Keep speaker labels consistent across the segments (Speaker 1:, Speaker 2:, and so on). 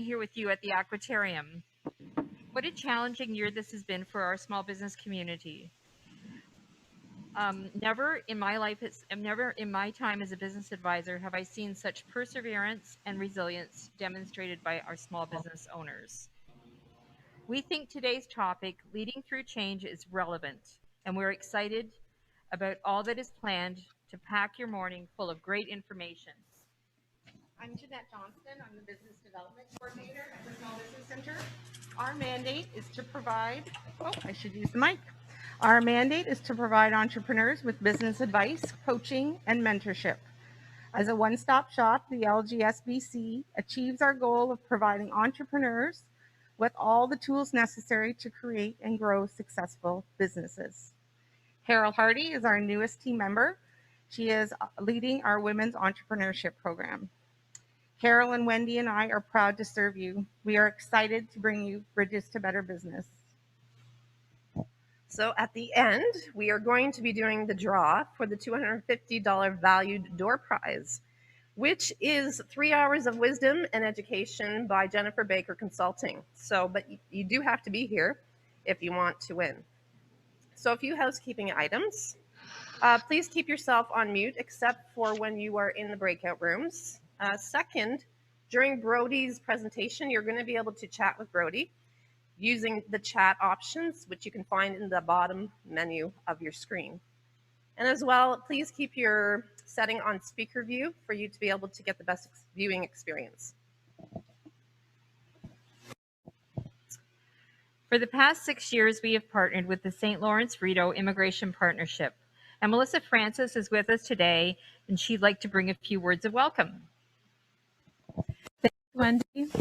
Speaker 1: here with you at the Aquatarium. What a challenging year this has been for our small business community. Never in my time as a business advisor have I seen such perseverance and resilience demonstrated by our small business owners. We think today's topic, leading through change, is relevant, and we're excited about all that is planned to pack your morning full of great information.
Speaker 2: I'm Jeanette Johnston. I'm the Business Development Coordinator at the Small Business Center. Our mandate is to provide, I should use the mic. Our mandate is to provide entrepreneurs with business advice, coaching, and mentorship. As a one-stop shop, the LGSBC achieves our goal of providing entrepreneurs with all the tools necessary to create and grow successful businesses. Carol Hardy is our newest team member. She is leading our Women's Entrepreneurship Program. Carol and Wendy and I are proud to serve you. We are excited to bring you Bridges to Better Business.
Speaker 3: So at the end, we are going to be doing the draw for the $250 valued door prize, which is 3 hours of wisdom and education by Jennifer Baker Consulting. But you do have to be here if you want to win. So a few housekeeping items. Please keep yourself on mute except for when you are in the breakout rooms. Second, during Brody's presentation, you're going to be able to chat with Brody using the chat options, which you can find in the bottom menu of your screen. And as well, please keep your setting on speaker view for you to be able to get the best viewing experience.
Speaker 1: For the past 6 years, we have partnered with the St. Lawrence Rideau Immigration Partnership. And Melissa Francis is with us today, and she'd like to bring a few words of welcome.
Speaker 4: Thanks, Wendy.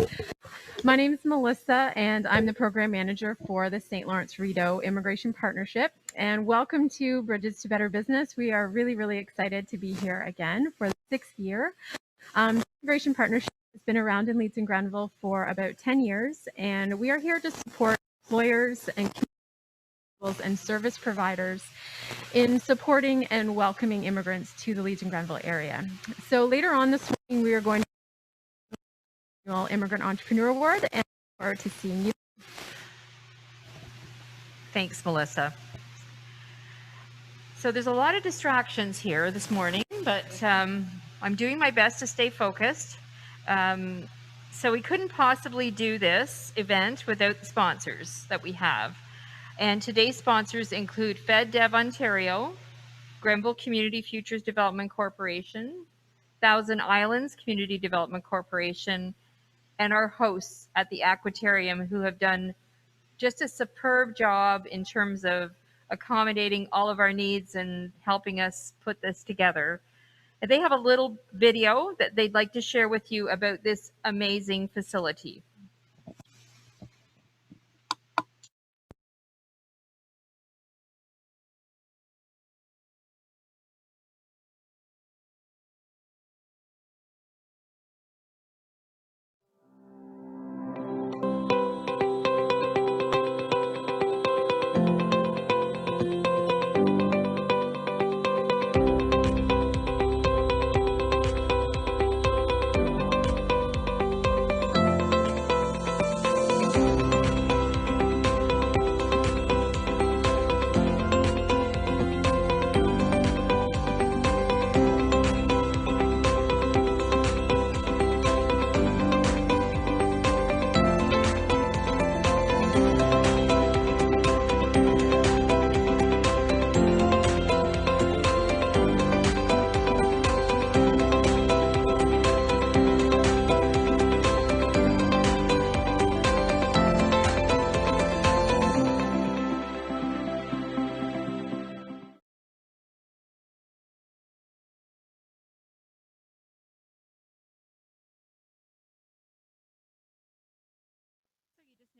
Speaker 4: My name is Melissa, and I'm the program manager for the St. Lawrence Rideau Immigration Partnership. And welcome to Bridges to Better Business. We are really, really excited to be here again for the 6th year. The Immigration Partnership has been around in Leeds and Grenville for about 10 years, and we are here to support employers and service providers in supporting and welcoming immigrants to the Leeds and Grenville area. So later on this morning, we are going to the annual Immigrant Entrepreneur Award, and look forward to seeing you.
Speaker 1: Thanks, Melissa. So there's a lot of distractions here this morning, but I'm doing my best to stay focused. So we couldn't possibly do this event without the sponsors that we have. And today's sponsors include FedDev Ontario, Grenville Community Futures Development Corporation, Thousand Islands Community Development Corporation, and our hosts at the Aquatarium, who have done just a superb job in terms of accommodating all of our needs and helping us put this together. And they have a little video that they'd like to share with you about this amazing facility.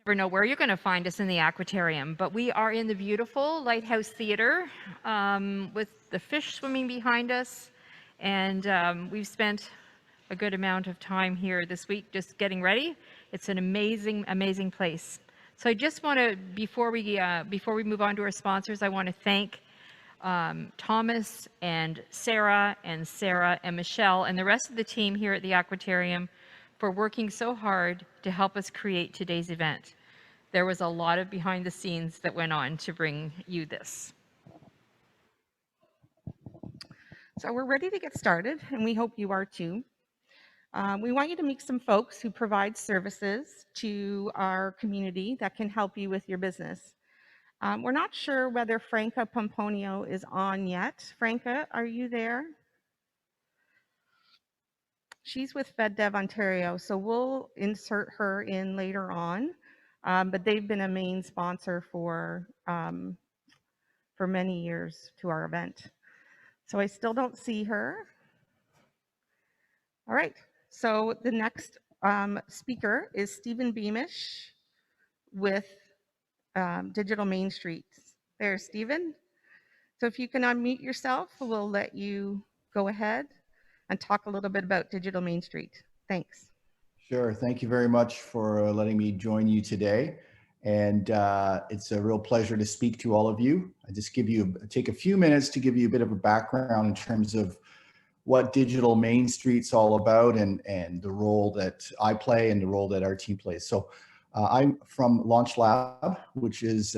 Speaker 1: Never know where you're going to find us in the Aquatarium, but we are in the beautiful Lighthouse Theater with the fish swimming behind us, and we've spent a good amount of time here this week just getting ready. It's an amazing, amazing place. So I just want to, before we move on to our sponsors, I want to thank Thomas and Sarah and Michelle and the rest of the team here at the Aquatarium for working so hard to help us create today's event. There was a lot of behind the scenes that went on to bring you this.
Speaker 2: So we're ready to get started, and we hope you are too. We want you to meet some folks who provide services to our community that can help you with your business. We're not sure whether Franca Pomponio is on yet. Franca, are you there? She's with FedDev Ontario, so we'll insert her in later on. But they've been a main sponsor for many years to our event. So I still don't see her. All right, so the next speaker is Stephen Beamish with Digital Main Street. There's Stephen. So if you can unmute yourself, we'll let you go ahead and talk a little bit about Digital Main Street. Thanks.
Speaker 5: Sure. Thank you very much for letting me join you today. And it's a real pleasure to speak to all of you. I just take a few minutes to give you a bit of a background in terms of what Digital Main Street's all about and the role that I play and the role that our team plays. So I'm from Launch Lab, which is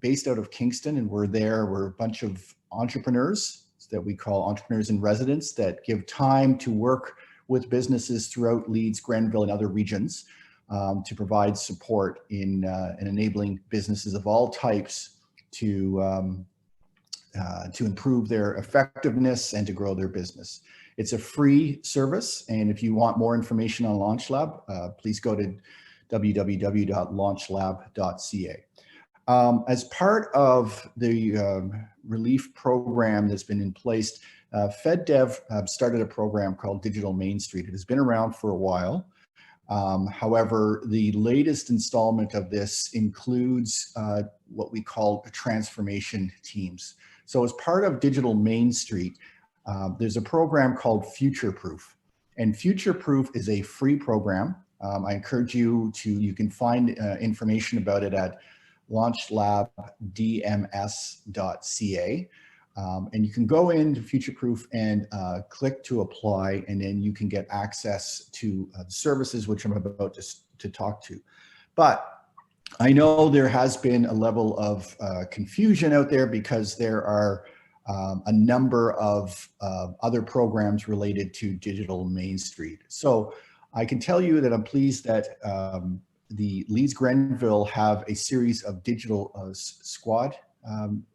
Speaker 5: based out of Kingston, and we're a bunch of entrepreneurs that we call entrepreneurs in residence that give time to work with businesses throughout Leeds, Grenville, and other regions to provide support in enabling businesses of all types to improve their effectiveness and to grow their business. It's a free service, and if you want more information on Launch Lab, please go to www.launchlab.ca. As part of the relief program that's been in place, FedDev started a program called Digital Main Street. It has been around for a while. However, the latest installment of this includes what we call transformation teams. So as part of Digital Main Street, there's a program called Future Proof. And Future Proof is a free program. I encourage you can find information about it at launchlabdms.ca. And you can go into Future Proof and click to apply, and then you can get access to the services which I'm about to talk to. But I know there has been a level of confusion out there because there are a number of other programs related to Digital Main Street. So I can tell you that I'm pleased that the Leeds Grenville have a series of digital squad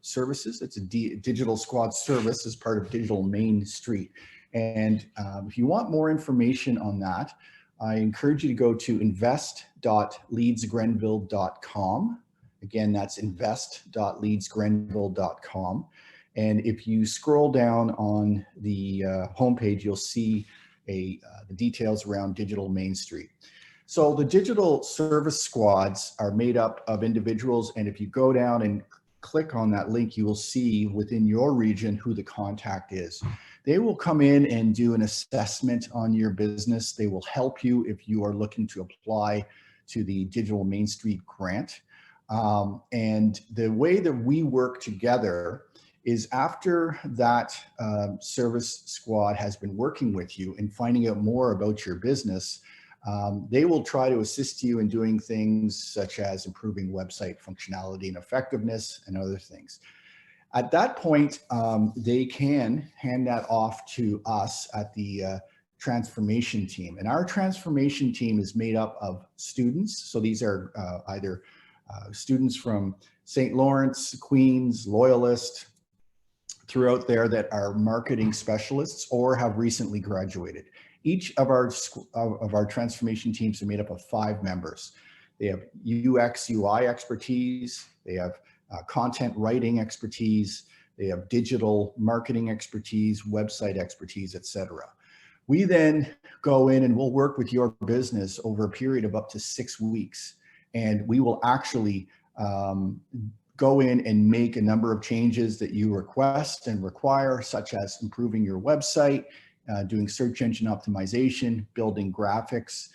Speaker 5: services. It's a digital squad service as part of Digital Main Street. And if you want more information on that, I encourage you to go to invest.leedsgrenville.com. Again, that's invest.leedsgrenville.com. And if you scroll down on the homepage, you'll see the details around Digital Main Street. So the digital service squads are made up of individuals, and if you go down and click on that link, you will see within your region who the contact is. They will come in and do an assessment on your business. They will help you if you are looking to apply to the Digital Main Street grant. And the way that we work together is after that service squad has been working with you and finding out more about your business, they will try to assist you in doing things such as improving website functionality and effectiveness and other things. At that point, they can hand that off to us at the transformation team. And our transformation team is made up of students. So these are either students from St. Lawrence, Queens, Loyalist, throughout there that are marketing specialists or have recently graduated. Each of our transformation teams are made up of 5 members. They have UX, UI expertise. They have content writing expertise. They have digital marketing expertise, website expertise, etc. We then go in and we'll work with your business over a period of up to 6 weeks. And we will actually go in and make a number of changes that you request and require, such as improving your website, doing search engine optimization, building graphics,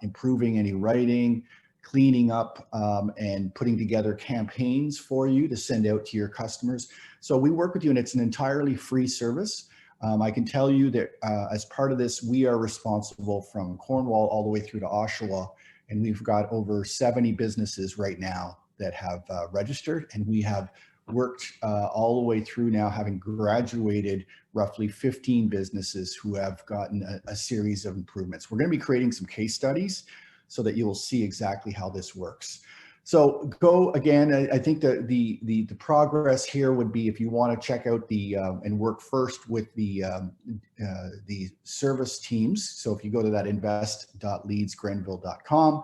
Speaker 5: improving any writing, cleaning up and putting together campaigns for you to send out to your customers. So we work with you, and it's an entirely free service. I can tell you that as part of this, we are responsible from Cornwall all the way through to Oshawa, and we've got over 70 businesses right now that have registered, and we have worked all the way through now, having graduated roughly 15 businesses who have gotten a series of improvements. We're going to be creating some case studies so that you will see exactly how this works. So go again. I think the progress here would be if you want to check out the and work first with the service teams. So if you go to that invest.leedsgrenville.com,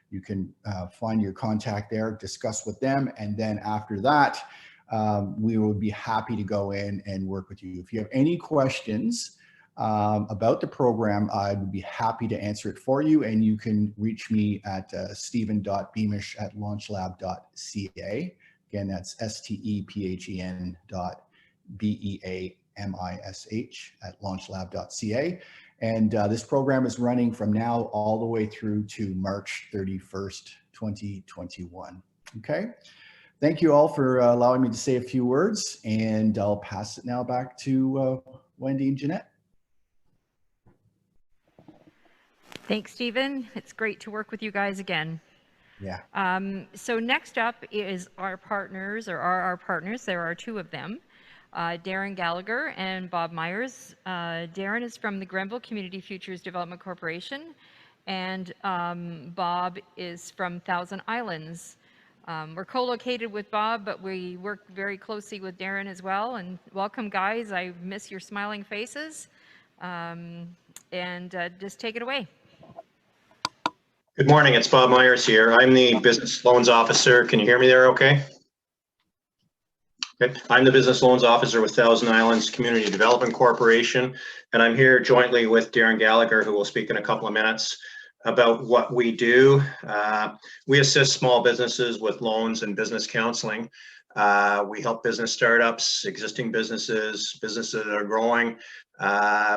Speaker 5: you can find your contact there, discuss with them, and then after that, we would be happy to go in and work with you. If you have any questions about the program, I would be happy to answer it for you, and you can reach me at stephen.beamish@launchlab.ca. Again, that's stephen.beamish@launchlab.ca. And this program is running from now all the way through to March 31st, 2021. Okay. Thank you all for allowing me to say a few words, and I'll pass it now back to Wendy and Jeanette.
Speaker 1: Thanks, Stephen. It's great to work with you guys again.
Speaker 5: Yeah.
Speaker 1: So next up is our partners, or are our partners. There are two of them, Darren Gallagher and Bob Myers. Darren is from the Grenville Community Futures Development Corporation, and Bob is from Thousand Islands. We're co-located with Bob, but we work very closely with Darren as well. And welcome, guys. I miss your smiling faces. Just take it away.
Speaker 6: Good morning, it's Bob Myers here. I'm the Business Loans Officer. Can you hear me there okay? Okay. I'm the Business Loans Officer with Thousand Islands Community Development Corporation, and I'm here jointly with Darren Gallagher, who will speak in a couple of minutes about what we do. We assist small businesses with loans and business counseling. We help business startups, existing businesses, businesses that are growing,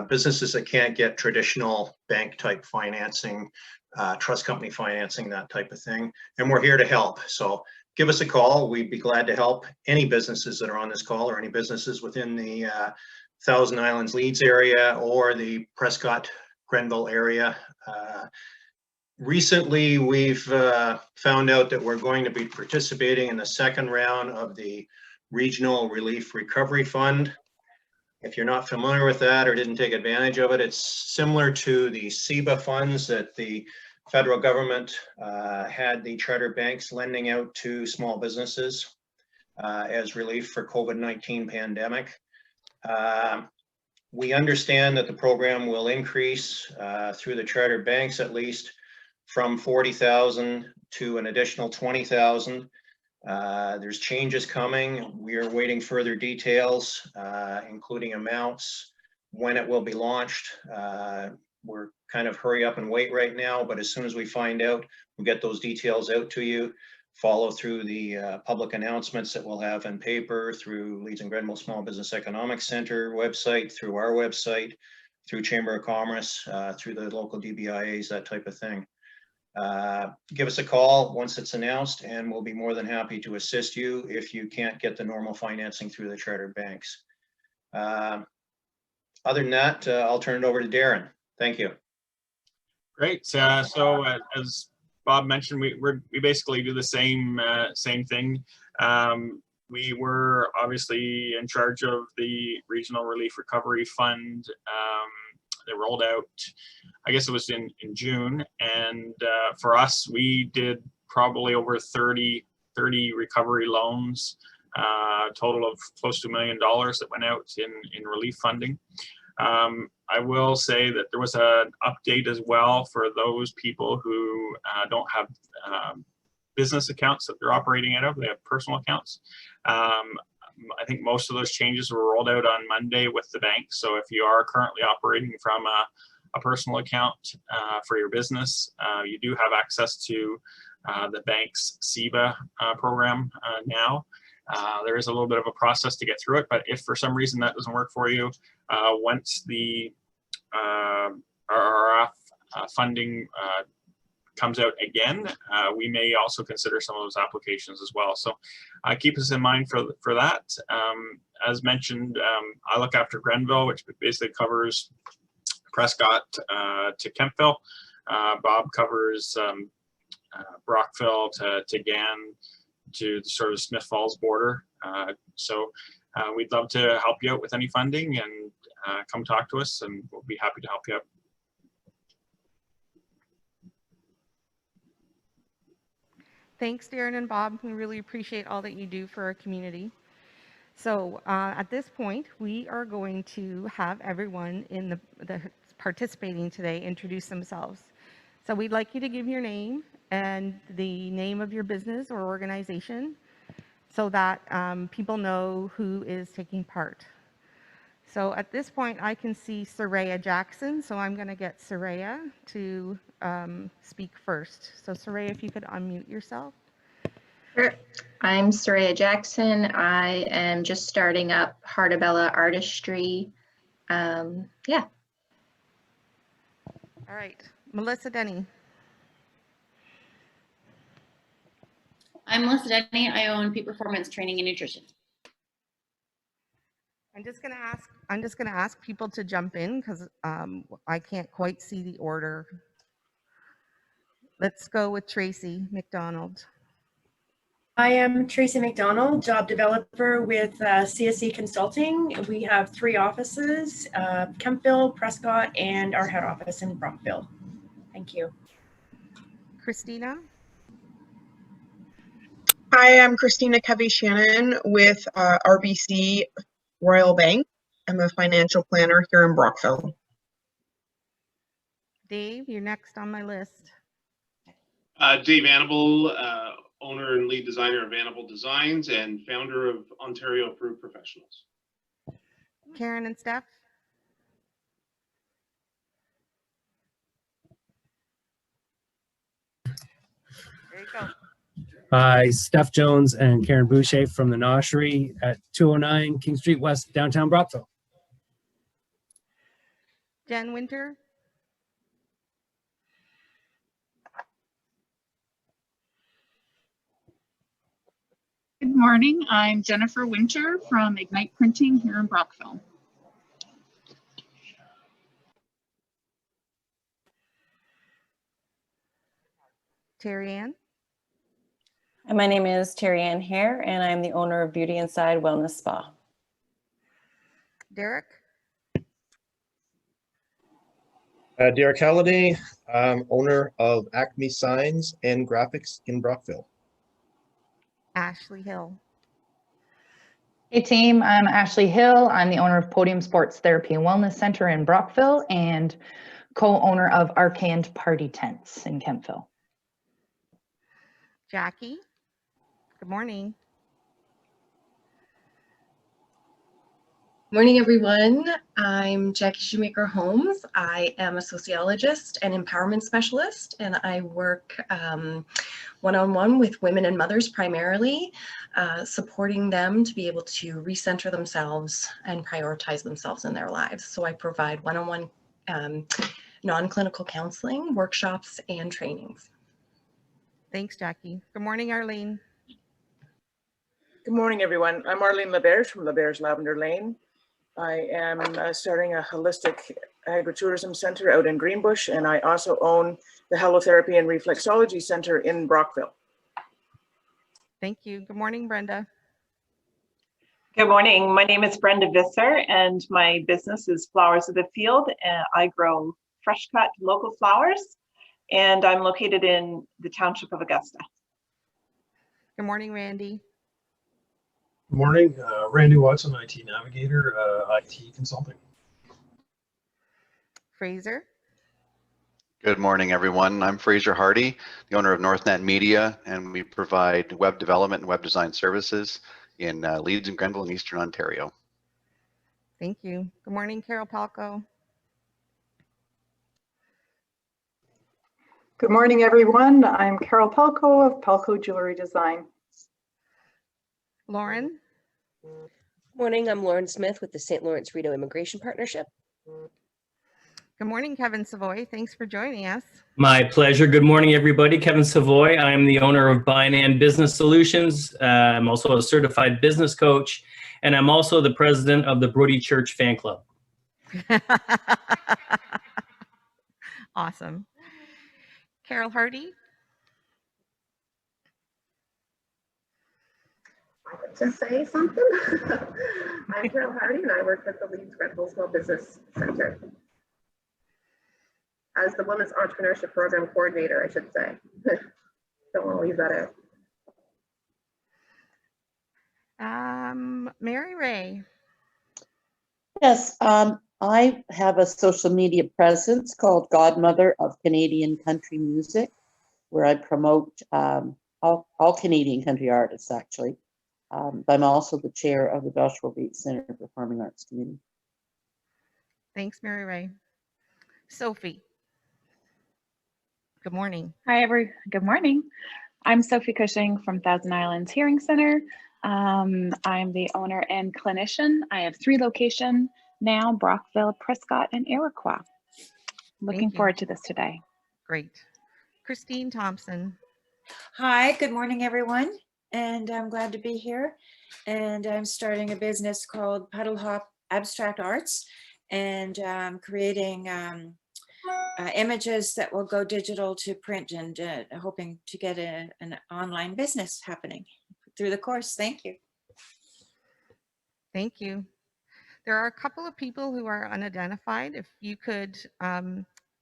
Speaker 6: businesses that can't get traditional bank type financing, trust company financing, that type of thing. And we're here to help. So give us a call. We'd be glad to help any businesses that are on this call, or any businesses within the Thousand Islands Leeds area or the Prescott Grenville area. Recently, we've found out that we're going to be participating in the second round of the Regional Relief Recovery Fund. If you're not familiar with that or didn't take advantage of it, it's similar to the CEBA funds that the federal government had the charter banks lending out to small businesses as relief for COVID-19 pandemic. We understand that the program will increase through the charter banks, at least from 40,000 to an additional 20,000. There's changes coming. We are waiting further details, including amounts, when it will be launched. We're kind of hurry up and wait right now, but as soon as we find out, we'll get those details out to you. Follow through the public announcements that we'll have in paper, through Leeds and Grenville Small Business Economic Center website, through our website, through Chamber of Commerce, through the local DBIAs, that type of thing. Give us a call once it's announced, and we'll be more than happy to assist you if you can't get the normal financing through the charter banks. Other than that, I'll turn it over to Darren. Thank you.
Speaker 7: Great. So as Bob mentioned, we basically do the same thing. We were obviously in charge of the Regional Relief Recovery Fund. They rolled out, I guess it was in June, and for us, we did probably over 30 recovery loans, total of close to $1 million that went out in relief funding. I will say that there was an update as well for those people who don't have business accounts that they're operating out of. They have personal accounts. I think most of those changes were rolled out on Monday with the bank. So if you are currently operating from a personal account for your business, you do have access to the bank's CEBA program now. There is a little bit of a process to get through it, but if for some reason that doesn't work for you, once the RRF funding comes out again, we may also consider some of those applications as well. So keep us in mind for that. As mentioned, I look after Grenville, which basically covers Prescott to Kempville. Bob covers Brockville to Gann to the sort of Smith Falls border. So we'd love to help you out with any funding, and come talk to us, and we'll be happy to help you out.
Speaker 2: Thanks, Darren and Bob. We really appreciate all that you do for our community. So at this point, we are going to have everyone in the participating today introduce themselves. So we'd like you to give your name and the name of your business or organization so that people know who is taking part. So at this point, I can see Soraya Jackson, so I'm going to get Soraya to speak first. So Soraya, if you could unmute yourself.
Speaker 8: Sure. I'm Soraya Jackson. I am just starting up Heartabella Artistry. Yeah.
Speaker 2: All right, Melissa Denny.
Speaker 9: I'm Melissa Denny. I own Peak Performance Training and Nutrition.
Speaker 2: I'm just gonna ask people to jump in because I can't quite see the order. Let's go with Tracy Mcdonald.
Speaker 10: I am Tracy Mcdonald, job developer with CSE Consulting. We have 3 offices, Kempville, Prescott, and our head office in Brockville. Thank you.
Speaker 2: Christina.
Speaker 11: Hi, I'm Christina Covey-Shannon with RBC Royal Bank. I'm a financial planner here in Brockville.
Speaker 2: Dave, you're next on my list.
Speaker 12: Dave Annable, owner and lead designer of Annable Designs and founder of Ontario Approved Professionals.
Speaker 2: Karen and Steph. There you go.
Speaker 13: Hi, Steph Jones and Karen Boucher from the Noshery at 209 King Street West, downtown Brockville.
Speaker 2: Jen Winter.
Speaker 14: Good morning. I'm Jennifer Winter from Ignite Printing here in Brockville.
Speaker 2: Terry Ann.
Speaker 15: And my name is Terry Ann Hare, and I'm the owner of Beauty Inside Wellness Spa.
Speaker 2: Derek.
Speaker 16: Derek Halliday, owner of Acme Signs and Graphics in Brockville.
Speaker 2: Ashley Hill.
Speaker 17: Hey team, I'm Ashley Hill. I'm the owner of Podium Sports Therapy and Wellness Center in Brockville and co-owner of Arcand Party Tents in Kempville.
Speaker 2: Jackie. Good morning.
Speaker 18: Morning, everyone. I'm Jackie Shoemaker Holmes. I am a sociologist and empowerment specialist, and I work one-on-one with women and mothers primarily, supporting them to be able to recenter themselves and prioritize themselves in their lives. So I provide one-on-one non-clinical counseling, workshops, and trainings.
Speaker 2: Thanks, Jackie. Good morning, Arlene.
Speaker 19: Good morning, everyone. I'm Arlene LaBerge from LaBerge Lavender Lane. I am starting a holistic agritourism center out in Greenbush, and I also own the Halotherapy and Reflexology Center in Brockville.
Speaker 2: Thank you. Good morning, Brenda.
Speaker 20: Good morning. My name is Brenda Visser, and my business is Flowers of the Field. I grow fresh cut local flowers, and I'm located in the township of Augusta.
Speaker 2: Good morning, Randy.
Speaker 21: Good morning, Randy Watson, IT Navigator, IT Consulting.
Speaker 2: Fraser.
Speaker 22: Good morning, everyone. I'm Fraser Hardy, the owner of NorthNet Media, and we provide web development and web design services in Leeds and Grenville in Eastern Ontario.
Speaker 2: Thank you. Good morning, Carol Palco.
Speaker 23: Good morning, everyone. I'm Carol Palco of Palco Jewelry Design.
Speaker 2: Lauren.
Speaker 24: Morning, I'm Lauren Smith with the St. Lawrence Rideau Immigration Partnership.
Speaker 2: Good morning, Kevin Savoy. Thanks for joining us.
Speaker 3: My pleasure. Good morning, everybody. Kevin Savoy. I'm the owner of Binan Business Solutions. I'm also a certified business coach, and I'm also the president of the Brody Church Fan Club.
Speaker 2: Awesome. Carol Hardy.
Speaker 4: To say something. I'm Carol Hardy and I work with the Leeds Grenville Small Business Center as the Women's Entrepreneurship Program Coordinator, I should say. Don't want to leave that
Speaker 2: out. Mary Ray.
Speaker 5: Yes, I have a social media presence called Godmother of Canadian Country Music, where I promote all Canadian country artists, actually. I'm also the chair of the Joshua Reed Center for Performing Arts Community.
Speaker 2: Thanks, Mary Ray. Sophie. Good morning.
Speaker 24: Hi, good morning. I'm Sophie Cushing from Thousand Islands Hearing Center. I'm the owner and clinician. I have 3 locations now, Brockville, Prescott, and Iroquois. Looking forward to this today.
Speaker 2: Great. Christine Thompson.
Speaker 25: Hi, good morning, everyone. And I'm glad to be here. And I'm starting a business called Puddle Hop Abstract Arts, and creating images that will go digital to print, and hoping to get an online business happening through the course. Thank you.
Speaker 2: Thank you. There are a couple of people who are unidentified. If you could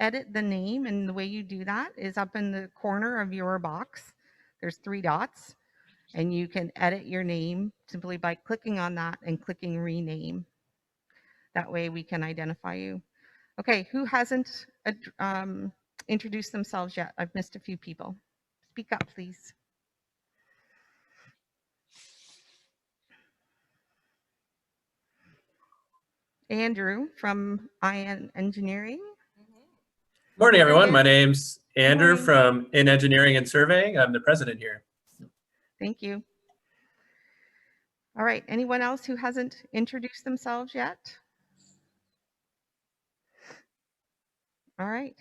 Speaker 2: edit the name, and the way you do that is up in the corner of your box. There's 3 dots, and you can edit your name simply by clicking on that and clicking rename. That way we can identify you. Okay, who hasn't introduced themselves yet? I've missed a few people. Speak up, please. Andrew from IN Engineering.
Speaker 26: Morning, everyone. My name's Andrew from In Engineering and Surveying. I'm the president here.
Speaker 2: Thank you. All right, anyone else who hasn't introduced themselves yet? All right.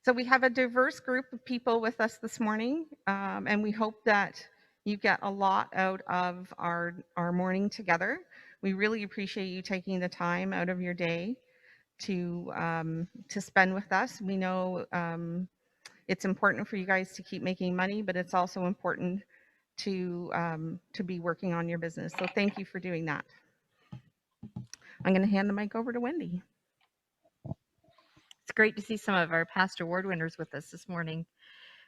Speaker 2: So we have a diverse group of people with us this morning, and we hope that you get a lot out of our morning together. We really appreciate you taking the time out of your day to spend with us. We know it's important for you guys to keep making money, but it's also important to be working on your business. So thank you for doing that. I'm going to hand the mic over to Wendy.
Speaker 1: It's great to see some of our past award winners with us this morning,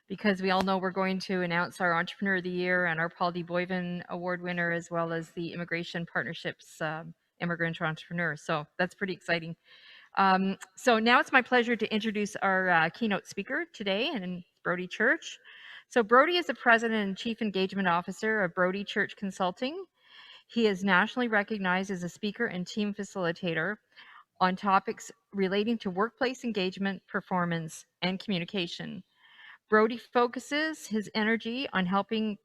Speaker 1: because we all know we're going to announce our Entrepreneur of the Year and our Paul D. Boyven Award winner, as well as the Immigration Partnerships Immigrant Entrepreneur. So that's pretty exciting. So now it's my pleasure to introduce our keynote speaker today, and Brody Church. So Brody is the President and Chief Engagement Officer of Brody Church Consulting. He is nationally recognized as a speaker and team facilitator on topics relating to workplace engagement, performance, and communication. Brody focuses his energy on helping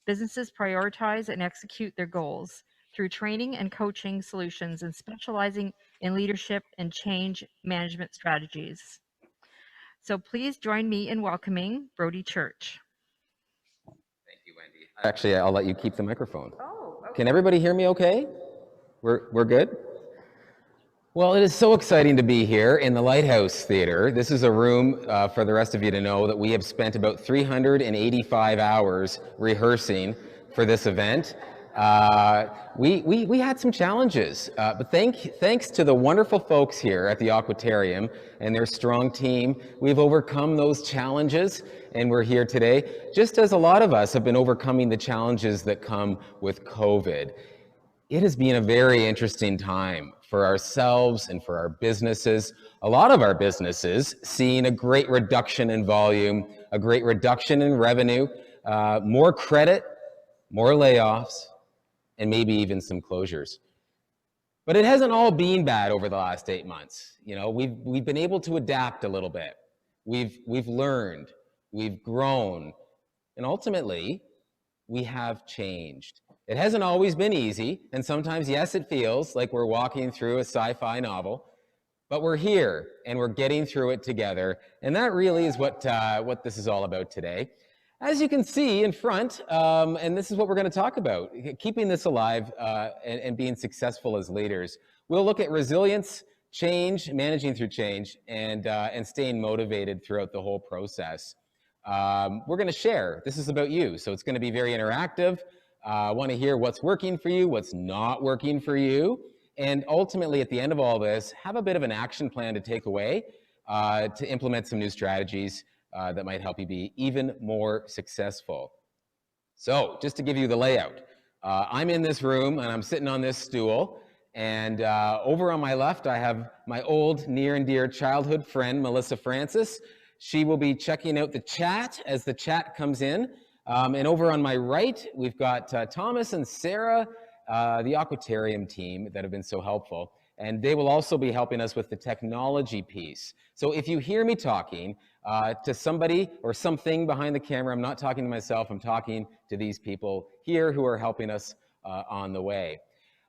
Speaker 1: businesses prioritize and execute their goals through training and coaching solutions, and specializing in leadership and change management strategies. So please join me in welcoming Brody Church.
Speaker 27: Actually, I'll let you keep the microphone. Oh, okay. Can everybody hear me okay? We're good? Well, it is so exciting to be here in the Lighthouse Theater. This is a room, for the rest of you to know, that we have spent about 385 hours rehearsing for this event. We had some challenges, but thanks to the wonderful folks here at the Aquatarium and their strong team, we've overcome those challenges, and we're here today, just as a lot of us have been overcoming the challenges that come with COVID. It has been a very interesting time for ourselves and for our businesses. A lot of our businesses seeing a great reduction in volume, a great reduction in revenue, more credit, more layoffs, and maybe even some closures. But it hasn't all been bad over the last 8 months. You know, we've been able to adapt a little bit. We've learned, we've grown, and ultimately, we have changed. It hasn't always been easy, and sometimes, yes, it feels like we're walking through a sci-fi novel, but we're here and we're getting through it together. And that really is what this is all about today. As you can see in front, and this is what we're going to talk about, keeping this alive and being successful as leaders. We'll look at resilience, change, managing through change, and staying motivated throughout the whole process. We're going to share. This is about you, so it's going to be very interactive. I want to hear what's working for you, what's not working for you, and ultimately at the end of all this, have a bit of an action plan to take away to implement some new strategies that might help you be even more successful. So just to give you the layout, I'm in this room and I'm sitting on this stool, and over on my left I have my old near and dear childhood friend Melissa Francis. She will be checking out the chat as the chat comes in, and over on my right we've got Thomas and Sarah, the Aquatarium team that have been so helpful, and they will also be helping us with the technology piece. So if you hear me talking to somebody or something behind the camera, I'm not talking to myself, I'm talking to these people here who are helping us on the way.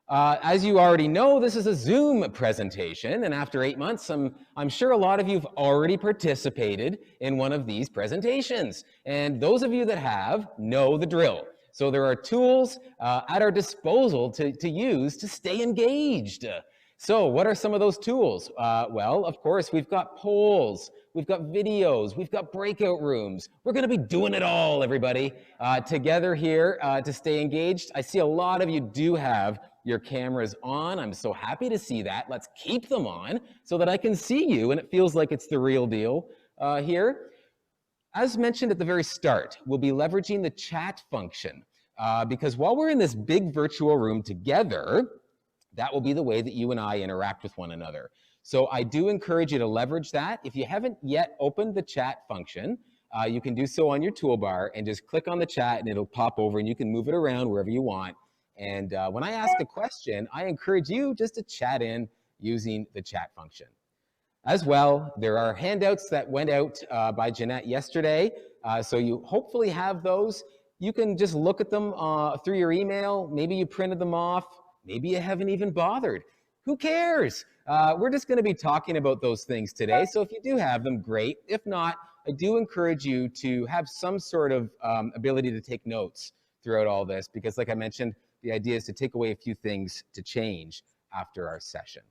Speaker 27: As you already know, this is a Zoom presentation, and after 8 months, I'm sure a lot of you have already participated in one of these presentations. And those of you that have know the drill. So there are tools at our disposal to use to stay engaged. So what are some of those tools? Well, of course, we've got polls, we've got videos, we've got breakout rooms. We're going to be doing it all, everybody, together here to stay engaged. I see a lot of you do have your cameras on. I'm so happy to see that. Let's keep them on so that I can see you and it feels like it's the real deal here. As mentioned at the very start, we'll be leveraging the chat function because while we're in this big virtual room together, that will be the way that you and I interact with one another. So I do encourage you to leverage that. If you haven't yet opened the chat function, you can do so on your toolbar and just click on the chat and it'll pop over and you can move it around wherever you want. And when I ask a question, I encourage you just to chat in using the chat function. As well, there are handouts that went out by Jeanette yesterday, so you hopefully have those. You can just look at them through your email. Maybe you printed them off. Maybe you haven't even bothered. Who cares? We're just going to be talking about those things today. So if you do have them, great. If not, I do encourage you to have some sort of ability to take notes throughout all this, because like I mentioned, the idea is to take away a few things to change after our session.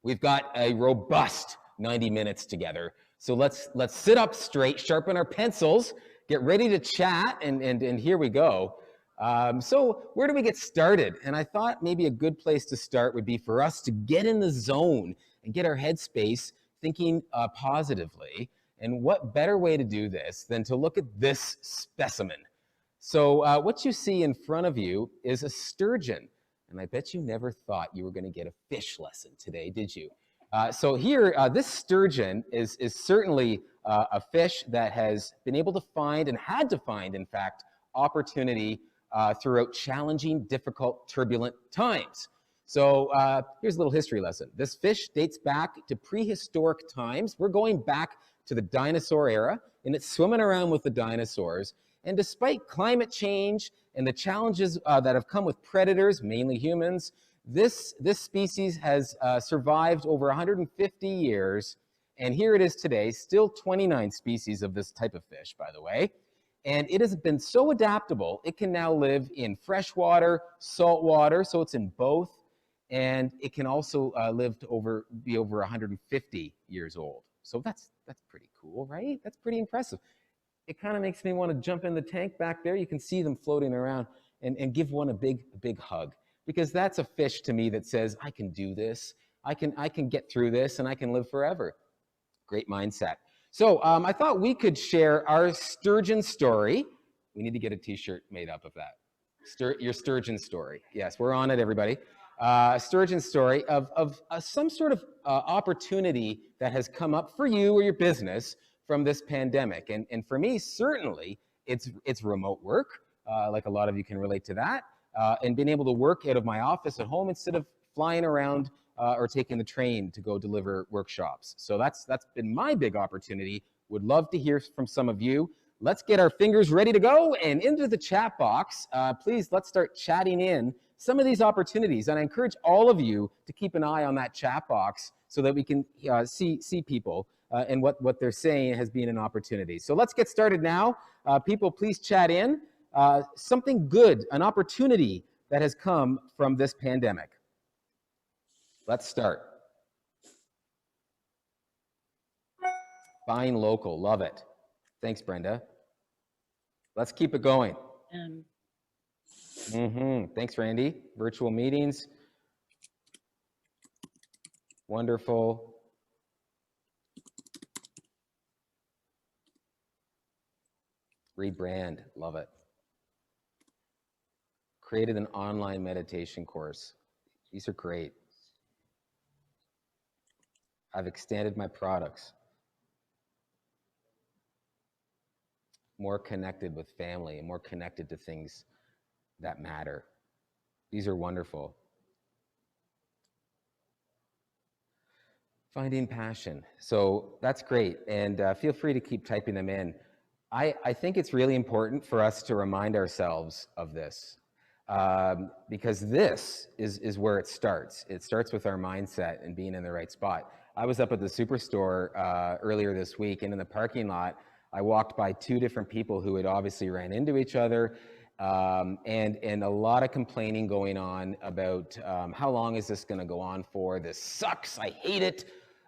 Speaker 27: We've got a robust 90 minutes together. So let's sit up straight, sharpen our pencils, get ready to chat, and here we go. So where do we get started? And I thought maybe a good place to start would be for us to get in the zone and get our headspace thinking positively. And what better way to do this than to look at this specimen? So what you see in front of you is a sturgeon. And I bet you never thought you were going to get a fish lesson today, did you? So here, this sturgeon is certainly a fish that has been able to find and had to find, in fact, opportunity throughout challenging, difficult, turbulent times. So here's a little history lesson. This fish dates back to prehistoric times. We're going back to the dinosaur era, and it's swimming around with the dinosaurs. And despite climate change and the challenges that have come with predators, mainly humans, this species has survived over 150 years. And here it is today, still 29 species of this type of fish, by the way. And it has been so adaptable, it can now live in freshwater, saltwater, so it's in both. And it can also live to be over 150 years old. So that's pretty cool, right? That's pretty impressive. It kind of makes me want to jump in the tank back there. You can see them floating around and give one a big hug, because that's a fish to me that says, I can do this. I can get through this and I can live forever. Great mindset. So I thought we could share our sturgeon story. We need to get a t-shirt made up of that. Your sturgeon story. Yes, we're on it, everybody. Sturgeon story of some sort of opportunity that has come up for you or your business from this pandemic. And for me, certainly, it's remote work, like a lot of you can relate to that, and being able to work out of my office at home instead of flying around or taking the train to go deliver workshops. So that's been my big opportunity. Would love to hear from some of you. Let's get our fingers ready to go and into the chat box. Please, let's start chatting in some of these opportunities. And I encourage all of you to keep an eye on that chat box so that we can see people and what they're saying has been an opportunity. So let's get started now. People, please chat in. Something good, an opportunity that has come from this pandemic. Let's start. Buying local, love it. Thanks, Brenda. Let's keep it going. Thanks, Randy. Virtual meetings. Wonderful. Rebrand, love it. Created an online meditation course. These are great. I've extended my products. More connected with family and more connected to things that matter. These are wonderful. Finding passion. So that's great. And feel free to keep typing them in. I think it's really important for us to remind ourselves of this because this is where it starts. It starts with our mindset and being in the right spot. I was up at the Superstore earlier this week, and in the parking lot, I walked by two different people who had obviously ran into each other, and a lot of complaining going on about how long is this going to go on for? This sucks. I hate it.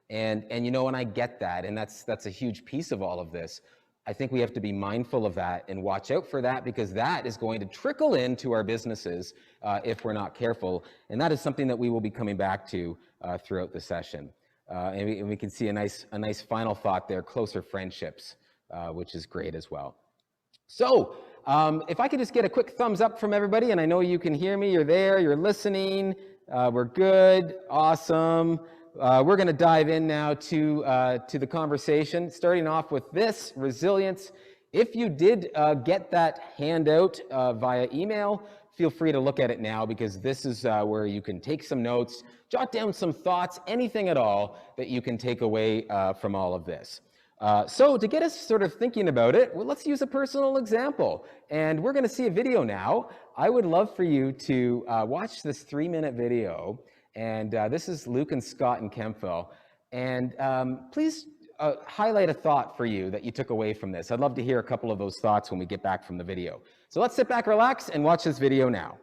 Speaker 27: And you know, and I get that, and that's a huge piece of all of this. I think we have to be mindful of that and watch out for that, because that is going to trickle into our businesses if we're not careful. And that is something that we will be coming back to throughout the session. And we can see a nice final thought there, closer friendships, which is great as well. So if I could just get a quick thumbs up from everybody, and I know you can hear me, you're there, you're listening, we're good, awesome. We're going to dive in now to the conversation, starting off with this, resilience. If you did get that handout via email, feel free to look at it now, because this is where you can take some notes, jot down some thoughts, anything at all that you can take away from all of this. So to get us sort of thinking about it, well, let's use a personal example. And we're going to see a video now. I would love for you to watch this 3-minute video. And this is Luke and Scott in Kempville. And please highlight a thought for you that you took away from this. I'd love to hear a couple of those thoughts when we get back from the video. So let's sit back, relax, and watch this video now.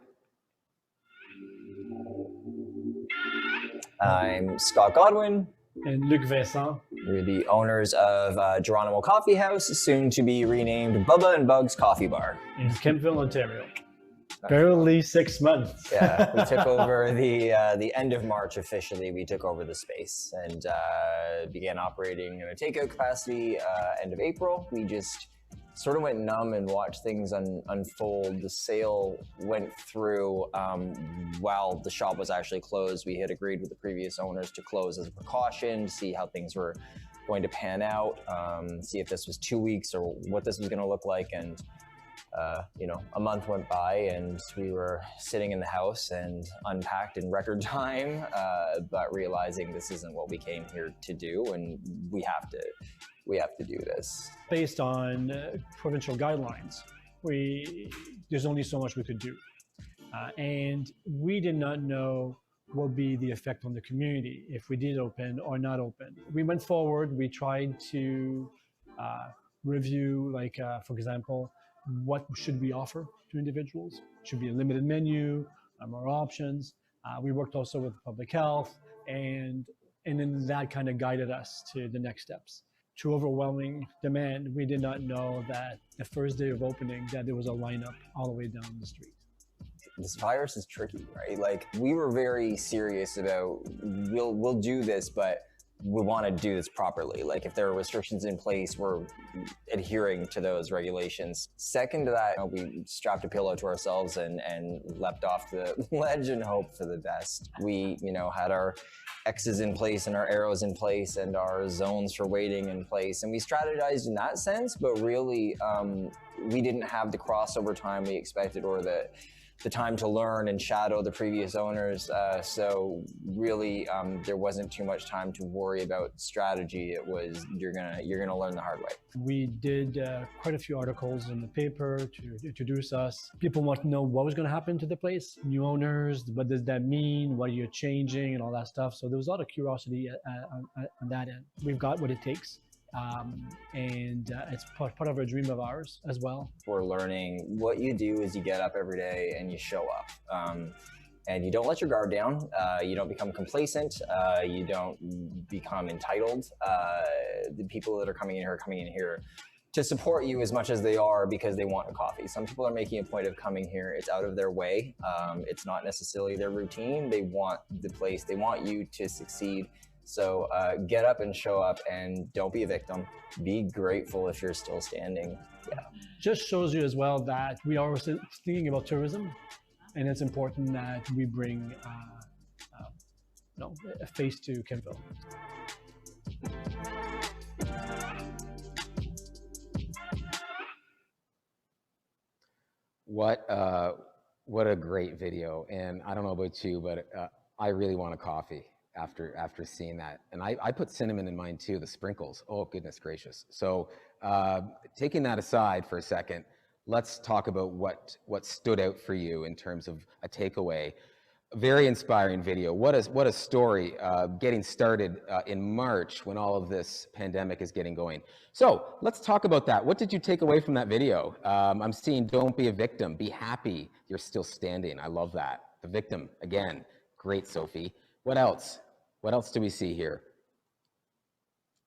Speaker 6: I'm Scott Godwin.
Speaker 7: And Luc Vincent.
Speaker 6: We're the owners of Geronimo Coffee House, soon to be renamed Bubba and Bugs Coffee Bar.
Speaker 7: In Kempville, Ontario. Barely 6 months.
Speaker 6: Yeah, we took over the end of March officially. We took over the space and began operating in a takeout capacity end of April. We just sort of went numb and watched things unfold. The sale went through while the shop was actually closed. We had agreed with the previous owners to close as a precaution, to see how things were going to pan out, see if this was 2 weeks or what this was going to look like. And you know, a month went by and we were sitting in the house and unpacked in record time, but realizing this isn't what we came here to do, and we have to do this.
Speaker 7: Based on provincial guidelines, there's only so much we could do. And we did not know what would be the effect on the community if we did open or not open. We went forward, we tried to review, like, for example, what should we offer to individuals? Should be a limited menu, more options. We worked also with public health, and then that kind of guided us to the next steps. To overwhelming demand, we did not know that the first day of opening that there was a lineup all the way down the street.
Speaker 6: This virus is tricky, right? Like, we were very serious about we'll do this, but we want to do this properly. Like, if there are restrictions in place, we're adhering to those regulations. Second to that, we strapped a pillow to ourselves and leapt off the ledge and hoped for the best. We, had our X's in place and our arrows in place and our zones for waiting in place. And we strategized in that sense, but really, we didn't have the crossover time we expected or the the time to learn and shadow the previous owners. So really, there wasn't too much time to worry about strategy. It was, you're gonna learn the hard way.
Speaker 7: We did quite a few articles in the paper to introduce us. People want to know what was going to happen to the place, new owners, what does that mean, what are you changing, and all that stuff. So there was a lot of curiosity on that end. We've got what it takes. And it's part of a dream of ours as well.
Speaker 6: We're learning what you do is you get up every day and you show up. And you don't let your guard down. You don't become complacent. You don't become entitled. The people that are coming in here to support you as much as they are because they want a coffee. Some people are making a point of coming here. It's out of their way. It's not necessarily their routine. They want the place. They want you to succeed. So get up and show up, and don't be a victim. Be grateful if you're still standing. Yeah.
Speaker 7: Just shows you as well that we are thinking about tourism, and it's important that we bring a face to Kenville.
Speaker 27: What a great video. And I don't know about you, but I really want a coffee after seeing that. And I put cinnamon in mine too, the sprinkles. Oh, goodness gracious. So taking that aside for a second, let's talk about what stood out for you in terms of a takeaway. Very inspiring video. What a story, getting started in March when all of this pandemic is getting going. So let's talk about that. What did you take away from that video? I'm seeing don't be a victim, be happy, you're still standing. I love that. The victim, again, great, Sophie. What else? What else do we see here?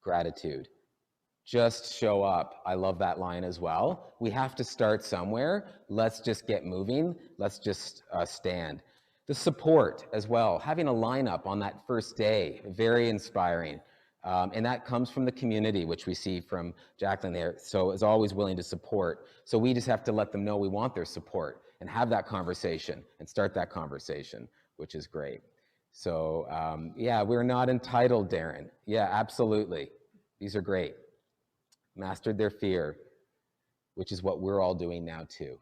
Speaker 27: Gratitude. Just show up. I love that line as well. We have to start somewhere. Let's just get moving. Let's just stand. The support as well, having a lineup on that first day, very inspiring. And that comes from the community, which we see from Jacqueline there. So is always willing to support. So we just have to let them know we want their support and have that conversation and start that conversation, which is great. So yeah, we're not entitled, Darren. Yeah, absolutely. These are great. Mastered their fear, which is what we're all doing now too.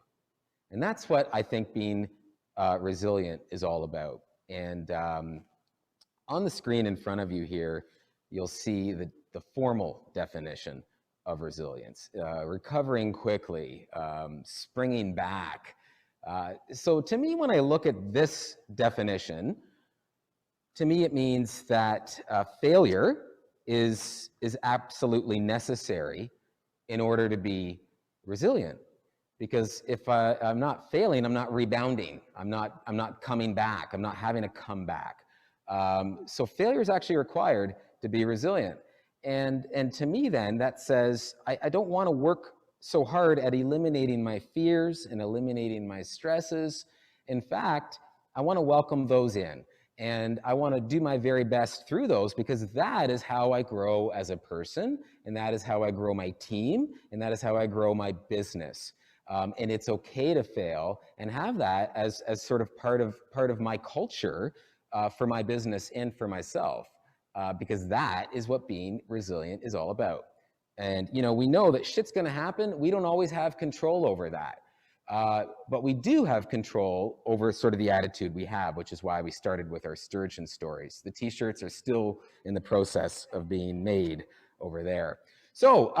Speaker 27: And that's what I think being resilient is all about. And on the screen in front of you here, you'll see the formal definition of resilience. Recovering quickly, springing back. So to me, when I look at this definition, to me it means that failure is absolutely necessary in order to be resilient. Because if I'm not failing, I'm not rebounding. I'm not coming back. I'm not having to come back. So failure is actually required to be resilient. And to me then, that says I don't want to work so hard at eliminating my fears and eliminating my stresses. In fact, I want to welcome those in. And I want to do my very best through those, because that is how I grow as a person, and that is how I grow my team, and that is how I grow my business. And it's okay to fail and have that as sort of part of my culture for my business and for myself, because that is what being resilient is all about. And you know, we know that shit's going to happen. We don't always have control over that. But we do have control over sort of the attitude we have, which is why we started with our sturgeon stories. The t-shirts are still in the process of being made over there. So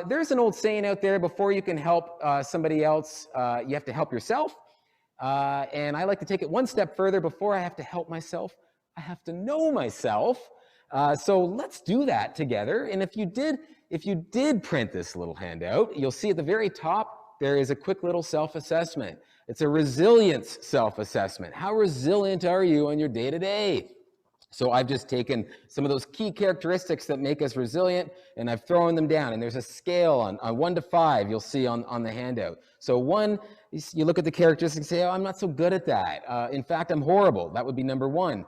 Speaker 27: there's an old saying out there, before you can help somebody else, you have to help yourself. And I like to take it one step further. Before I have to help myself, I have to know myself. So let's do that together. And if you did print this little handout, you'll see at the very top, there is a quick little self-assessment. It's a resilience self-assessment. How resilient are you on your day-to-day? So I've just taken some of those key characteristics that make us resilient, and I've thrown them down. And there's a scale on 1 to 5 you'll see on the handout. So 1, you look at the characteristics and say, oh, I'm not so good at that. In fact, I'm horrible. That would be number 1.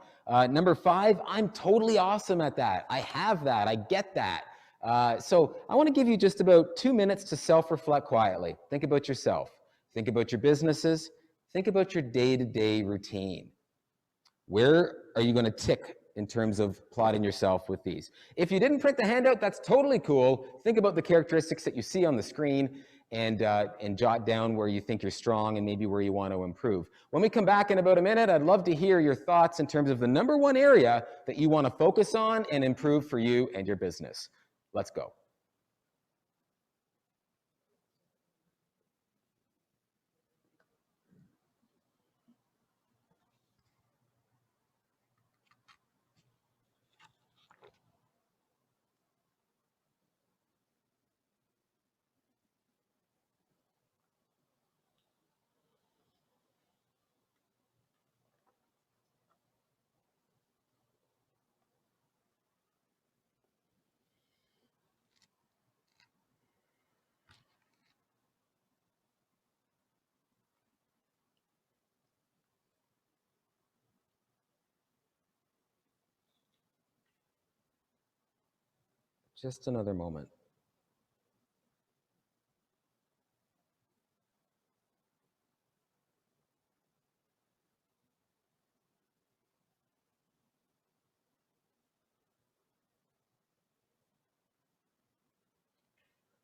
Speaker 27: Number 5, I'm totally awesome at that. I have that. I get that. So I want to give you just about 2 minutes to self-reflect quietly. Think about yourself. Think about your businesses. Think about your day-to-day routine. Where are you going to tick in terms of plotting yourself with these? If you didn't print the handout, that's totally cool. Think about the characteristics that you see on the screen and jot down where you think you're strong and maybe where you want to improve. When we come back in about a minute, I'd love to hear your thoughts in terms of the #1 area that you want to focus on and improve for you and your business. Let's go. Just another moment.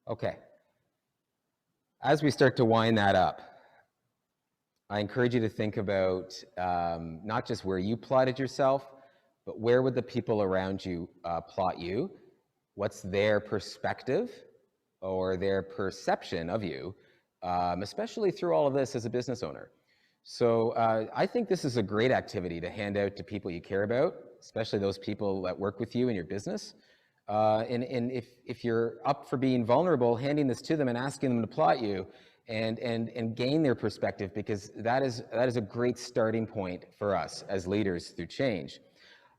Speaker 27: Okay. As we start to wind that up, I encourage you to think about not just where you plotted yourself, but where would the people around you plot you? What's their perspective or their perception of you, especially through all of this as a business owner? So I think this is a great activity to hand out to people you care about, especially those people that work with you in your business. And if you're up for being vulnerable, handing this to them and asking them to plot you and gain their perspective, because that is a great starting point for us as leaders through change.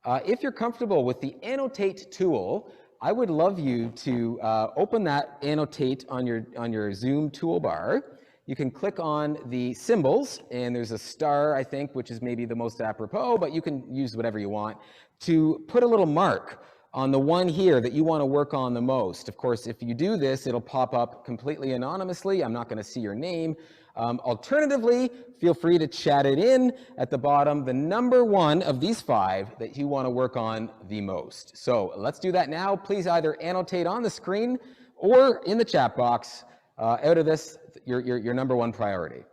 Speaker 27: If you're comfortable with the Annotate tool, I would love you to open that Annotate on your Zoom toolbar. You can click on the symbols, and there's a star, I think, which is maybe the most apropos, but you can use whatever you want to put a little mark on the one here that you want to work on the most. Of course, if you do this, it'll pop up completely anonymously. I'm not going to see your name. Alternatively, feel free to chat it in at the bottom, the #1 of these 5 that you want to work on the most. So let's do that now. Please either annotate on the screen or in the chat box out of this, your #1 priority.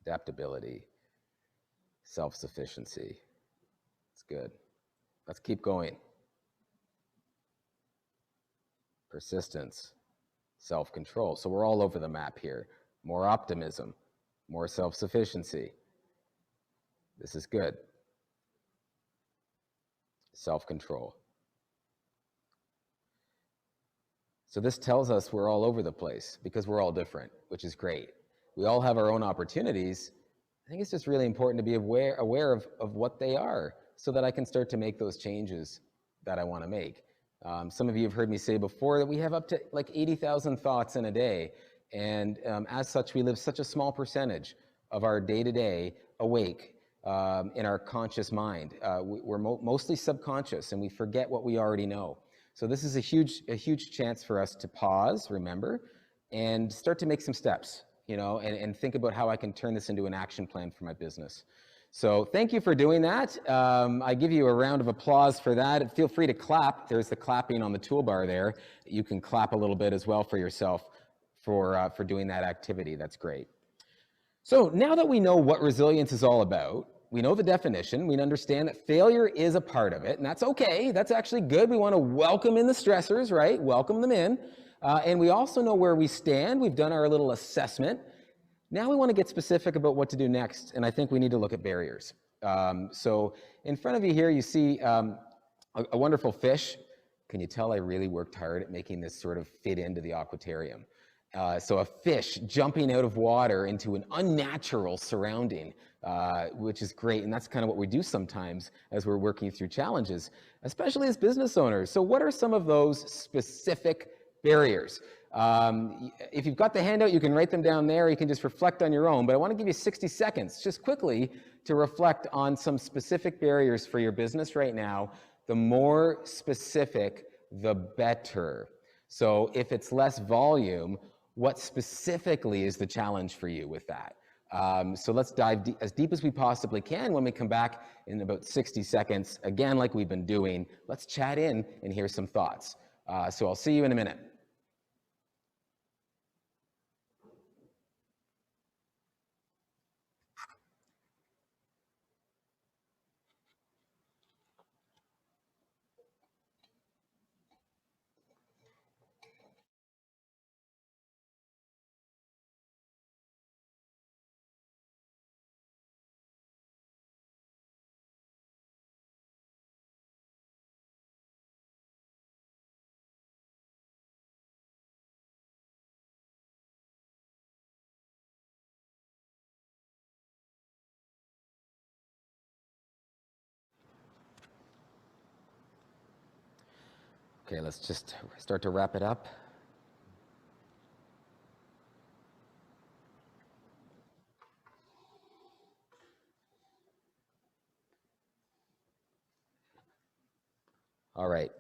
Speaker 27: Adaptability, self-sufficiency. It's good. Let's keep going. Persistence, self-control. So we're all over the map here. More optimism, more self-sufficiency. This is good. Self-control. So this tells us we're all over the place because we're all different, which is great. We all have our own opportunities. I think it's just really important to be aware of what they are so that I can start to make those changes that I want to make. Some of you have heard me say before that we have up to like 80,000 thoughts in a day. And as such, we live such a small percentage of our day-to-day awake in our conscious mind. We're mostly subconscious, and we forget what we already know. So this is a huge chance for us to pause, remember, and start to make some steps, and think about how I can turn this into an action plan for my business. So thank you for doing that. I give you a round of applause for that. Feel free to clap. There's the clapping on the toolbar there. You can clap a little bit as well for yourself for doing that activity. That's great. So now that we know what resilience is all about, we know the definition, we understand that failure is a part of it, and that's okay. That's actually good. We want to welcome in the stressors, right? Welcome them in. And we also know where we stand. We've done our little assessment. Now we want to get specific about what to do next, and I think we need to look at barriers. So in front of you here, you see a wonderful fish. Can you tell I really worked hard at making this sort of fit into the aquatarium? So a fish jumping out of water into an unnatural surrounding, which is great. And that's kind of what we do sometimes as we're working through challenges, especially as business owners. So what are some of those specific barriers? If you've got the handout, you can write them down there. You can just reflect on your own. But I want to give you 60 seconds just quickly to reflect on some specific barriers for your business right now. The more specific, the better. So if it's less volume, what specifically is the challenge for you with that? So let's dive as deep as we possibly can. When we come back in about 60 seconds, again, like we've been doing, let's chat in and hear some thoughts. So I'll see you in a minute. Okay, let's just start to wrap it up. All right.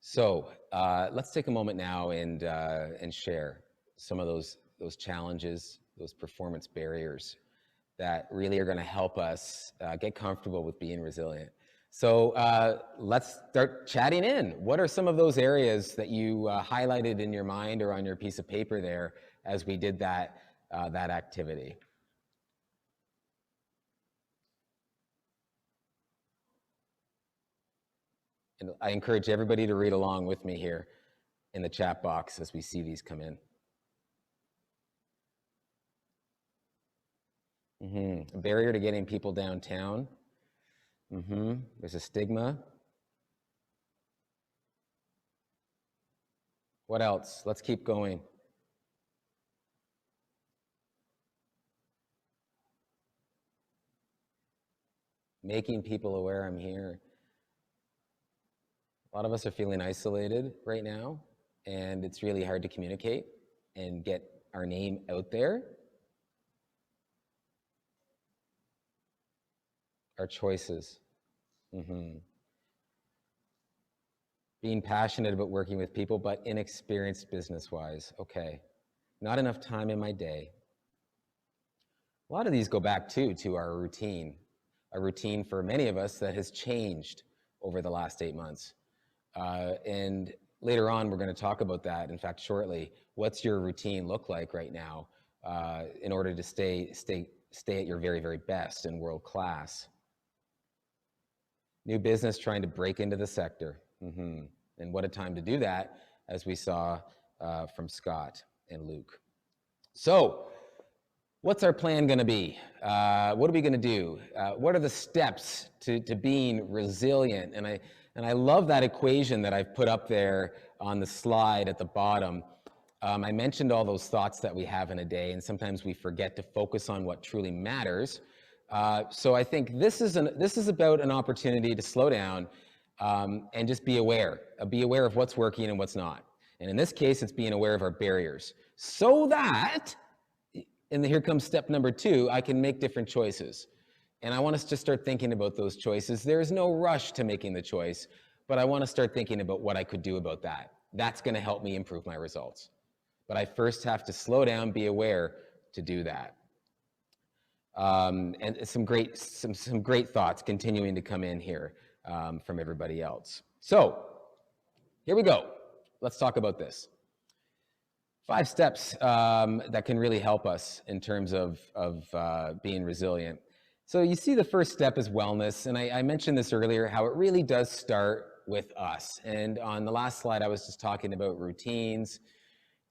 Speaker 27: So let's take a moment now and share some of those challenges, those performance barriers that really are going to help us get comfortable with being resilient. So let's start chatting in. What are some of those areas that you highlighted in your mind or on your piece of paper there as we did that activity? And I encourage everybody to read along with me here in the chat box as we see these come in. A barrier to getting people downtown. There's a stigma. What else? Let's keep going. Making people aware I'm here. A lot of us are feeling isolated right now, and it's really hard to communicate and get our name out there. Our choices. Being passionate about working with people, but inexperienced business-wise. Okay, not enough time in my day. A lot of these go back to our routine. A routine for many of us that has changed over the last 8 months. And later on, we're going to talk about that. In fact, shortly, what's your routine look like right now in order to stay at your very, very best and world class? New business trying to break into the sector. And what a time to do that, as we saw from Scott and Luke. So what's our plan going to be? What are we going to do? What are the steps to being resilient? And I love that equation that I've put up there on the slide at the bottom. I mentioned all those thoughts that we have in a day, and sometimes we forget to focus on what truly matters. So I think this is about an opportunity to slow down and just be aware of what's working and what's not. And in this case, it's being aware of our barriers, so that, and here comes step number 2, I can make different choices. And I want us to start thinking about those choices. There's no rush to making the choice, but I want to start thinking about what I could do about that. That's going to help me improve my results. But I first have to slow down, be aware to do that. And some great thoughts continuing to come in here from everybody else. So here we go. Let's talk about this. 5 steps that can really help us in terms of being resilient. So you see the first step is wellness. And I mentioned this earlier, how it really does start with us. And on the last slide, I was just talking about routines.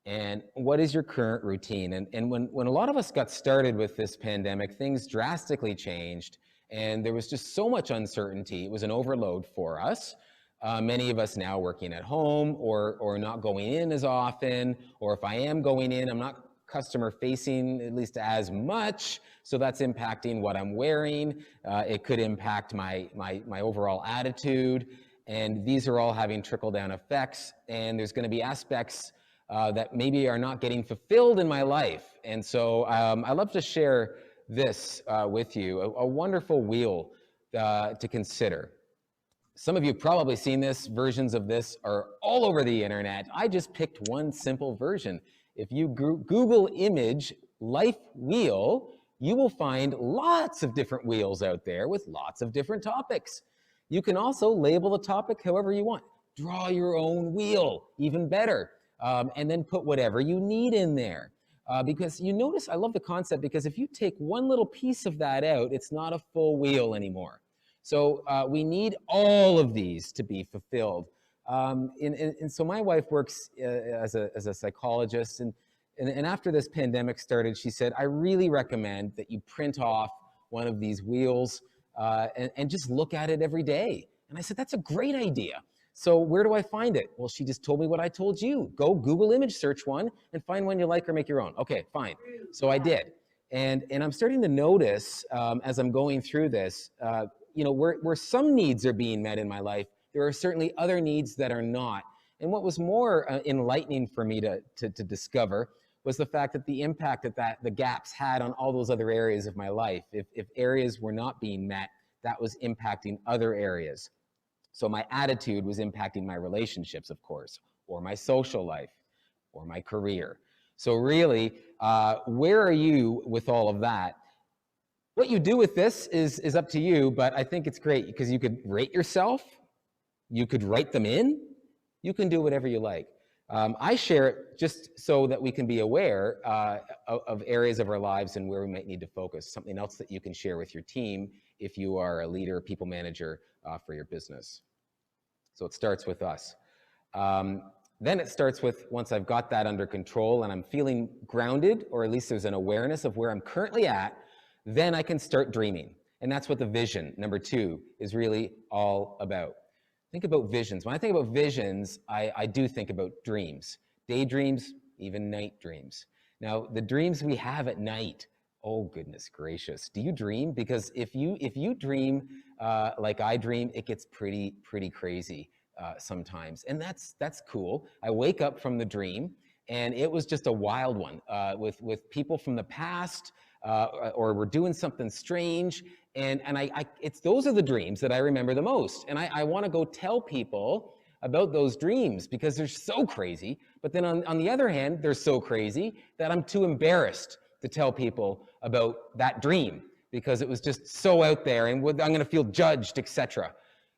Speaker 27: And what is your current routine? And when a lot of us got started with this pandemic, things drastically changed. And there was just so much uncertainty. It was an overload for us. Many of us now working at home or not going in as often, or if I am going in, I'm not customer facing at least as much. So that's impacting what I'm wearing. It could impact my overall attitude. And these are all having trickle down effects. And there's going to be aspects that maybe are not getting fulfilled in my life. And so I love to share this with you, a wonderful wheel to consider. Some of you have probably seen this. Versions of this are all over the internet. I just picked one simple version. If you Google image life wheel, you will find lots of different wheels out there with lots of different topics. You can also label the topic however you want. Draw your own wheel, even better, and then put whatever you need in there. Because you notice, I love the concept, because if you take one little piece of that out, it's not a full wheel anymore. So we need all of these to be fulfilled. And so my wife works as a psychologist, and after this pandemic started, she said, I really recommend that you print off one of these wheels and just look at it every day. And I said, that's a great idea. So where do I find it? Well, she just told me what I told you. Go Google image search one and find one you like or make your own. Okay, fine. So I did. And I'm starting to notice as I'm going through this, where some needs are being met in my life, there are certainly other needs that are not. And what was more enlightening for me to discover was the fact that the impact that the gaps had on all those other areas of my life. If areas were not being met, that was impacting other areas. So my attitude was impacting my relationships, of course, or my social life, or my career. So really, where are you with all of that? What you do with this is up to you, but I think it's great because you could rate yourself, you could write them in, you can do whatever you like. I share it just so that we can be aware of areas of our lives and where we might need to focus. Something else that you can share with your team if you are a leader, people manager for your business. So it starts with us. Then it starts with, once I've got that under control and I'm feeling grounded, or at least there's an awareness of where I'm currently at, then I can start dreaming. And that's what the vision, number 2, is really all about. Think about visions. When I think about visions, I do think about dreams. Daydreams, even night dreams. Now, the dreams we have at night, oh goodness gracious. Do you dream? Because if you dream like I dream, it gets pretty crazy sometimes. And that's cool. I wake up from the dream and it was just a wild one with people from the past, or we're doing something strange. And those are the dreams that I remember the most. And I want to go tell people about those dreams because they're so crazy. But then on the other hand, they're so crazy that I'm too embarrassed to tell people about that dream because it was just so out there and I'm going to feel judged, etc.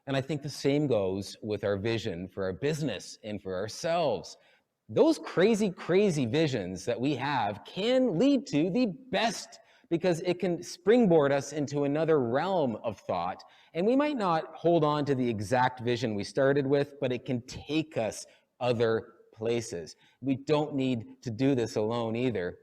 Speaker 27: And I think the same goes with our vision for our business and for ourselves. Those crazy visions that we have can lead to the best, because it can springboard us into another realm of thought. And we might not hold on to the exact vision we started with, but it can take us other places. We don't need to do this alone either.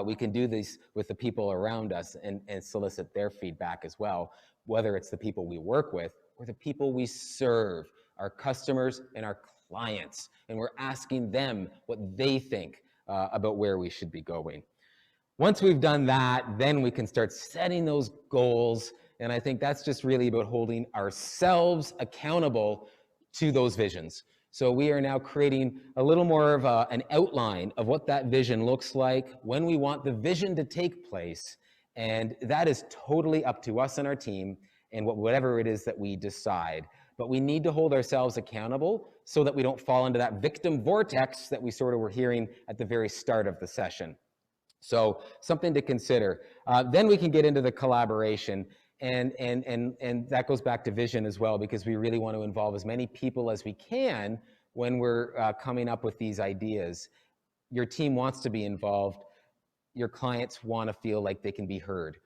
Speaker 27: We can do this with the people around us and solicit their feedback as well, whether it's the people we work with or the people we serve, our customers and our clients. And we're asking them what they think about where we should be going. Once we've done that, then we can start setting those goals. And I think that's just really about holding ourselves accountable to those visions. So we are now creating a little more of an outline of what that vision looks like, when we want the vision to take place. And that is totally up to us and our team and whatever it is that we decide. But we need to hold ourselves accountable so that we don't fall into that victim vortex that we sort of were hearing at the very start of the session. So something to consider. Then we can get into the collaboration, and that goes back to vision as well, because we really want to involve as many people as we can when we're coming up with these ideas. Your team wants to be involved. Your clients want to feel like they can be heard.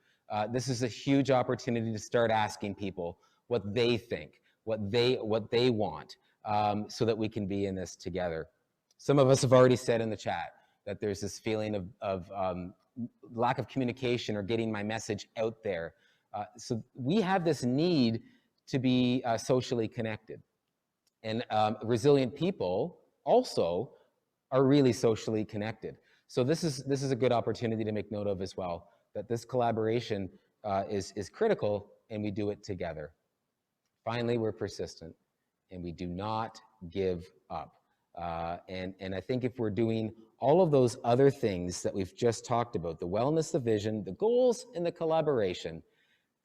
Speaker 27: This is a huge opportunity to start asking people what they think, what they want, so that we can be in this together. Some of us have already said in the chat that there's this feeling of lack of communication or getting my message out there. So we have this need to be socially connected. And resilient people also are really socially connected. So this is a good opportunity to make note of as well, that this collaboration is critical and we do it together. Finally, we're persistent and we do not give up. And I think if we're doing all of those other things that we've just talked about, the wellness, the vision, the goals, and the collaboration,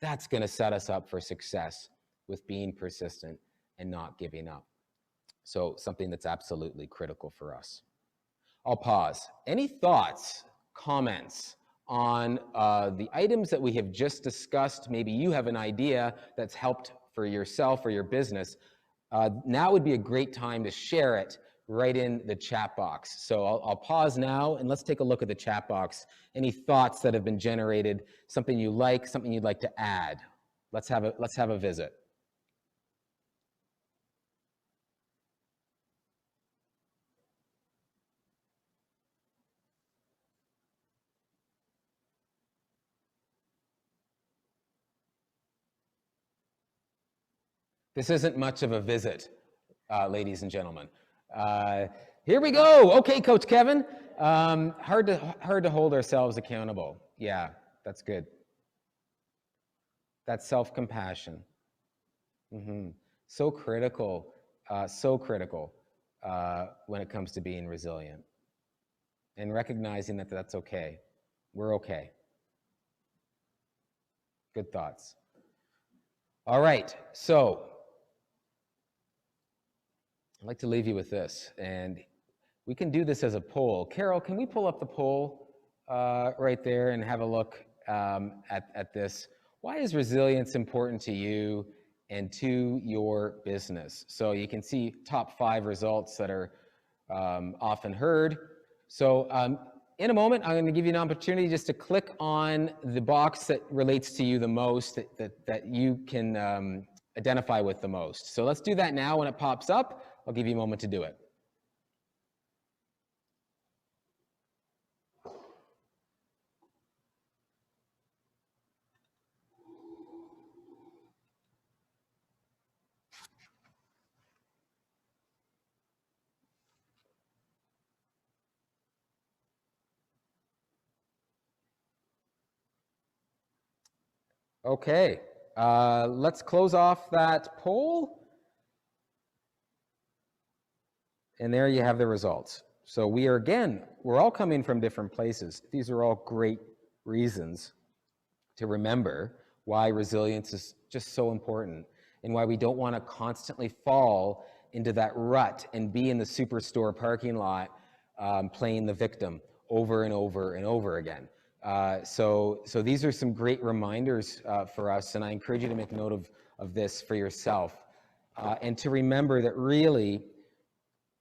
Speaker 27: that's going to set us up for success with being persistent and not giving up. So something that's absolutely critical for us. I'll pause. Any thoughts, comments on the items that we have just discussed. Maybe you have an idea that's helped for yourself or your business. Now would be a great time to share it right in the chat box. So I'll pause now and let's take a look at the chat box. Any thoughts that have been generated, something you like, something you'd like to add. Let's have a visit. This isn't much of a visit, ladies and gentlemen. Here we go. Okay, Coach Kevin. Hard to hold ourselves accountable. Yeah, that's good. That's self-compassion. So critical, when it comes to being resilient and recognizing that that's okay. We're okay. Good thoughts. All right, so I'd like to leave you with this, and we can do this as a poll. Carol, can we pull up the poll right there and have a look at this? Why is resilience important to you and to your business? So you can see top 5 results that are often heard. So in a moment, I'm going to give you an opportunity just to click on the box that relates to you the most, that you can identify with the most. So let's do that now. When it pops up, I'll give you a moment to do it. Okay, let's close off that poll. And there you have the results. So we're all coming from different places. These are all great reasons to remember why resilience is just so important and why we don't want to constantly fall into that rut and be in the superstore parking lot playing the victim over and over and over again. So these are some great reminders for us, and I encourage you to make note of this for yourself and to remember that really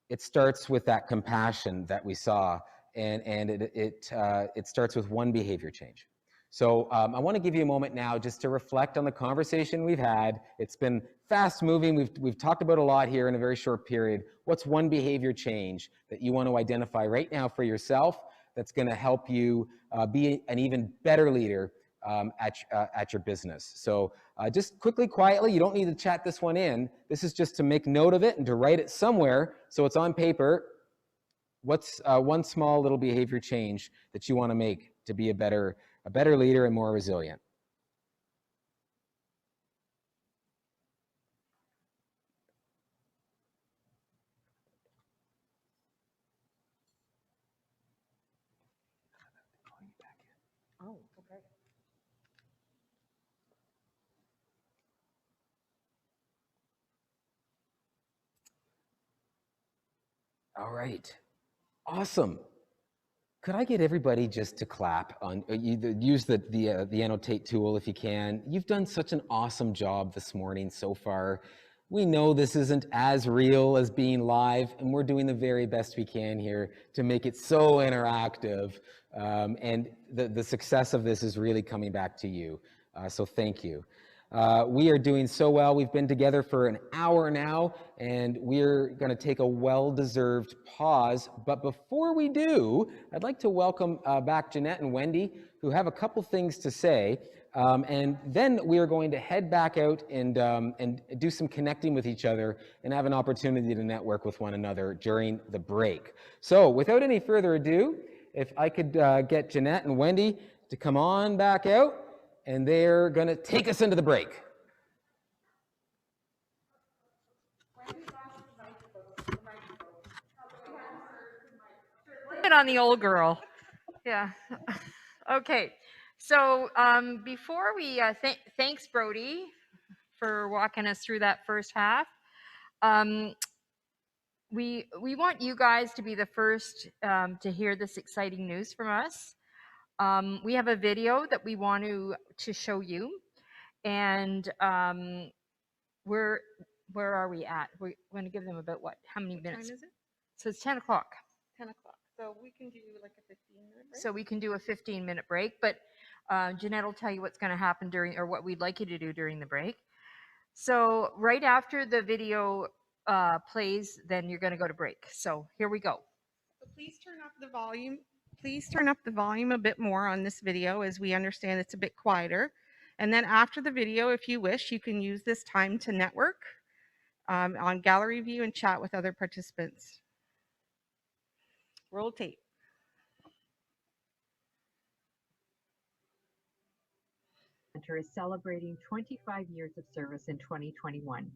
Speaker 27: it starts with that compassion that we saw, and it starts with one behavior change. So I want to give you a moment now just to reflect on the conversation we've had. It's been fast moving. We've talked about a lot here in a very short period. What's one behavior change that you want to identify right now for yourself that's going to help you be an even better leader at your business? So just quickly, quietly, you don't need to chat this one in. This is just to make note of it and to write it somewhere so it's on paper. What's one small little behavior change that you want to make to be a better leader and more resilient?
Speaker 2: Oh, okay.
Speaker 27: All right, awesome. Could I get everybody just to clap on, use the annotate tool if you can. You've done such an awesome job this morning so far. We know this isn't as real as being live, and we're doing the very best we can here to make it so interactive. And the success of this is really coming back to you. So thank you. We are doing so well. We've been together for an hour now, and we're going to take a well-deserved pause. But before we do, I'd like to welcome back Jeanette and Wendy, who have a couple things to say. And then we are going to head back out and do some connecting with each other and have an opportunity to network with one another during the break. So without any further ado, if I could get Jeanette and Wendy to come on back out, and they're going to take us into the break.
Speaker 1: Blame it on the old girl. Yeah. Okay. So before we thanks Brody for walking us through that first half. We want you guys to be the first to hear this exciting news from us. We have a video that we want to show you, and where are we at? We're going to give them about what? How many minutes?
Speaker 2: What time is it?
Speaker 1: So it's 10 o'clock.
Speaker 2: 10 o'clock. So we can do like a 15-minute break.
Speaker 1: So we can do a 15-minute break, but Jeanette will tell you what's going to happen during, or what we'd like you to do during the break. So right after the video plays, then you're going to go to break. So here we go.
Speaker 2: So please turn up the volume. Please turn up the volume a bit more on this video, as we understand it's a bit quieter. And then after the video, if you wish, you can use this time to network on gallery view and chat with other participants. Roll tape.
Speaker 8: Center is celebrating 25 years of service in 2021.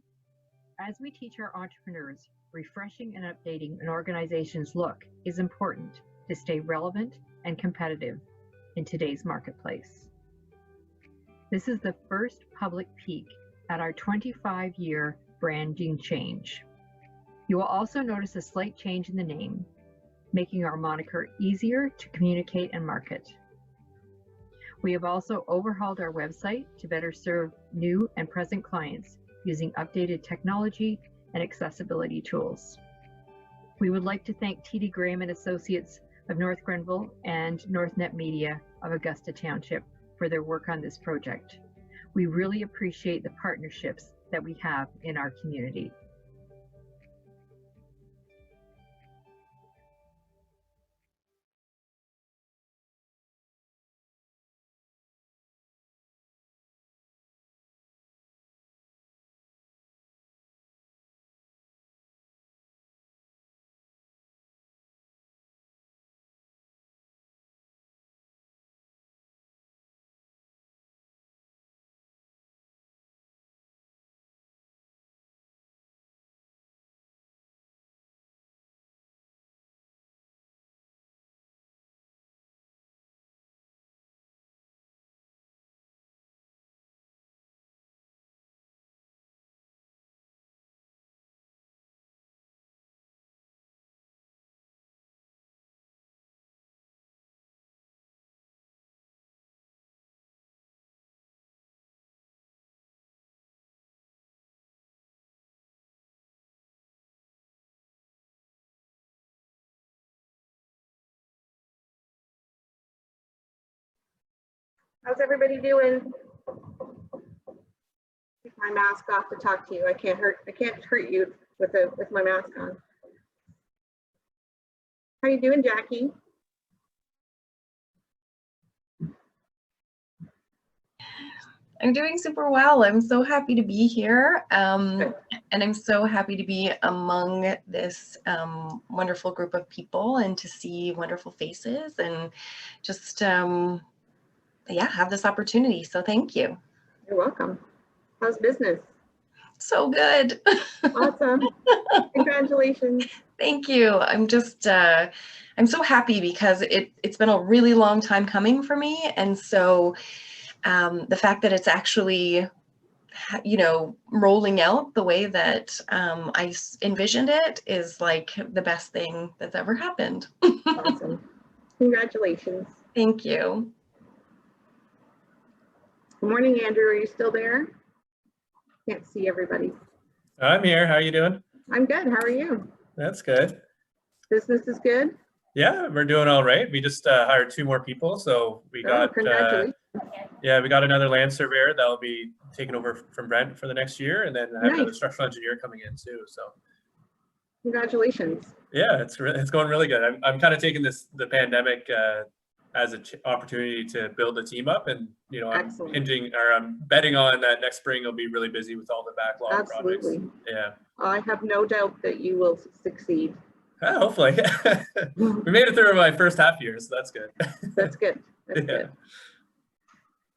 Speaker 8: As we teach our entrepreneurs, refreshing and updating an organization's look is important to stay relevant and competitive in today's marketplace. This is the first public peek at our 25-year branding change. You will also notice a slight change in the name, making our moniker easier to communicate and market. We have also overhauled our website to better serve new and present clients using updated technology and accessibility tools. We would like to thank TD Graham and Associates of North Grenville and NorthNet Media of Augusta Township for their work on this project. We really appreciate the partnerships that we have in our community.
Speaker 4: How's everybody doing? Take my mask off to talk to you. I can't hurt you with my mask on. How you doing, Jackie?
Speaker 18: I'm doing super well. I'm so happy to be here. And I'm so happy to be among this wonderful group of people and to see wonderful faces and just, yeah, have this opportunity. So thank you.
Speaker 4: You're welcome. How's business?
Speaker 18: So good.
Speaker 4: Awesome. Congratulations.
Speaker 18: Thank you. I'm just, I'm so happy because it's been a really long time coming for me. And so the fact that it's actually, you know, rolling out the way that I envisioned it is like the best thing that's ever happened.
Speaker 4: Awesome. Congratulations.
Speaker 18: Thank you.
Speaker 4: Good morning, Andrew. Are you still there? Can't see everybody.
Speaker 26: I'm here. How are you doing?
Speaker 4: I'm good. How are you?
Speaker 26: That's good.
Speaker 4: Business is good?
Speaker 26: Yeah, we're doing all right. We just hired 2 more people, so we got
Speaker 4: congratulations.
Speaker 26: yeah, we got another land surveyor that'll be taking over from Brent for the next year, and then I have another structural engineer coming in too. So
Speaker 4: congratulations.
Speaker 26: yeah, it's going really good. I'm kind of taking the pandemic as an opportunity to build the team up, and you know, I'm betting on that next spring will be really busy with all the backlog projects. Yeah,
Speaker 4: I have no doubt that you will succeed.
Speaker 26: Hopefully. We made it through my first half year, so that's good.
Speaker 4: That's good. That's good.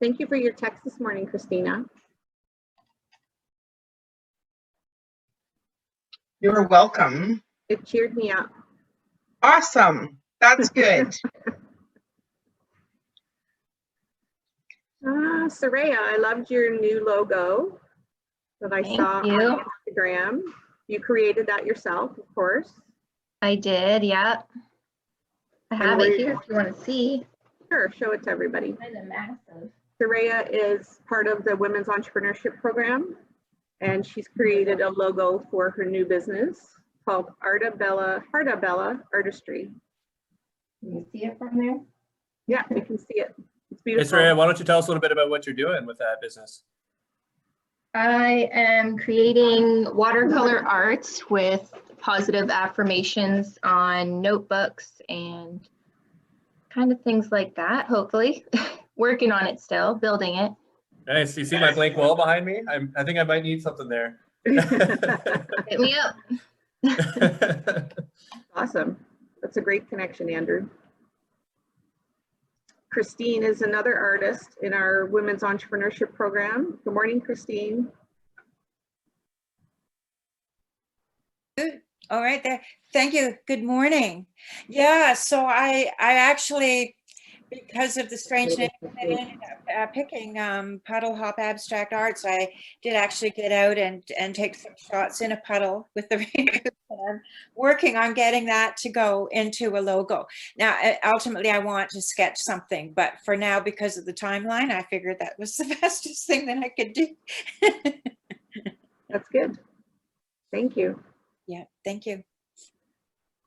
Speaker 4: Thank you for your text this morning, Christina.
Speaker 9: You're welcome.
Speaker 4: It cheered me up.
Speaker 9: Awesome. That's good.
Speaker 4: Saraya, I loved your new logo that I saw on Instagram. You created that yourself, of course.
Speaker 10: I did, yeah. I have it here if you want to see.
Speaker 4: Sure, show it to everybody.
Speaker 17: Kind of massive.
Speaker 4: Soraya is part of the Women's Entrepreneurship Program, and she's created a logo for her new business called Hearta Bella Artistry.
Speaker 17: Can you see it from there?
Speaker 4: Yeah, you can see it. It's
Speaker 26: Hey,
Speaker 4: beautiful.
Speaker 26: Soraya, why don't you tell us a little bit about what you're doing with that business?
Speaker 10: I am creating watercolor art with positive affirmations on notebooks and kind of things like that, hopefully. Working on it still, building it.
Speaker 26: Nice. You see my blank wall behind me? I think I might need something there.
Speaker 10: Hit me up.
Speaker 4: Awesome. That's a great connection, Andrew. Christine is another artist in our Women's Entrepreneurship Program. Good morning, Christine.
Speaker 25: All right there. Thank you. Good morning. Yeah, so I actually, because of the strange name, I ended up picking Puddle Hop Abstract Arts. I did actually get out and take some shots in a puddle with the raincoat. I'm working on getting that to go into a logo. Now, ultimately, I want to sketch something, but for now, because of the timeline, I figured that was the fastest thing that I could do.
Speaker 4: That's good. Thank you.
Speaker 25: Yeah, thank you.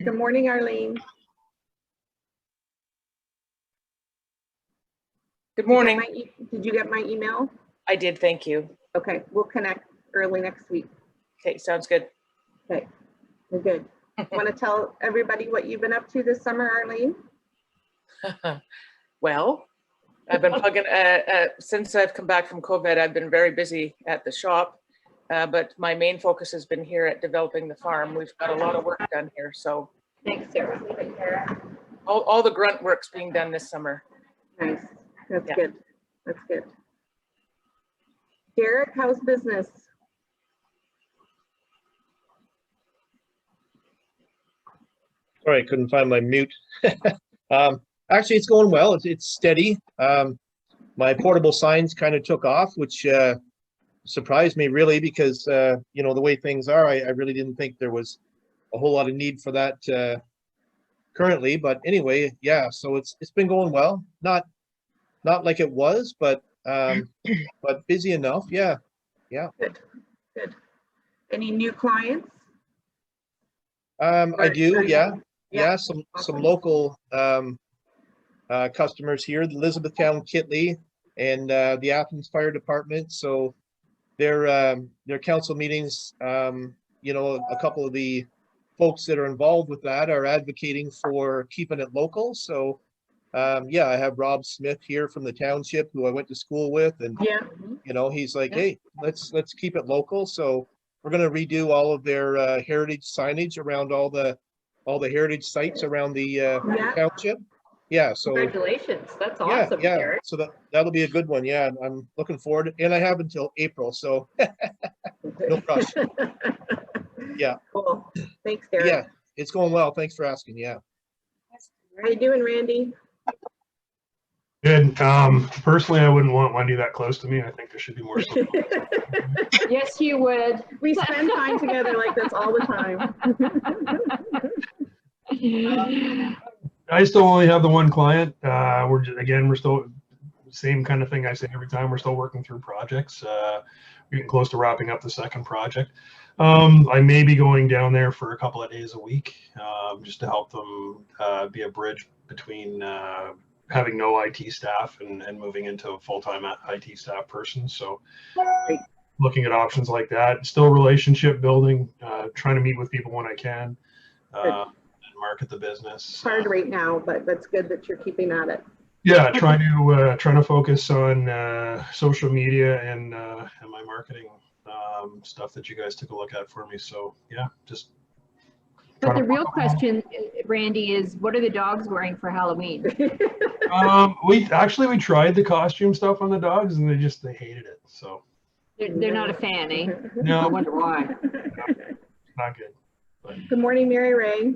Speaker 4: Good morning, Arlene.
Speaker 19: Good morning.
Speaker 4: Did you get my email?
Speaker 19: I did, thank you.
Speaker 4: Okay, we'll connect early next week.
Speaker 19: Okay, sounds good.
Speaker 4: Okay, we're good. Want to tell everybody what you've been up to this summer, Arlene?
Speaker 19: Well, I've been plugging, since I've come back from COVID, I've been very busy at the shop, but my main focus has been here at developing the farm. We've got a lot of work done here, so.
Speaker 10: Thanks, Sarah.
Speaker 19: All the grunt work's being done this summer.
Speaker 4: Nice, that's good, that's good. Derek, how's business?
Speaker 11: Sorry, I couldn't find my mute. Actually, it's going well. It's steady. My portable signs kind of took off, which surprised me really because, you know, the way things are, I really didn't think there was a whole lot of need for that currently. But anyway, yeah, so it's been going well. Not like it was, but busy enough. Yeah, yeah.
Speaker 4: Good, good. Any new clients?
Speaker 11: I do, yeah.
Speaker 4: Yeah,
Speaker 11: Some local customers here, the Elizabethtown Kitley and the Athens Fire Department. So their council meetings, you know, a couple of the folks that are involved with that are advocating for keeping it local. So yeah, I have Rob Smith here from the township who I went to school with, and you know, he's like, hey, let's keep it local. So we're going to redo all of their heritage signage around all the heritage sites around the township. Yeah, so
Speaker 10: Congratulations, that's awesome,
Speaker 11: yeah.
Speaker 10: Derek.
Speaker 11: So that'll be a good one. Yeah, I'm looking forward, and I have until April, so no rush. Yeah.
Speaker 4: Cool. Thanks, Derek.
Speaker 11: Yeah, it's going well. Thanks for asking. Yeah.
Speaker 4: How you doing, Randy?
Speaker 21: Good. Personally, I wouldn't want Wendy that close to me. I think there should be more.
Speaker 10: Yes, you would.
Speaker 4: We spend time together like this all the time.
Speaker 21: I still only have the one client. We're still same kind of thing I say every time. We're still working through projects. We're getting close to wrapping up the second project. I may be going down there for a couple of days a week, just to help them be a bridge between having no IT staff and moving into a full-time IT staff person. So looking at options like that, still relationship building, trying to meet with people when I can, and market the business.
Speaker 4: It's hard right now, but that's good that you're keeping at it.
Speaker 21: Yeah, trying to focus on social media and my marketing stuff that you guys took a look at for me. So yeah, just.
Speaker 10: But the real question, Randy, is what are the dogs wearing for Halloween?
Speaker 21: We tried the costume stuff on the dogs and they hated it. So
Speaker 10: they're not a fan, eh?
Speaker 21: No.
Speaker 10: I wonder why.
Speaker 21: Not good. But.
Speaker 4: Good morning, Mary Ray.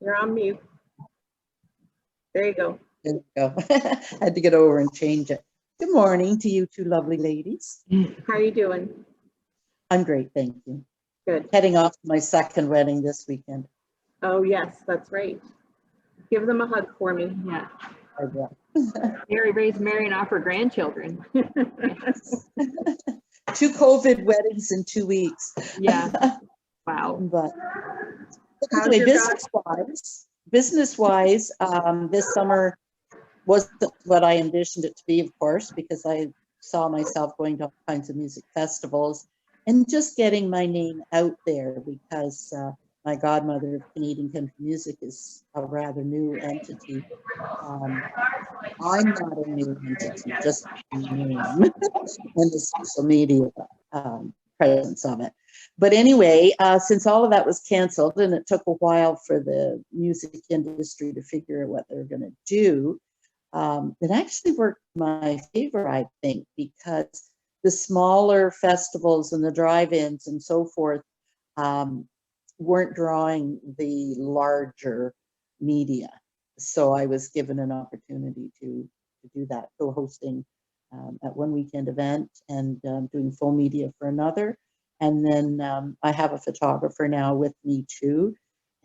Speaker 4: You're on mute. There you go.
Speaker 5: There you go. I had to get over and change it. Good morning to you two lovely ladies.
Speaker 4: How are you doing?
Speaker 5: I'm great, thank you.
Speaker 4: Good.
Speaker 5: Heading off to my second wedding this weekend.
Speaker 4: Oh yes, that's right. Give them a hug for me.
Speaker 12: Yeah.
Speaker 5: I will.
Speaker 12: Mary raised Mary and off her grandchildren.
Speaker 5: 2 COVID weddings in 2 weeks.
Speaker 12: Yeah. Wow.
Speaker 5: But
Speaker 4: How's
Speaker 5: anyway,
Speaker 4: your dog?
Speaker 5: business-wise, this summer wasn't what I envisioned it to be, of course, because I saw myself going to all kinds of music festivals and just getting my name out there, because my godmother of Canadian country music is a rather new entity. I'm not a new entity, just a name and the social media presence of it. But anyway, since all of that was canceled and it took a while for the music industry to figure out what they're going to do, it actually worked in my favor, I think, because the smaller festivals and the drive-ins and so forth weren't drawing the larger media. So I was given an opportunity to do that, co-hosting at one weekend event and doing full media for another. And then I have a photographer now with me too,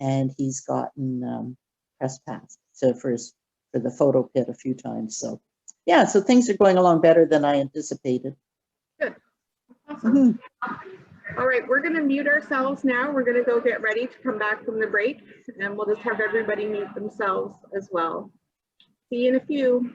Speaker 5: and he's gotten press pass for the photo pit a few times. So yeah, so things are going along better than I anticipated.
Speaker 4: Good. Awesome. All right, we're going to mute ourselves now. We're going to go get ready to come back from the break, and we'll just have everybody mute themselves as well. See you in a few.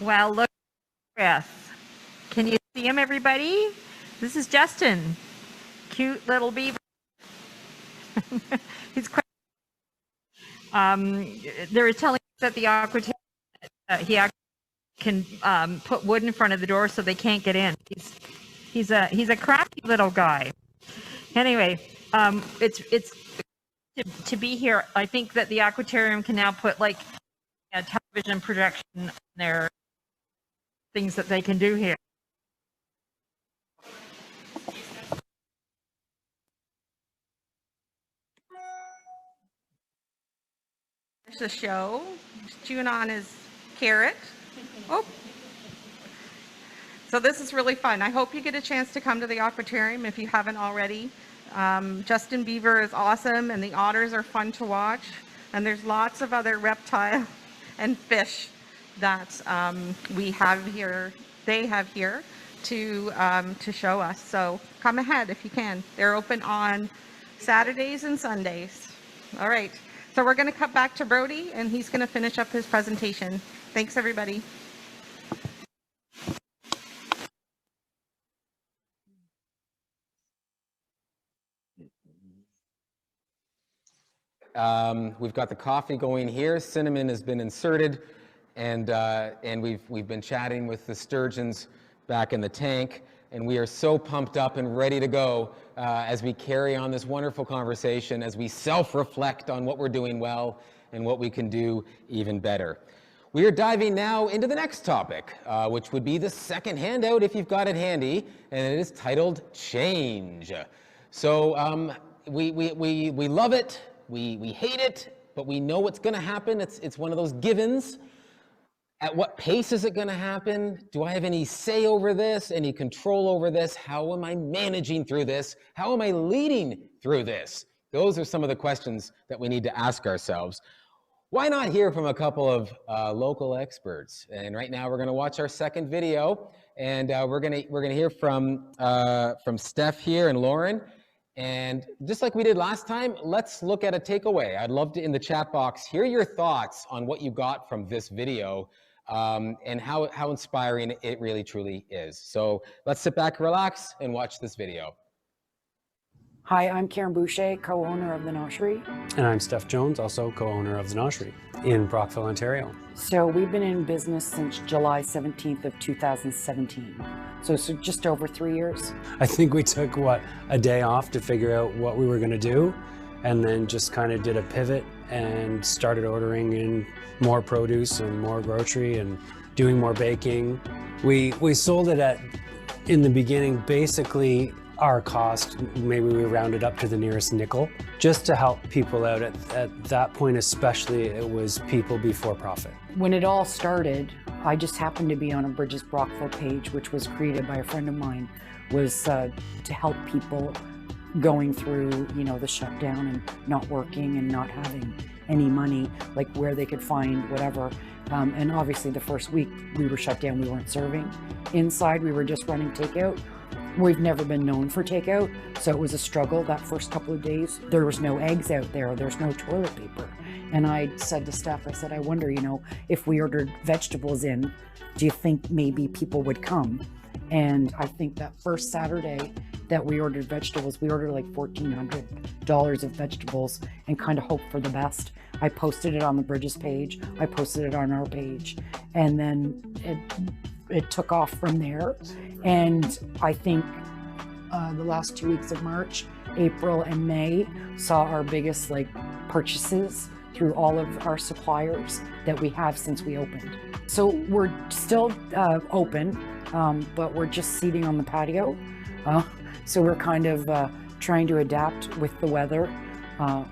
Speaker 1: Well, look at Chris. Can you see him, everybody? This is Justin. Cute little beaver. He's quite. They were telling us that the aquatic he actually can put wood in front of the door so they can't get in. He's a crafty little guy. Anyway, it's to be here. I think that the aquarium can now put like a television projection on their things that they can do here.
Speaker 2: There's a show. Chewing on his carrot. Oh. So this is really fun. I hope you get a chance to come to the aquarium if you haven't already. Justin Bieber is awesome, and the otters are fun to watch. And there's lots of other reptile and fish that we have here, they have here to show us. So come ahead if you can. They're open on Saturdays and Sundays. All right. So we're going to cut back to Brody, and he's going to finish up his presentation. Thanks, everybody.
Speaker 27: We've got the coffee going here. Cinnamon has been inserted, and we've been chatting with the sturgeons back in the tank, and we are so pumped up and ready to go as we carry on this wonderful conversation, as we self-reflect on what we're doing well and what we can do even better. We are diving now into the next topic, which would be the second handout if you've got it handy, and it is titled Change. So we love it. We hate it, but we know what's going to happen. It's one of those givens. At what pace is it going to happen? Do I have any say over this, any control over this? How am I managing through this? How am I leading through this? Those are some of the questions that we need to ask ourselves. Why not hear from a couple of local experts? And right now we're going to watch our second video, and we're going to hear from Steph here and Lauren. And just like we did last time, let's look at a takeaway. I'd love to, in the chat box, hear your thoughts on what you got from this video and how inspiring it really truly is. So let's sit back, relax, and watch this video.
Speaker 13: Hi, I'm Karen Boucher, co-owner of the Noshery.
Speaker 14: And I'm Steph Jones, also co-owner of the Noshery in Brockville, Ontario.
Speaker 13: So we've been in business since July 17th of 2017. So just over 3 years.
Speaker 14: I think we took, a day off to figure out what we were going to do, and then just kind of did a pivot and started ordering in more produce and more grocery and doing more baking. We sold it in the beginning, basically our cost, maybe we rounded up to the nearest nickel, just to help people out at that point, especially it was people before profit.
Speaker 13: When it all started, I just happened to be on a Bridges Brockville page, which was created by a friend of mine, was to help people going through, the shutdown and not working and not having any money, like where they could find whatever. And obviously the first week we were shut down, we weren't serving. Inside, we were just running takeout. We've never been known for takeout, so it was a struggle that first couple of days. There was no eggs out there, there's no toilet paper. And I said to Steph, I said, I wonder, if we ordered vegetables in, do you think maybe people would come? And I think that first Saturday that we ordered vegetables, we ordered like $1,400 of vegetables and kind of hoped for the best. I posted it on the Bridges page, I posted it on our page, and then it took off from there. And I think the last 2 weeks of March, April and May saw our biggest purchases through all of our suppliers that we have since we opened. So we're still open, but we're just seating on the patio. So we're kind of trying to adapt with the weather.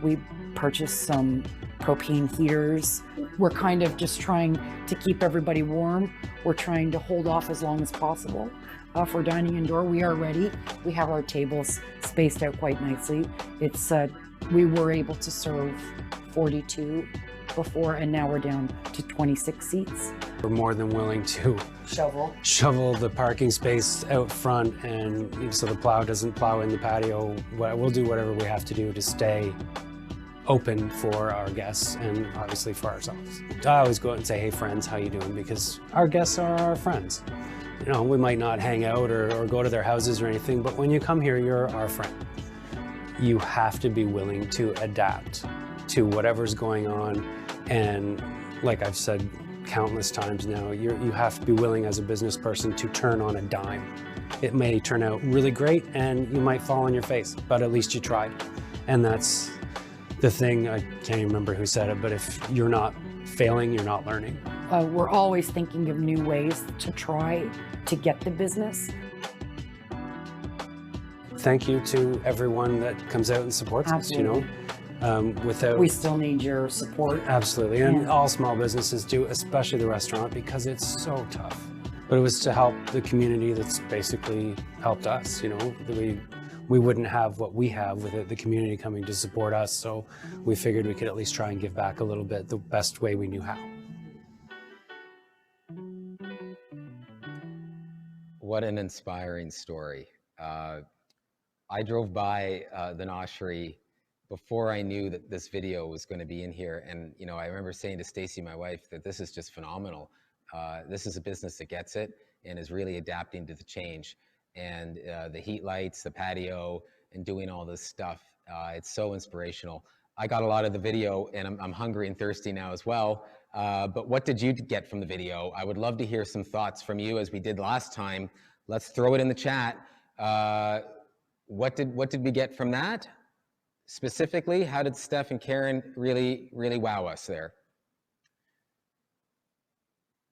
Speaker 13: We purchased some propane heaters. We're kind of just trying to keep everybody warm. We're trying to hold off as long as possible. For dining indoor, we are ready. We have our tables spaced out quite nicely. We were able to serve 42 before, and now we're down to 26 seats.
Speaker 14: We're more than willing to shovel the parking space out front, and so the plow doesn't plow in the patio. We'll do whatever we have to do to stay open for our guests and obviously for ourselves. I always go out and say, hey friends, how you doing? Because our guests are our friends. We might not hang out or go to their houses or anything, but when you come here, you're our friend. You have to be willing to adapt to whatever's going on. And like I've said countless times now, you have to be willing as a business person to turn on a dime. It may turn out really great and you might fall on your face, but at least you tried. And that's the thing, I can't even remember who said it, but if you're not failing, you're not learning.
Speaker 13: We're always thinking of new ways to try to get the business.
Speaker 14: Thank you to everyone that comes out and supports us, Without
Speaker 13: We still need your support.
Speaker 14: absolutely, and
Speaker 13: Yeah.
Speaker 14: all small businesses do, especially the restaurant, because it's so tough. But it was to help the community that's basically helped us. You know, we wouldn't have what we have without the community coming to support us. So we figured we could at least try and give back a little bit the best way we knew how.
Speaker 27: What an inspiring story. I drove by the Noshery before I knew that this video was going to be in here. And, you know, I remember saying to Stacy, my wife, that this is just phenomenal. This is a business that gets it and is really adapting to the change. And the heat lights, the patio, and doing all this stuff, it's so inspirational. I got a lot of the video, and I'm hungry and thirsty now as well. But what did you get from the video? I would love to hear some thoughts from you as we did last time. Let's throw it in the chat. What did we get from that? Specifically, how did Steph and Karen really wow us there?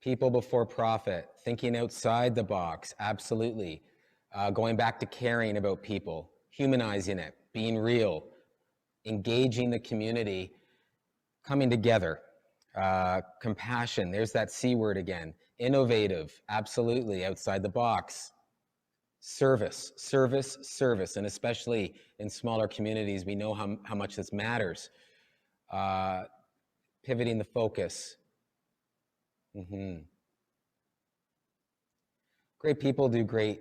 Speaker 27: People before profit, thinking outside the box, absolutely. Going back to caring about people, humanizing it, being real, engaging the community, coming together, compassion, there's that C word again, innovative, absolutely, outside the box. Service, service, service, and especially in smaller communities, we know how much this matters. Pivoting the focus. Great people do great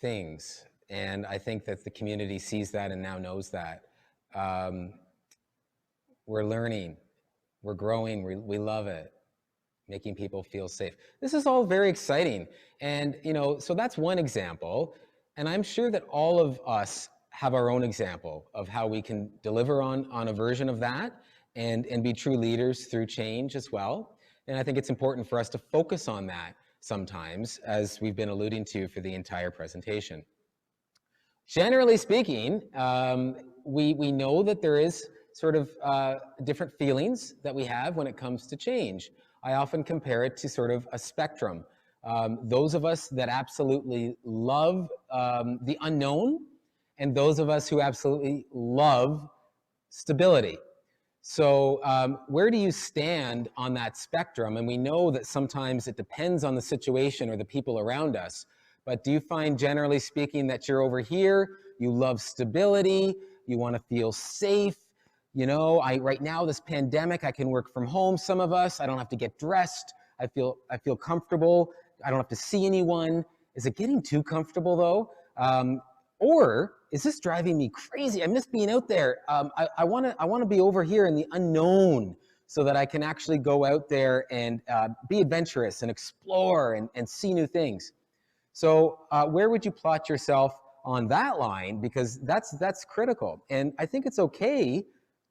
Speaker 27: things, and I think that the community sees that and now knows that. We're learning, we're growing, we love it. Making people feel safe. This is all very exciting. And, you know, so that's one example. And I'm sure that all of us have our own example of how we can deliver on a version of that and be true leaders through change as well. And I think it's important for us to focus on that sometimes, as we've been alluding to for the entire presentation. Generally speaking, we know that there is sort of different feelings that we have when it comes to change. I often compare it to sort of a spectrum. Those of us that absolutely love the unknown, and those of us who absolutely love stability. So where do you stand on that spectrum? And we know that sometimes it depends on the situation or the people around us, but do you find, generally speaking, that you're over here, you love stability, you want to feel safe? You know, right now, this pandemic, I can work from home, some of us. I don't have to get dressed. I feel comfortable. I don't have to see anyone. Is it getting too comfortable, though? Or is this driving me crazy? I miss being out there. I want to be over here in the unknown so that I can actually go out there and be adventurous and explore and see new things. So where would you plot yourself on that line? Because that's critical. And I think it's okay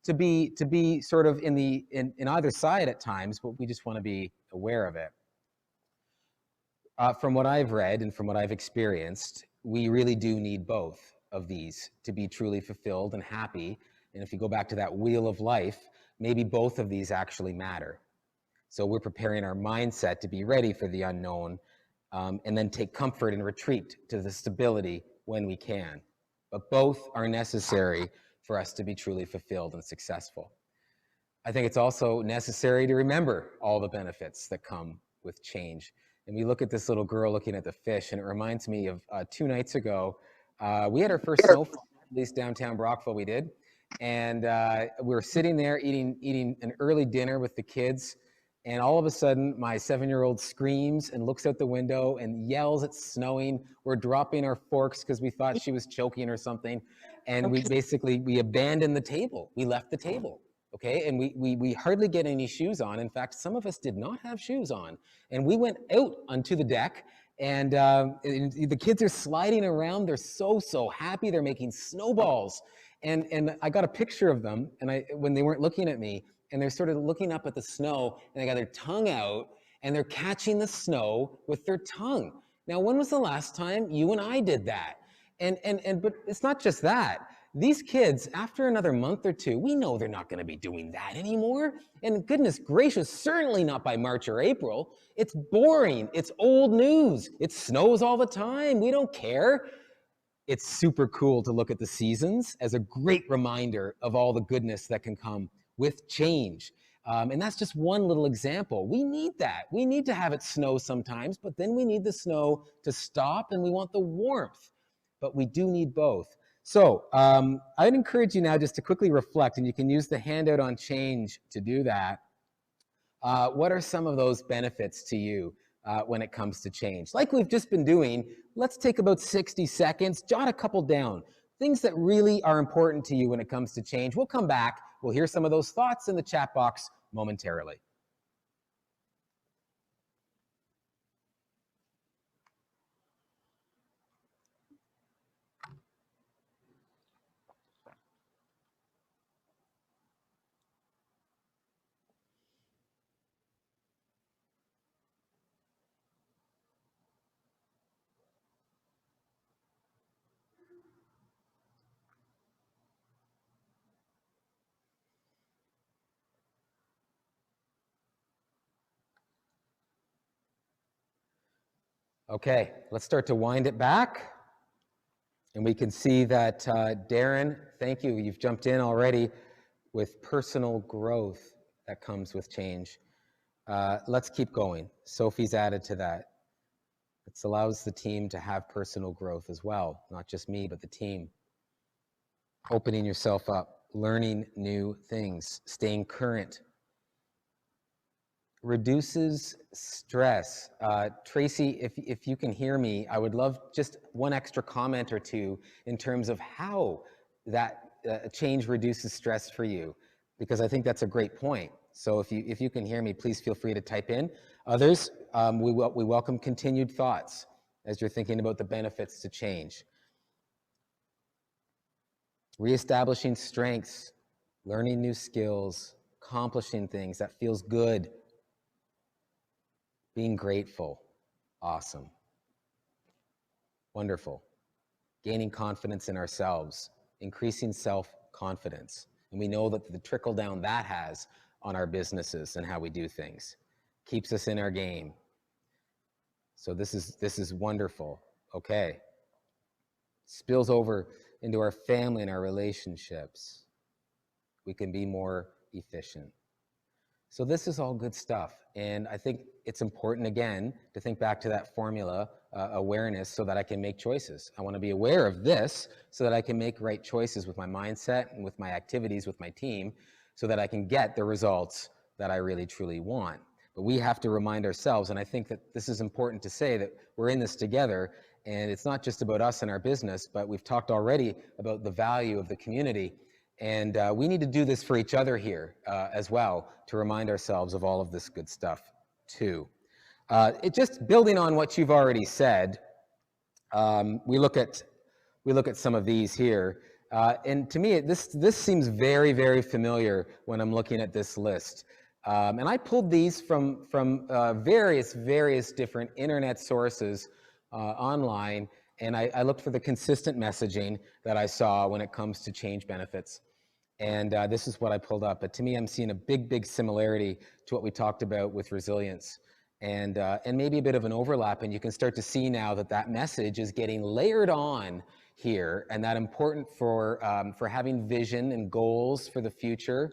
Speaker 27: to be sort of in either side at times, but we just want to be aware of it. From what I've read and from what I've experienced, we really do need both of these to be truly fulfilled and happy. And if you go back to that wheel of life, maybe both of these actually matter. So we're preparing our mindset to be ready for the unknown, and then take comfort and retreat to the stability when we can. But both are necessary for us to be truly fulfilled and successful. I think it's also necessary to remember all the benefits that come with change. And we look at this little girl looking at the fish, and it reminds me of 2 nights ago, we had our first snowfall, at least downtown Brockville we did. And we were sitting there eating an early dinner with the kids. And all of a sudden, my 7-year-old screams and looks out the window and yells, "It's snowing." We're dropping our forks because we thought she was choking or something. And we abandoned the table. We left the table, okay? And we hardly get any shoes on. In fact, some of us did not have shoes on. And we went out onto the deck, and the kids are sliding around. They're so happy. They're making snowballs. And I got a picture of them, and when they weren't looking at me, and they're sort of looking up at the snow, and they got their tongue out, and they're catching the snow with their tongue. Now, when was the last time you and I did that? But it's not just that. These kids, after another month or two, we know they're not going to be doing that anymore. And goodness gracious, certainly not by March or April. It's boring. It's old news. It snows all the time. We don't care. it's super cool to look at the seasons as a great reminder of all the goodness that can come with change. And that's just one little example. We need that. We need to have it snow sometimes, but then we need the snow to stop, and we want the warmth. But we do need both. So I'd encourage you now just to quickly reflect, and you can use the handout on change to do that. What are some of those benefits to you when it comes to change? Like we've just been doing, let's take about 60 seconds, jot a couple down. Things that really are important to you when it comes to change. We'll come back. We'll hear some of those thoughts in the chat box momentarily. Okay, let's start to wind it back. And we can see that Darren, thank you, you've jumped in already with personal growth that comes with change. Let's keep going. Sophie's added to that. It allows the team to have personal growth as well, not just me, but the team. Opening yourself up, learning new things, staying current. Reduces stress. Tracy, if you can hear me, I would love just one extra comment or two in terms of how that change reduces stress for you, because I think that's a great point. So if you can hear me, please feel free to type in. Others, we welcome continued thoughts as you're thinking about the benefits to change. Reestablishing strengths, learning new skills, accomplishing things, that feels good. Being grateful, awesome. Wonderful. Gaining confidence in ourselves, increasing self-confidence. And we know that the trickle down that has on our businesses and how we do things. Keeps us in our game. So this is wonderful. Okay. Spills over into our family and our relationships. We can be more efficient. So this is all good stuff. And I think it's important, again, to think back to that formula, awareness, so that I can make choices. I want to be aware of this so that I can make right choices with my mindset and with my activities with my team so that I can get the results that I really, truly want. But we have to remind ourselves, and I think that this is important to say, that we're in this together, and it's not just about us and our business, but we've talked already about the value of the community. And we need to do this for each other here as well, to remind ourselves of all of this good stuff too. Just building on what you've already said, we look at some of these here, and to me this seems very, very familiar when I'm looking at this list. And I pulled these from various different internet sources online. And I looked for the consistent messaging that I saw when it comes to change benefits. And this is what I pulled up. But to me, I'm seeing a big similarity to what we talked about with resilience, and maybe a bit of an overlap. And you can start to see now that message is getting layered on here, and that important for having vision and goals for the future,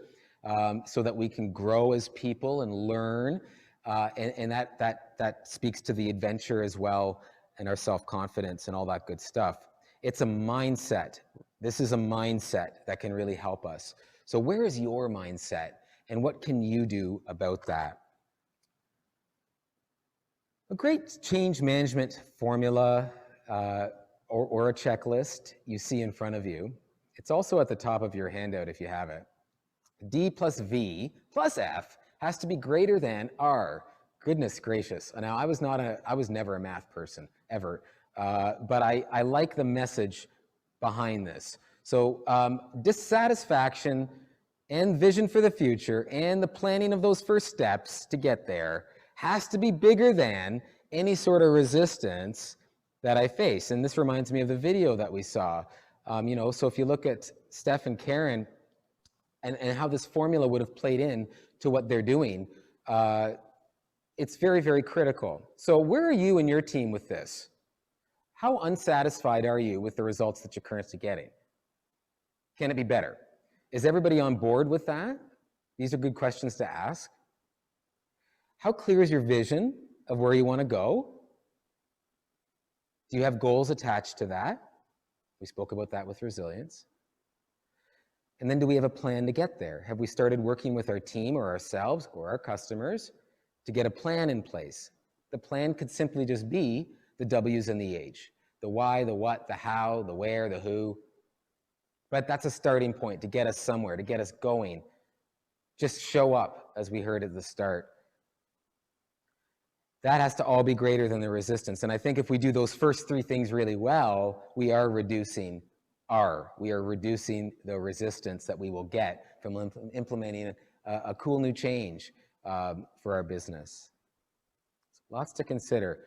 Speaker 27: so that we can grow as people and learn. And that speaks to the adventure as well, and our self-confidence and all that good stuff. It's a mindset. This is a mindset that can really help us. So where is your mindset, and what can you do about that? A great change management formula or a checklist you see in front of you. It's also at the top of your handout if you have it. D plus V plus F has to be greater than R. Goodness gracious. Now, I was never a math person, ever. But I like the message behind this. So dissatisfaction and vision for the future and the planning of those first steps to get there has to be bigger than any sort of resistance that I face. And this reminds me of the video that we saw. So if you look at Steph and Karen and how this formula would have played in to what they're doing, it's very, very critical. So where are you and your team with this? How unsatisfied are you with the results that you're currently getting? Can it be better? Is everybody on board with that? These are good questions to ask. How clear is your vision of where you want to go? Do you have goals attached to that? We spoke about that with resilience. And then do we have a plan to get there? Have we started working with our team or ourselves or our customers to get a plan in place? The plan could simply just be the W's and the H, the why, the what, the how, the where, the who. But that's a starting point to get us somewhere, to get us going. Just show up, as we heard at the start. That has to all be greater than the resistance. And I think if we do those first three things really well, we are reducing the resistance that we will get from implementing a cool new change for our business. Lots to consider.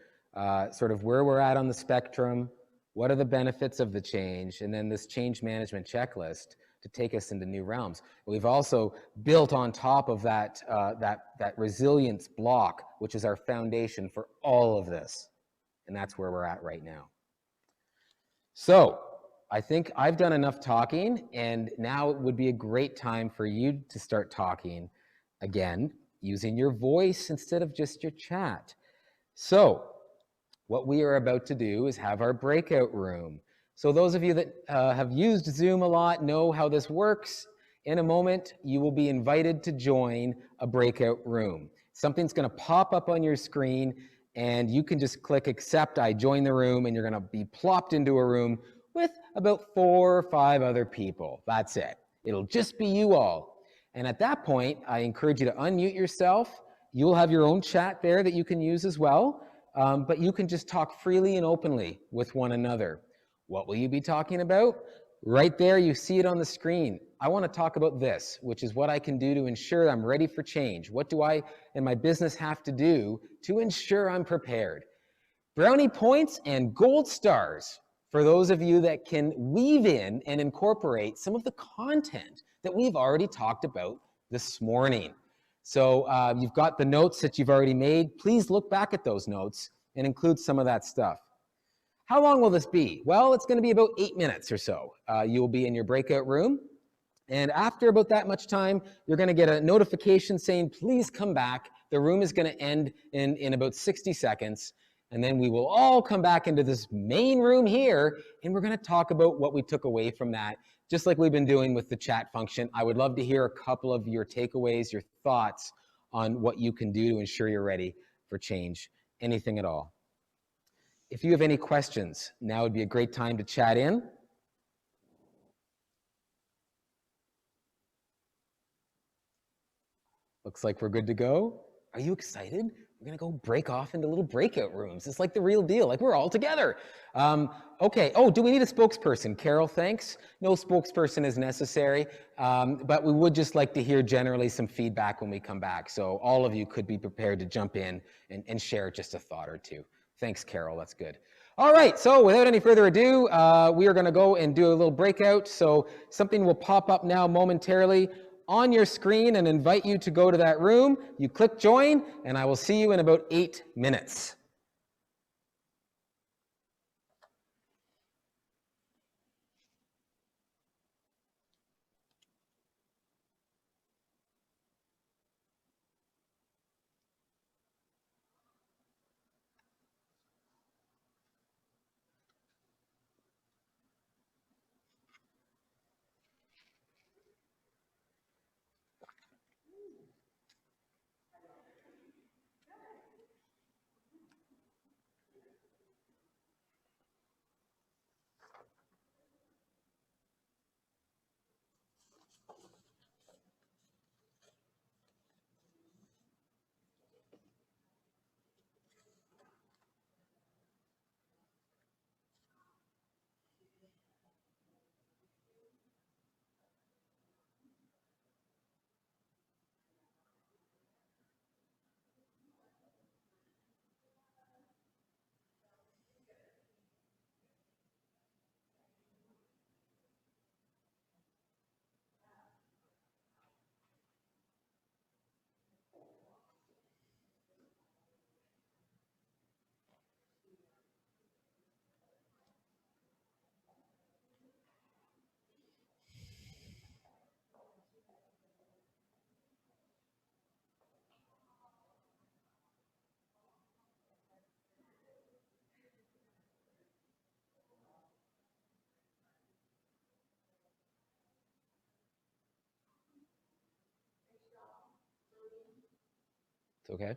Speaker 27: Sort of where we're at on the spectrum, what are the benefits of the change, and then this change management checklist to take us into new realms. We've also built on top of that, that resilience block, which is our foundation for all of this. And that's where we're at right now. So I think I've done enough talking, and now it would be a great time for you to start talking again, using your voice instead of just your chat. So what we are about to do is have our breakout room. So those of you that have used Zoom a lot know how this works. In a moment, you will be invited to join a breakout room. Something's going to pop up on your screen, and you can just click accept, I join the room, and you're going to be plopped into a room with about 4 or 5 other people. That's it. It'll just be you all. And at that point, I encourage you to unmute yourself. You'll have your own chat there that you can use as well, but you can just talk freely and openly with one another. What will you be talking about? Right there, you see it on the screen. I want to talk about this, which is what I can do to ensure I'm ready for change. What do I and my business have to do to ensure I'm prepared? Brownie points and gold stars for those of you that can weave in and incorporate some of the content that we've already talked about this morning. So you've got the notes that you've already made. Please look back at those notes and include some of that stuff. How long will this be? Well, it's going to be about 8 minutes or so. You will be in your breakout room. And after about that much time, you're going to get a notification saying, please come back. The room is going to end in about 60 seconds. And then we will all come back into this main room here, and we're going to talk about what we took away from that, just like we've been doing with the chat function. I would love to hear a couple of your takeaways, your thoughts on what you can do to ensure you're ready for change, anything at all. If you have any questions, now would be a great time to chat in. Looks like we're good to go. Are you excited? We're gonna go break off into little breakout rooms. It's like the real deal, like we're all together. Okay, oh, do we need a spokesperson? Carol, thanks. No spokesperson is necessary, but we would just like to hear generally some feedback when we come back. So all of you could be prepared to jump in and share just a thought or two. Thanks, Carol, that's good. All right, so without any further ado, we are gonna go and do a little breakout. So something will pop up now momentarily on your screen and invite you to go to that room. You click join, and I will see you in about 8 minutes. It's okay.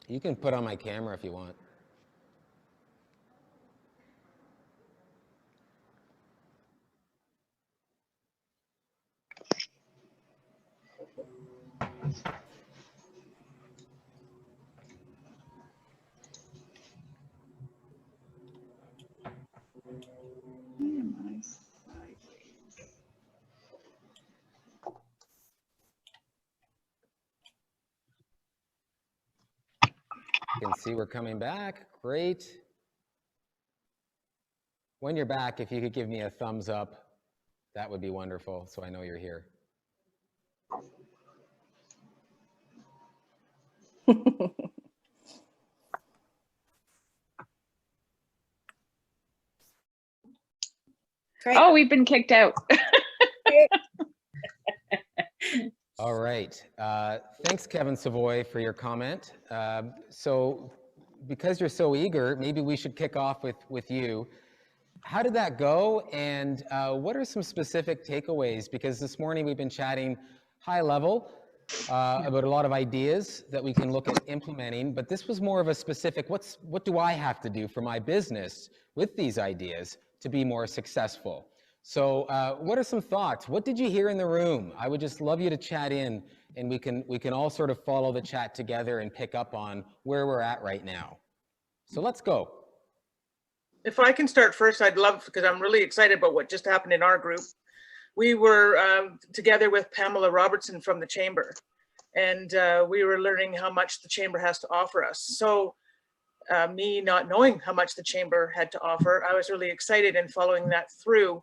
Speaker 27: You can put on my camera if you want. You can see we're coming back. Great. When you're back, if you could give me a thumbs up, that would be wonderful, so I know you're here.
Speaker 12: Oh, we've been kicked out.
Speaker 27: All right. Thanks, Kevin Savoy, for your comment. So because you're so eager, maybe we should kick off with you. How did that go? And what are some specific takeaways? Because this morning we've been chatting high level about a lot of ideas that we can look at implementing, but this was more of a specific, what do I have to do for my business with these ideas to be more successful? So what are some thoughts? What did you hear in the room? I would just love you to chat in, and we can all sort of follow the chat together and pick up on where we're at right now. So let's go.
Speaker 19: If I can start first, I'd love, because I'm really excited about what just happened in our group. We were together with Pamela Robertson from the Chamber, and we were learning how much the Chamber has to offer us. So me not knowing how much the Chamber had to offer, I was really excited in following that through.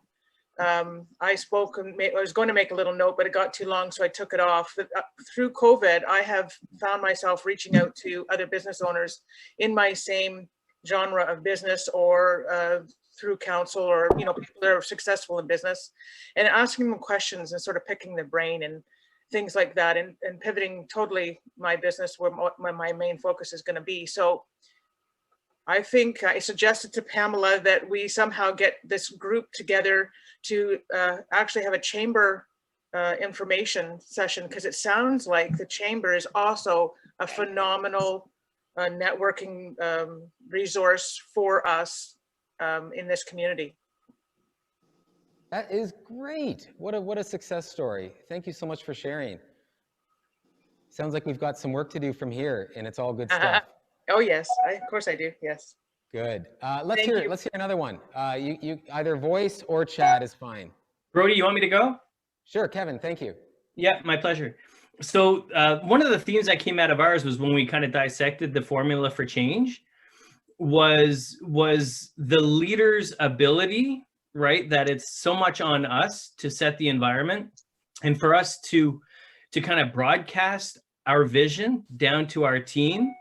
Speaker 19: I spoke and I was going to make a little note, but it got too long, so I took it off. But, through COVID, I have found myself reaching out to other business owners in my same genre of business, or through counsel, or people that are successful in business, and asking them questions and sort of picking their brain and things like that, and pivoting totally my business where my main focus is going to be. So I think I suggested to Pamela that we somehow get this group together to actually have a Chamber information session, because it sounds like the Chamber is also a phenomenal networking resource for us in this community.
Speaker 27: That is great. What a success story. Thank you so much for sharing. Sounds like we've got some work to do from here, and it's all good stuff.
Speaker 19: Oh yes, of course I do. Yes.
Speaker 27: Good. Let's hear another one. You either voice or chat is fine.
Speaker 3: Brody, you want me to go?
Speaker 27: Sure, Kevin. Thank you.
Speaker 3: Yeah, my pleasure. So one of the themes that came out of ours was when we kind of dissected the formula for change was the leader's ability, right? That it's so much on us to set the environment, and for us to kind of broadcast our vision down to our team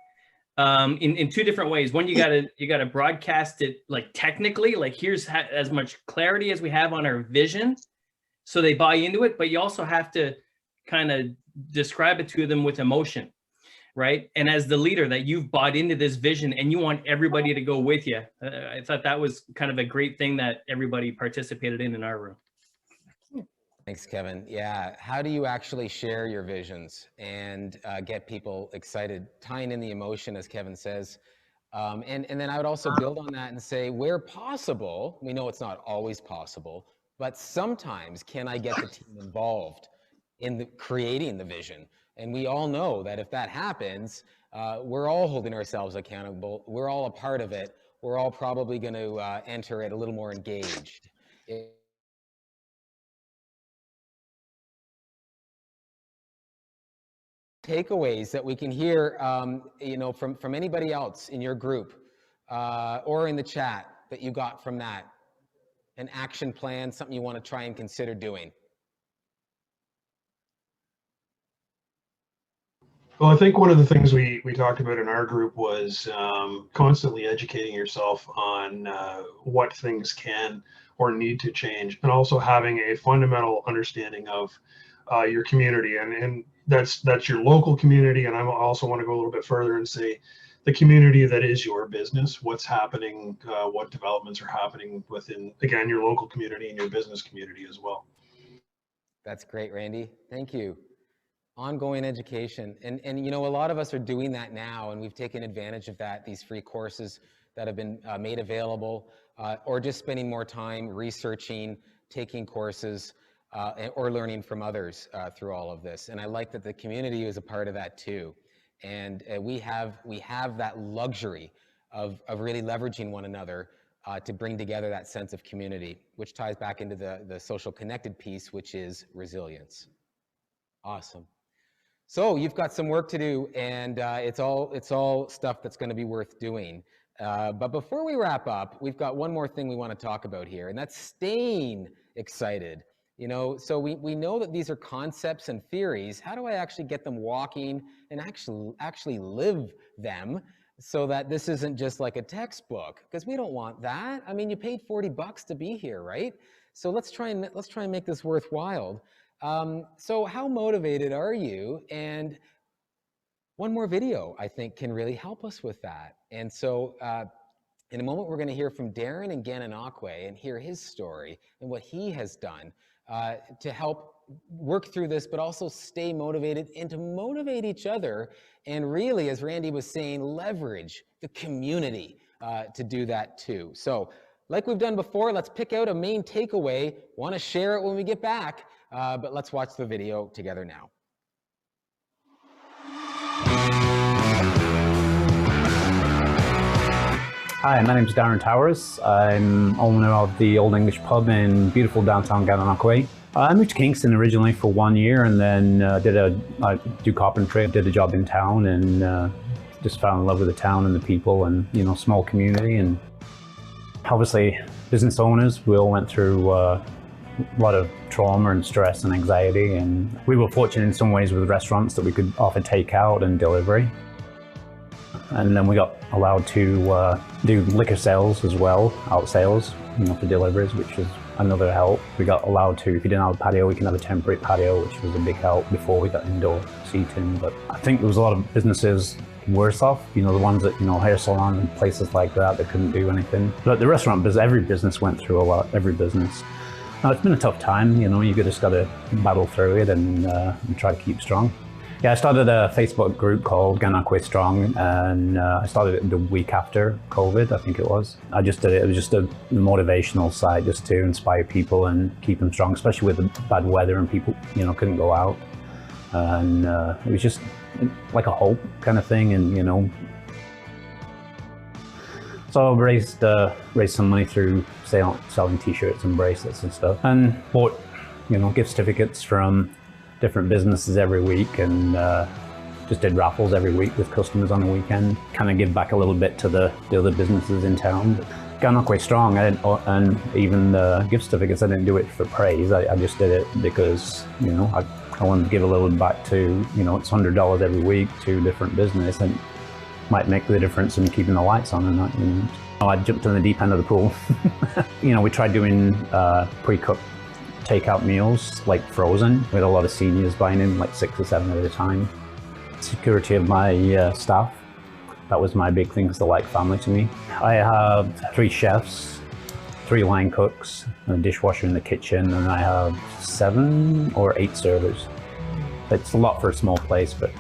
Speaker 3: in two different ways. One, you gotta broadcast it like technically, like here's as much clarity as we have on our vision, so they buy into it. But you also have to kind of describe it to them with emotion, right? And as the leader, that you've bought into this vision and you want everybody to go with you. I thought that was kind of a great thing that everybody participated in our room.
Speaker 27: Thanks, Kevin. Yeah, how do you actually share your visions and get people excited, tying in the emotion, as Kevin says. And then I would also build on that and say, where possible, we know it's not always possible, but sometimes can I get the team involved in creating the vision? And we all know that if that happens, we're all holding ourselves accountable. We're all a part of it. We're all probably going to enter it a little more engaged. Takeaways that we can hear, from anybody else in your group or in the chat that you got from that, an action plan, something you want to try and consider doing.
Speaker 21: Well, I think one of the things we talked about in our group was constantly educating yourself on what things can or need to change, and also having a fundamental understanding of your community, and that's your local community. And I also want to go a little bit further and say the community that is your business, what's happening, what developments are happening within, again, your local community and your business community as well.
Speaker 27: That's great, Randy. Thank you. Ongoing education. And you know, a lot of us are doing that now, and we've taken advantage of that, these free courses that have been made available, or just spending more time researching, taking courses, or learning from others through all of this. And I like that the community is a part of that too. And we have that luxury of really leveraging one another to bring together that sense of community, which ties back into the social connected piece, which is resilience. Awesome. So you've got some work to do, and it's all stuff that's going to be worth doing. But before we wrap up, we've got one more thing we want to talk about here, and that's staying excited. You know, so we know that these are concepts and theories. How do I actually get them walking and actually live them, so that this isn't just like a textbook? Because we don't want that. I mean, you paid $40 to be here, right? So let's try and make this worthwhile. So how motivated are you? And one more video, I think, can really help us with that. And so in a moment, we're going to hear from Darren and Gananoque and hear his story and what he has done to help work through this, but also stay motivated and to motivate each other. And really, as Randy was saying, leverage the community to do that too. So like we've done before, let's pick out a main takeaway. Want to share it when we get back, but let's watch the video together now.
Speaker 6: Hi, my name is Darren Towers. I'm owner of the Old English Pub in beautiful downtown Gananoque. I moved to Kingston originally for 1 year, and then I do carpentry, did a job in town, and just fell in love with the town and the people, and you know, small community. And obviously, business owners, we all went through a lot of trauma and stress and anxiety, and we were fortunate in some ways with restaurants that we could offer takeout and delivery. And then we got allowed to do liquor sales as well, out sales, you know, for deliveries, which was another help. We got allowed to, if you didn't have a patio, we can have a temporary patio, which was a big help before we got indoor seating. But I think there was a lot of businesses worse off, you know, the ones that, you know, hair salon and places like that couldn't do anything. But the restaurant business, every business went through a lot, every business. Now, it's been a tough time, you know, you just got to battle through it and try to keep strong. Yeah, I started a Facebook group called Gananoque Strong, and I started it the week after COVID, I think it was. I just did it. It was just a motivational site just to inspire people and keep them strong, especially with the bad weather and people, you know, couldn't go out. And it was just like a hope kind of thing, and you know. So I raised some money through selling T-shirts and bracelets and stuff, and bought, you know, gift certificates from different businesses every week, and just did raffles every week with customers on the weekend. Kind of give back a little bit to the other businesses in town. Gananoque Strong, and even the gift certificates, I didn't do it for praise. I just did it because, you know, I wanted to give a little back to, you know, it's $100 every week to different business, and might make the difference in keeping the lights on and that, you know. I jumped in the deep end of the pool. You know, we tried doing pre-cooked takeout meals, like frozen, with a lot of seniors buying in, like 6 or 7 at a time. Security of my staff, that was my big thing, because they're like family to me. I have 3 chefs, 3 line cooks, and a dishwasher in the kitchen, and I have 7 or 8 servers. It's a lot for a small place, but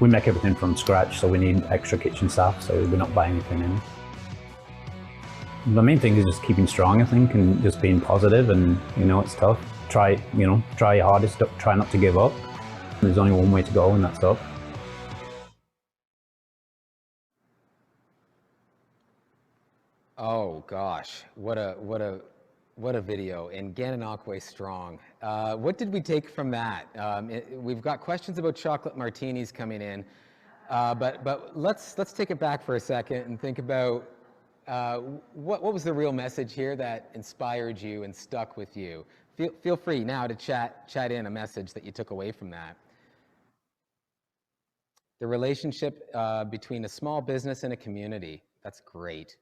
Speaker 6: we make everything from scratch, so we need extra kitchen staff, so we're not buying anything in. The main thing is just keeping strong, I think, and just being positive, and you know, it's tough. Try your hardest, try not to give up. There's only one way to go, and that's up.
Speaker 27: Oh gosh, what a video, and Gananoque Strong. What did we take from that? We've got questions about chocolate martinis coming in, but let's take it back for a second and think about what was the real message here that inspired you and stuck with you? Feel free now to chat in a message that you took away from that. The relationship between a small business and a community, that's great.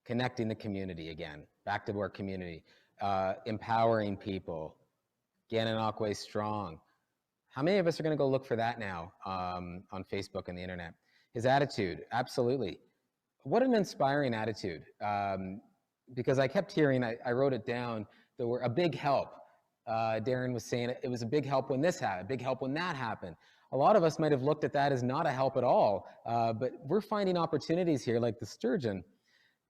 Speaker 27: Connecting the community again, back to our community, empowering people, Gananoque Strong. How many of us are going to go look for that now on Facebook and the internet? His attitude, absolutely. What an inspiring attitude. Because I kept hearing, I wrote it down, there were a big help Darren was saying it was a big help when this happened, a big help when that happened. A lot of us might have looked at that as not a help at all, but we're finding opportunities here like the sturgeon.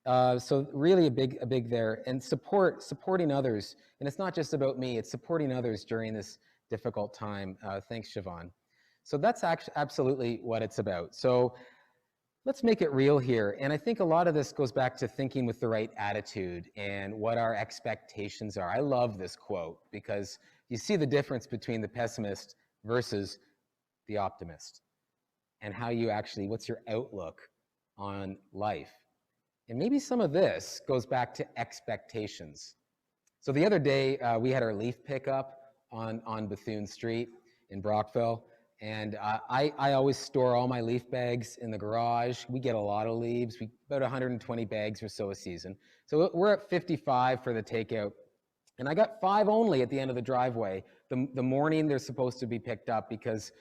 Speaker 27: So really a big there, and supporting others. And it's not just about me, it's supporting others during this difficult time. Thanks, Siobhan. So that's absolutely what it's about. So let's make it real here. And I think a lot of this goes back to thinking with the right attitude and what our expectations are. I love this quote because you see the difference between the pessimist versus the optimist, and how you actually, what's your outlook on life. And maybe some of this goes back to expectations. So the other day, we had our leaf pickup on Bethune Street in Brockville. And I always store all my leaf bags in the garage. We get a lot of leaves, about 120 bags or so a season. So we're at 55 for the takeout. And I got 5 only at the end of the driveway. The morning they're supposed to be picked up because,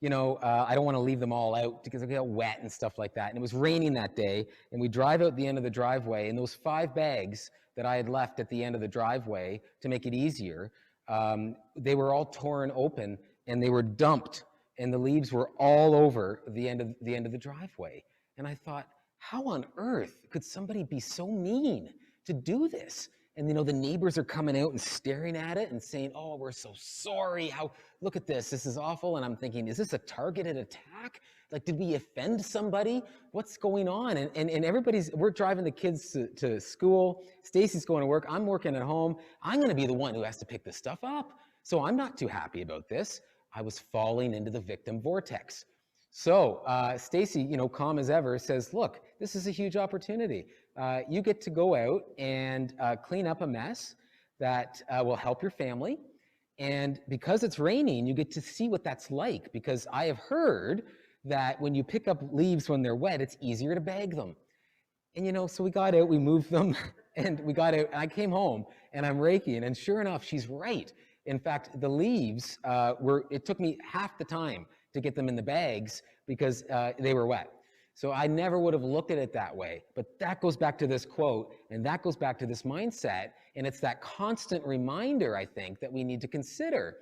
Speaker 27: you know, I don't want to leave them all out because they get wet and stuff like that. And it was raining that day, and we drive out the end of the driveway, and those 5 bags that I had left at the end of the driveway to make it easier, they were all torn open and they were dumped, and the leaves were all over the end of the driveway. And I thought, how on earth could somebody be so mean to do this? And you know, the neighbors are coming out and staring at it and saying, oh, we're so sorry. Look at this is awful. And I'm thinking, is this a targeted attack? Like, did we offend somebody? What's going on? And we're driving the kids to school. Stacy's going to work. I'm working at home. I'm going to be the one who has to pick this stuff up. So I'm not too happy about this. I was falling into the victim vortex. So Stacy, you know, calm as ever, says, look, this is a huge opportunity. You get to go out and clean up a mess that will help your family. And because it's raining, you get to see what that's like, because I have heard that when you pick up leaves when they're wet, it's easier to bag them. And, you know, so we got out, we moved them, and we got out, and I came home, and I'm raking, and sure enough, she's right. In fact, the leaves, it took me half the time to get them in the bags because they were wet. So I never would have looked at it that way. But that goes back to this quote, and that goes back to this mindset, and it's that constant reminder, I think, that we need to consider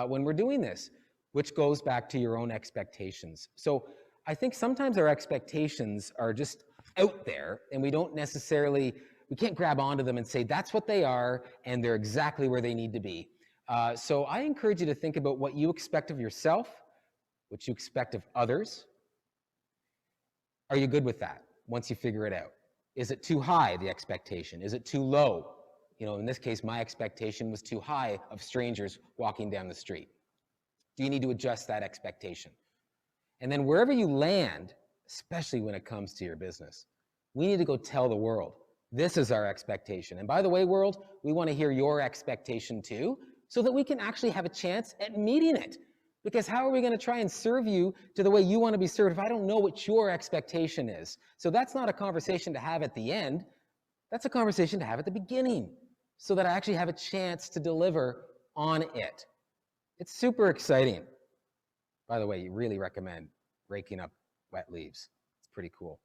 Speaker 27: when we're doing this, which goes back to your own expectations. So I think sometimes our expectations are just out there, and we can't grab onto them and say, that's what they are, and they're exactly where they need to be. So I encourage you to think about what you expect of yourself, what you expect of others. Are you good with that once you figure it out? Is it too high, the expectation? Is it too low? You know, in this case, my expectation was too high of strangers walking down the street. Do you need to adjust that expectation? And then wherever you land, especially when it comes to your business, we need to go tell the world, this is our expectation. And by the way, world, we want to hear your expectation too, so that we can actually have a chance at meeting it. Because how are we going to try and serve you to the way you want to be served if I don't know what your expectation is? So that's not a conversation to have at the end. That's a conversation to have at the beginning, so that I actually have a chance to deliver on it. It's super exciting. By the way, you really recommend raking up wet leaves. It's pretty cool.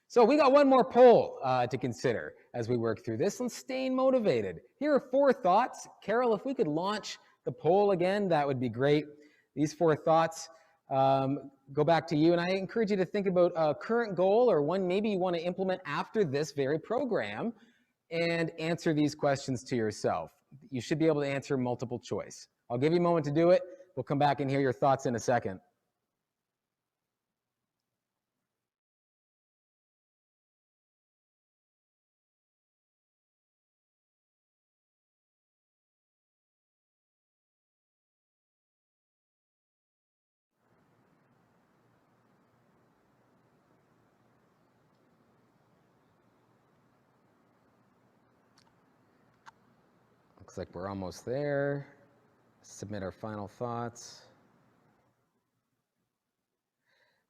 Speaker 27: So we got one more poll to consider as we work through this on staying motivated. Here are 4 thoughts. Carol, if we could launch the poll again, that would be great. These 4 thoughts go back to you, and I encourage you to think about a current goal or one maybe you want to implement after this very program, and answer these questions to yourself. You should be able to answer multiple choice. I'll give you a moment to do it. We'll come back and hear your thoughts in a second. Looks like we're almost there. Submit our final thoughts.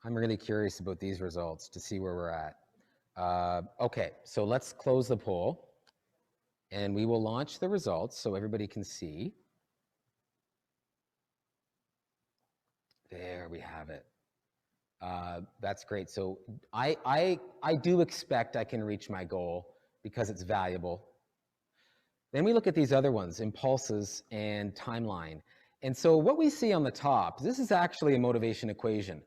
Speaker 27: I'm really curious about these results to see where we're at. Okay, so let's close the poll, and we will launch the results so everybody can see. There we have it. That's great. So I do expect I can reach my goal because it's valuable. Then we look at these other ones, impulses and timeline. And so what we see on the top, this is actually a motivation equation.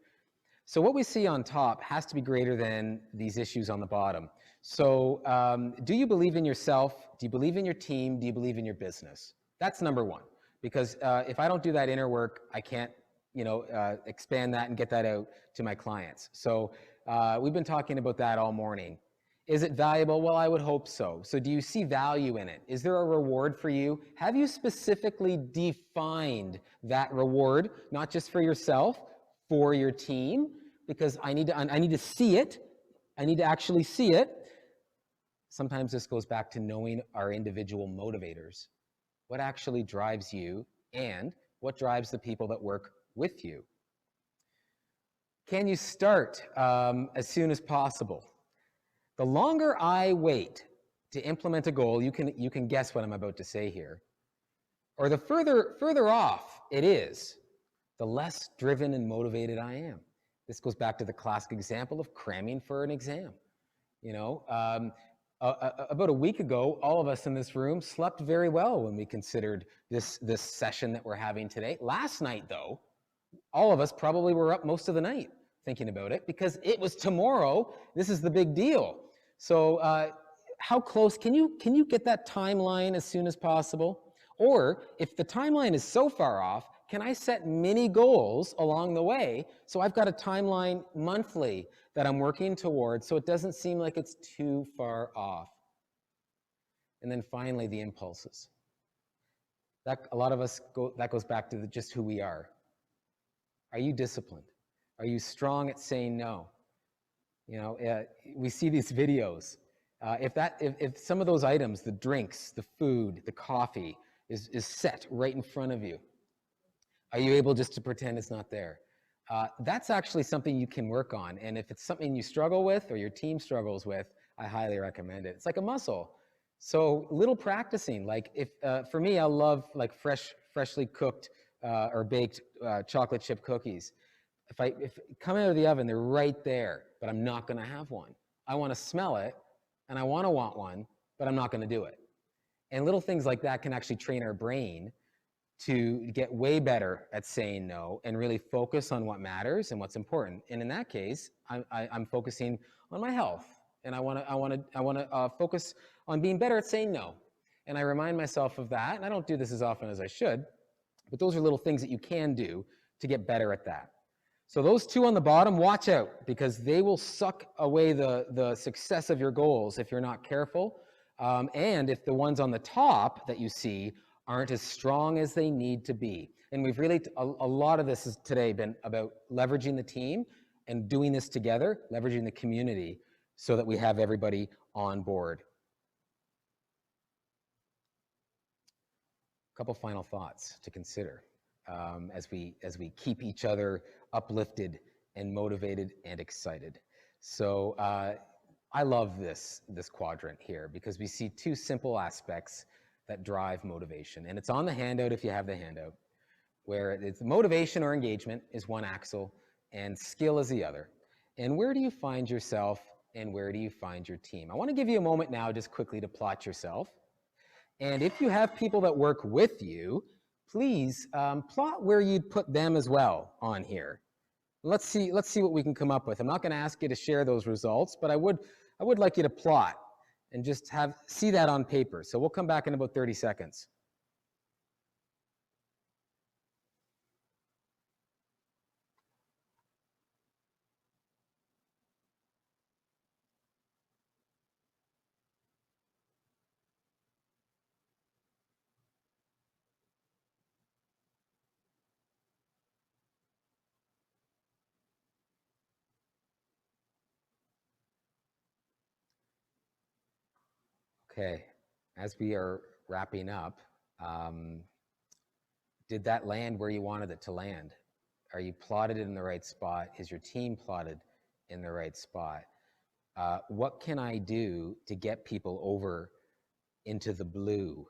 Speaker 27: So what we see on top has to be greater than these issues on the bottom. So do you believe in yourself? Do you believe in your team? Do you believe in your business? That's number one. Because if I don't do that inner work, I can't, expand that and get that out to my clients. So we've been talking about that all morning. Is it valuable? Well, I would hope so. So do you see value in it? Is there a reward for you? Have you specifically defined that reward, not just for yourself, for your team? Because I need to see it. I need to actually see it. Sometimes this goes back to knowing our individual motivators. What actually drives you and what drives the people that work with you? Can you start as soon as possible? The longer I wait to implement a goal, you can guess what I'm about to say here, or the further off it is, the less driven and motivated I am. This goes back to the classic example of cramming for an exam. About a week ago, all of us in this room slept very well when we considered this session that we're having today. Last night, though, all of us probably were up most of the night thinking about it because it was tomorrow. This is the big deal. So how close, can you get that timeline as soon as possible? Or if the timeline is so far off, can I set mini goals along the way so I've got a timeline monthly that I'm working towards so it doesn't seem like it's too far off? And then finally, the impulses. That a lot of us that goes back to just who we are. Are you disciplined? Are you strong at saying no? We see these videos. If some of those items, the drinks, the food, the coffee, is set right in front of you, are you able just to pretend it's not there? That's actually something you can work on. And if it's something you struggle with or your team struggles with, I highly recommend it. It's like a muscle. So little practicing, like for me, I love like freshly cooked or baked chocolate chip cookies. If come out of the oven, they're right there, but I'm not going to have one. I want to smell it and I want one, but I'm not going to do it. And little things like that can actually train our brain to get way better at saying no and really focus on what matters and what's important. And in that case, I'm focusing on my health, and I want to focus on being better at saying no. And I remind myself of that, and I don't do this as often as I should, but those are little things that you can do to get better at that. So those two on the bottom, watch out, because they will suck away the success of your goals if you're not careful. And if the ones on the top that you see aren't as strong as they need to be. And we've really, a lot of this has today been about leveraging the team and doing this together, leveraging the community so that we have everybody on board. A couple final thoughts to consider as we keep each other uplifted and motivated and excited. So I love this quadrant here because we see two simple aspects that drive motivation. And it's on the handout if you have the handout, where it's motivation or engagement is one axle and skill is the other. And where do you find yourself and where do you find your team? I want to give you a moment now just quickly to plot yourself. And if you have people that work with you, please plot where you'd put them as well on here. Let's see what we can come up with. I'm not going to ask you to share those results, but I would like you to plot and just see that on paper. So we'll come back in about 30 seconds. Okay, as we are wrapping up, did that land where you wanted it to land? Are you plotted in the right spot? Is your team plotted in the right spot? What can I do to get people over into the blue?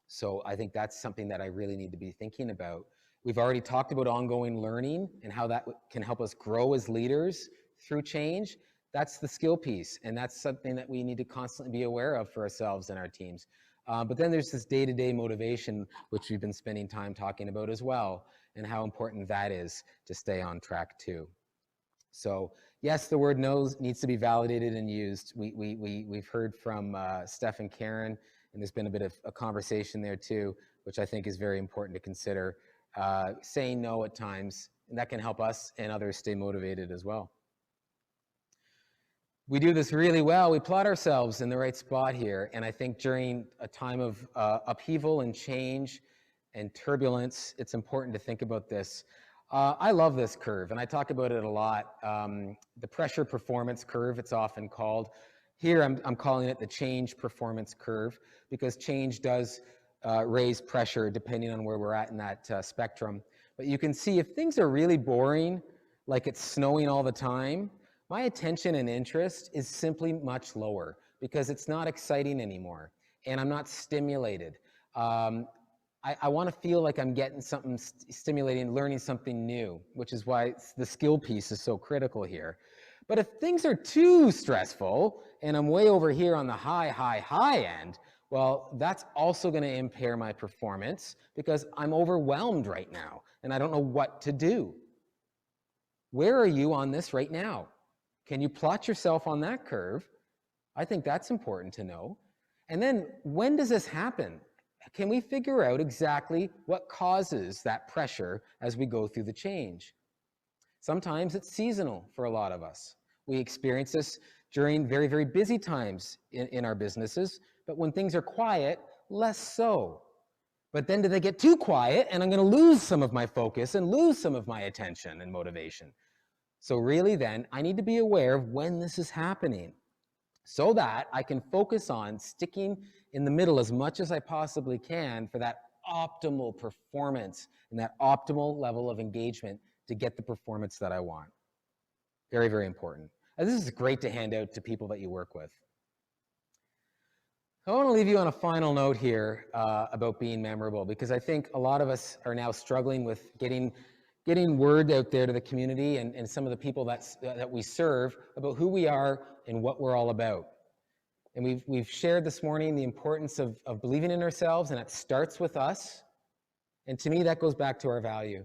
Speaker 27: So I think that's something that I really need to be thinking about. We've already talked about ongoing learning and how that can help us grow as leaders through change. That's the skill piece, and that's something that we need to constantly be aware of for ourselves and our teams. But then there's this day-to-day motivation, which we've been spending time talking about as well, and how important that is to stay on track too. So yes, the word no needs to be validated and used. We've heard from Steph and Karen, and there's been a bit of a conversation there too, which I think is very important to consider. Saying no at times, and that can help us and others stay motivated as well. We do this really well. We plot ourselves in the right spot here, and I think during a time of upheaval and change and turbulence, it's important to think about this. I love this curve, and I talk about it a lot. The pressure performance curve, it's often called. Here, I'm calling it the change performance curve, because change does raise pressure depending on where we're at in that spectrum. But you can see if things are really boring, like it's snowing all the time, my attention and interest is simply much lower because it's not exciting anymore, and I'm not stimulated. I want to feel like I'm getting something stimulating, learning something new, which is why the skill piece is so critical here. But if things are too stressful and I'm way over here on the high end, well, that's also going to impair my performance because I'm overwhelmed right now and I don't know what to do. Where are you on this right now? Can you plot yourself on that curve? I think that's important to know. And then when does this happen? Can we figure out exactly what causes that pressure as we go through the change? Sometimes it's seasonal for a lot of us. We experience this during very, very busy times in our businesses, but when things are quiet, less so. But then do they get too quiet and I'm going to lose some of my focus and lose some of my attention and motivation? So really then, I need to be aware of when this is happening so that I can focus on sticking in the middle as much as I possibly can for that optimal performance and that optimal level of engagement to get the performance that I want. Very, very important. And this is great to hand out to people that you work with. I want to leave you on a final note here about being memorable, because I think a lot of us are now struggling with getting word out there to the community and some of the people that we serve about who we are and what we're all about. And we've shared this morning the importance of believing in ourselves, and it starts with us. And to me, that goes back to our value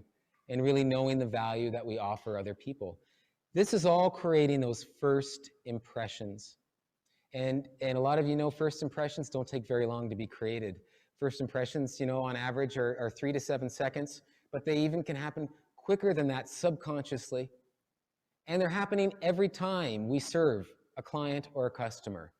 Speaker 27: and really knowing the value that we offer other people. This is all creating those first impressions. And a lot of you know first impressions don't take very long to be created. First impressions, you know, on average are 3 to 7 seconds, but they even can happen quicker than that subconsciously. And they're happening every time we serve a client or a customer.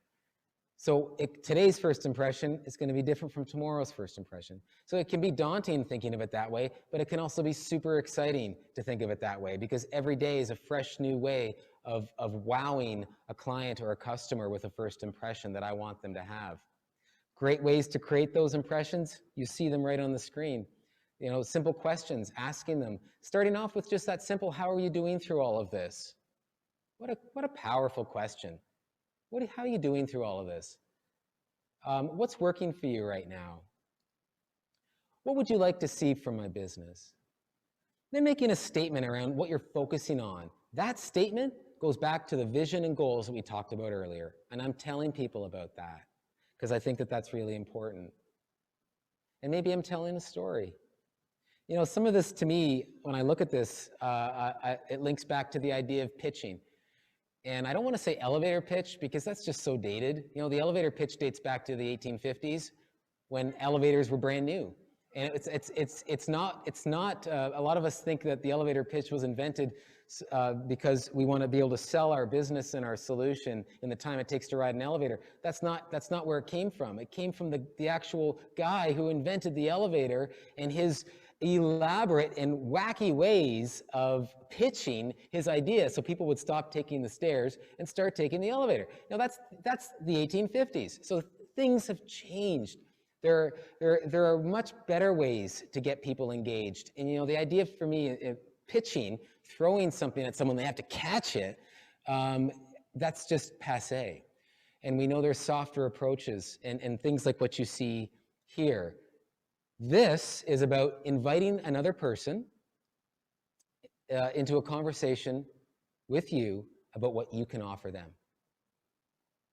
Speaker 27: So today's first impression is going to be different from tomorrow's first impression. So it can be daunting thinking of it that way, but it can also be super exciting to think of it that way, because every day is a fresh new way of wowing a client or a customer with a first impression that I want them to have. Great ways to create those impressions, you see them right on the screen. You know, simple questions, asking them, starting off with just that simple, how are you doing through all of this? What a powerful question. How are you doing through all of this? What's working for you right now? What would you like to see from my business? Then making a statement around what you're focusing on. That statement goes back to the vision and goals that we talked about earlier. And I'm telling people about that because I think that that's really important. And maybe I'm telling a story. You know, some of this to me, when I look at this, it links back to the idea of pitching. And I don't want to say elevator pitch because that's just so dated. You know, the elevator pitch dates back to the 1850s when elevators were brand new. And it's not, a lot of us think that the elevator pitch was invented because we want to be able to sell our business and our solution in the time it takes to ride an elevator. That's not where it came from. It came from the actual guy who invented the elevator and his elaborate and wacky ways of pitching his idea so people would stop taking the stairs and start taking the elevator. Now that's the 1850s. So things have changed. There are much better ways to get people engaged. And you know, the idea for me, pitching, throwing something at someone, they have to catch it, that's just passé. And we know there's softer approaches and things like what you see here. This is about inviting another person into a conversation with you about what you can offer them.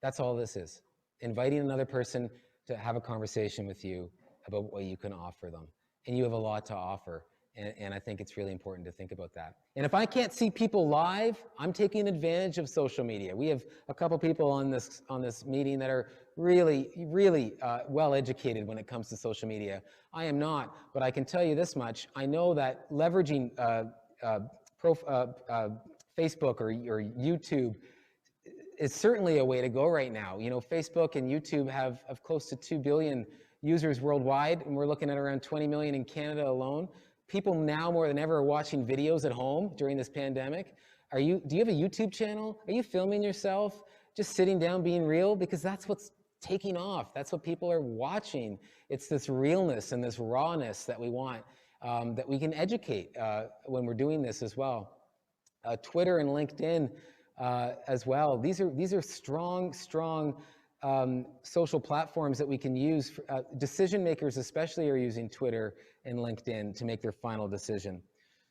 Speaker 27: That's all this is. Inviting another person to have a conversation with you about what you can offer them. And you have a lot to offer. And I think it's really important to think about that. And if I can't see people live, I'm taking advantage of social media. We have a couple people on this meeting that are really well educated when it comes to social media. I am not, but I can tell you this much. I know that leveraging Facebook or YouTube is certainly a way to go right now. You know, Facebook and YouTube have close to 2 billion users worldwide, and we're looking at around 20 million in Canada alone. People now more than ever are watching videos at home during this pandemic. Do you have a YouTube channel? Are you filming yourself, just sitting down being real? Because that's what's taking off. That's what people are watching. It's this realness and this rawness that we want, that we can educate when we're doing this as well. Twitter and LinkedIn as well. These are strong social platforms that we can use. Decision makers especially are using Twitter and LinkedIn to make their final decision.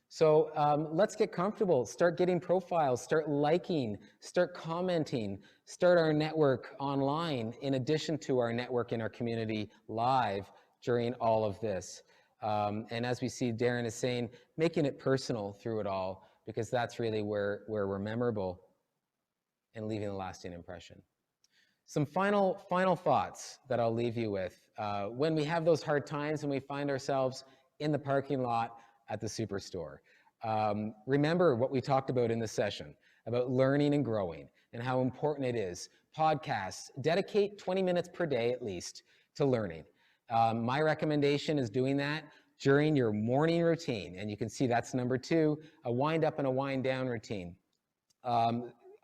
Speaker 27: So let's get comfortable, start getting profiles, start liking, start commenting, start our network online in addition to our network in our community live during all of this. And as we see Darren is saying, making it personal through it all, because that's really where we're memorable and leaving a lasting impression. Some final thoughts that I'll leave you with. When we have those hard times and we find ourselves in the parking lot at the Superstore, remember what we talked about in this session, about learning and growing and how important it is. Podcasts, dedicate 20 minutes per day at least to learning. My recommendation is doing that during your morning routine. And you can see that's number 2, a wind up and a wind down routine.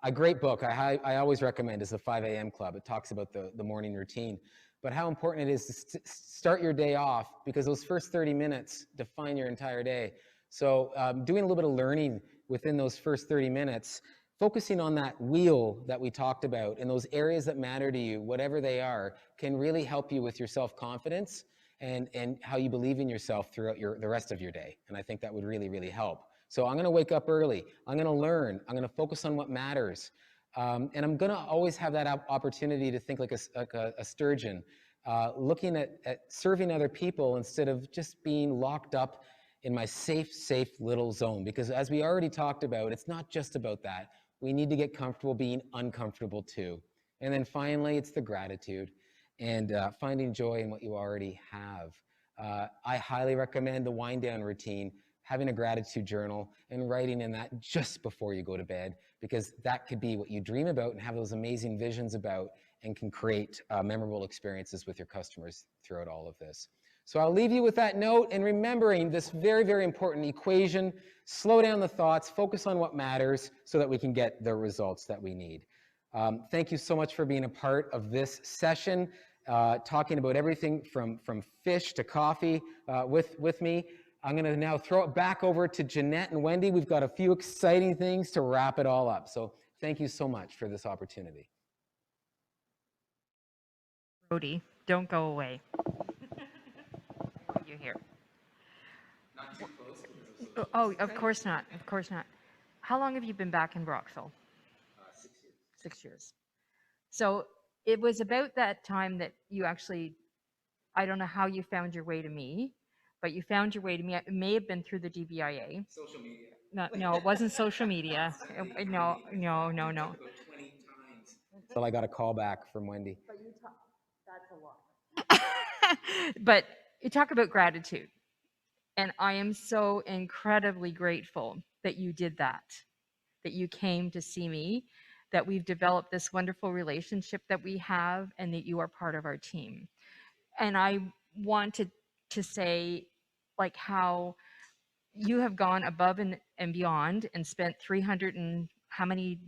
Speaker 27: A great book I always recommend is the 5 a.m. Club. It talks about the morning routine, but how important it is to start your day off, because those first 30 minutes define your entire day. So doing a little bit of learning within those first 30 minutes, focusing on that wheel that we talked about and those areas that matter to you, whatever they are, can really help you with your self-confidence and how you believe in yourself throughout the rest of your day. And I think that would really help. So I'm going to wake up early. I'm going to learn. I'm going to focus on what matters. And I'm going to always have that opportunity to think like a sturgeon, looking at serving other people instead of just being locked up in my safe little zone. Because as we already talked about, it's not just about that. We need to get comfortable being uncomfortable too. And then finally, it's the gratitude and finding joy in what you already have. I highly recommend the wind down routine, having a gratitude journal and writing in that just before you go to bed, because that could be what you dream about and have those amazing visions about and can create memorable experiences with your customers throughout all of this. So I'll leave you with that note and remembering this very important equation: slow down the thoughts, focus on what matters so that we can get the results that we need. Thank you so much for being a part of this session, talking about everything from fish to coffee with me. I'm going to now throw it back over to Jeanette and Wendy. We've got a few exciting things to wrap it all up. So thank you so much for this opportunity.
Speaker 1: Brody, don't go away. You're here.
Speaker 27: Not too close.
Speaker 1: Oh, of course not. Of course not. How long have you been back in Brockville?
Speaker 27: 6 years.
Speaker 1: 6 years. So it was about that time that you actually, I don't know how you found your way to me, but you found your way to me. It may have been through the DBIA.
Speaker 27: Social media.
Speaker 1: No, it wasn't social media. No.
Speaker 27: About 20 times. So I got a call back from Wendy.
Speaker 1: But you talk, that's a lot. But you talk about gratitude. And I am so incredibly grateful that you did that you came to see me, that we've developed this wonderful relationship that we have, and that you are part of our team. And I wanted to say, like, how you have gone above and beyond and spent 300 and how many,